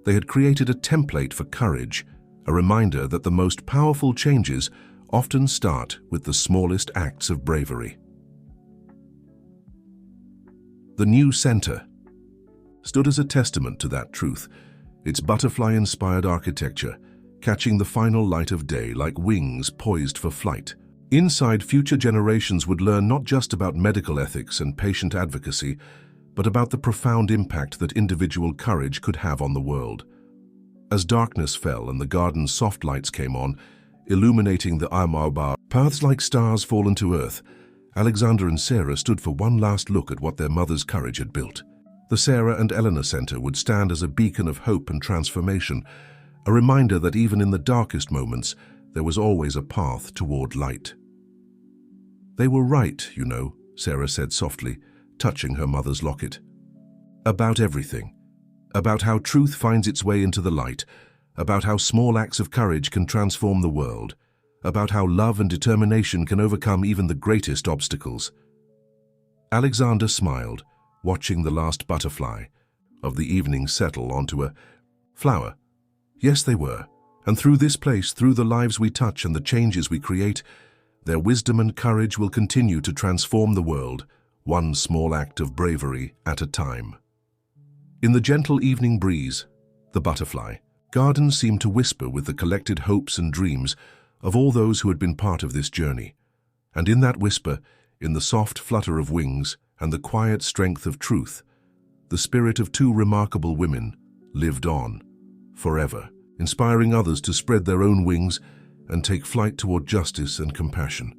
They had created a template for courage, a reminder that the most powerful changes often start with the smallest acts of bravery. The new center stood as a testament to that truth, its butterfly-inspired architecture catching the final light of day like wings poised for flight. Inside, future generations would learn not just about medical ethics and patient advocacy, but about the profound impact that individual courage could have on the world. As darkness fell and the garden's soft lights came on, illuminating the Amaubar, paths like stars fallen to earth, Alexander and Sarah stood for one last look at what their mother's courage had built. The Sarah and Eleanor Center would stand as a beacon of hope and transformation, a reminder that even in the darkest moments, there was always a path toward light. "They were right, you know," Sarah said softly, touching her mother's locket. "About everything. About how truth finds its way into the light, about how small acts of courage can transform the world, about how love and determination can overcome even the greatest obstacles." Alexander smiled, watching the last butterfly of the evening settle onto a flower. Yes, they were. And through this place, through the lives we touch and the changes we create, their wisdom and courage will continue to transform the world, one small act of bravery at a time. In the gentle evening breeze, the butterfly garden seemed to whisper with the collected hopes and dreams of all those who had been part of this journey. And in that whisper, in the soft flutter of wings and the quiet strength of truth, the spirit of two remarkable women lived on, forever, inspiring others to spread their own wings and take flight toward justice and compassion.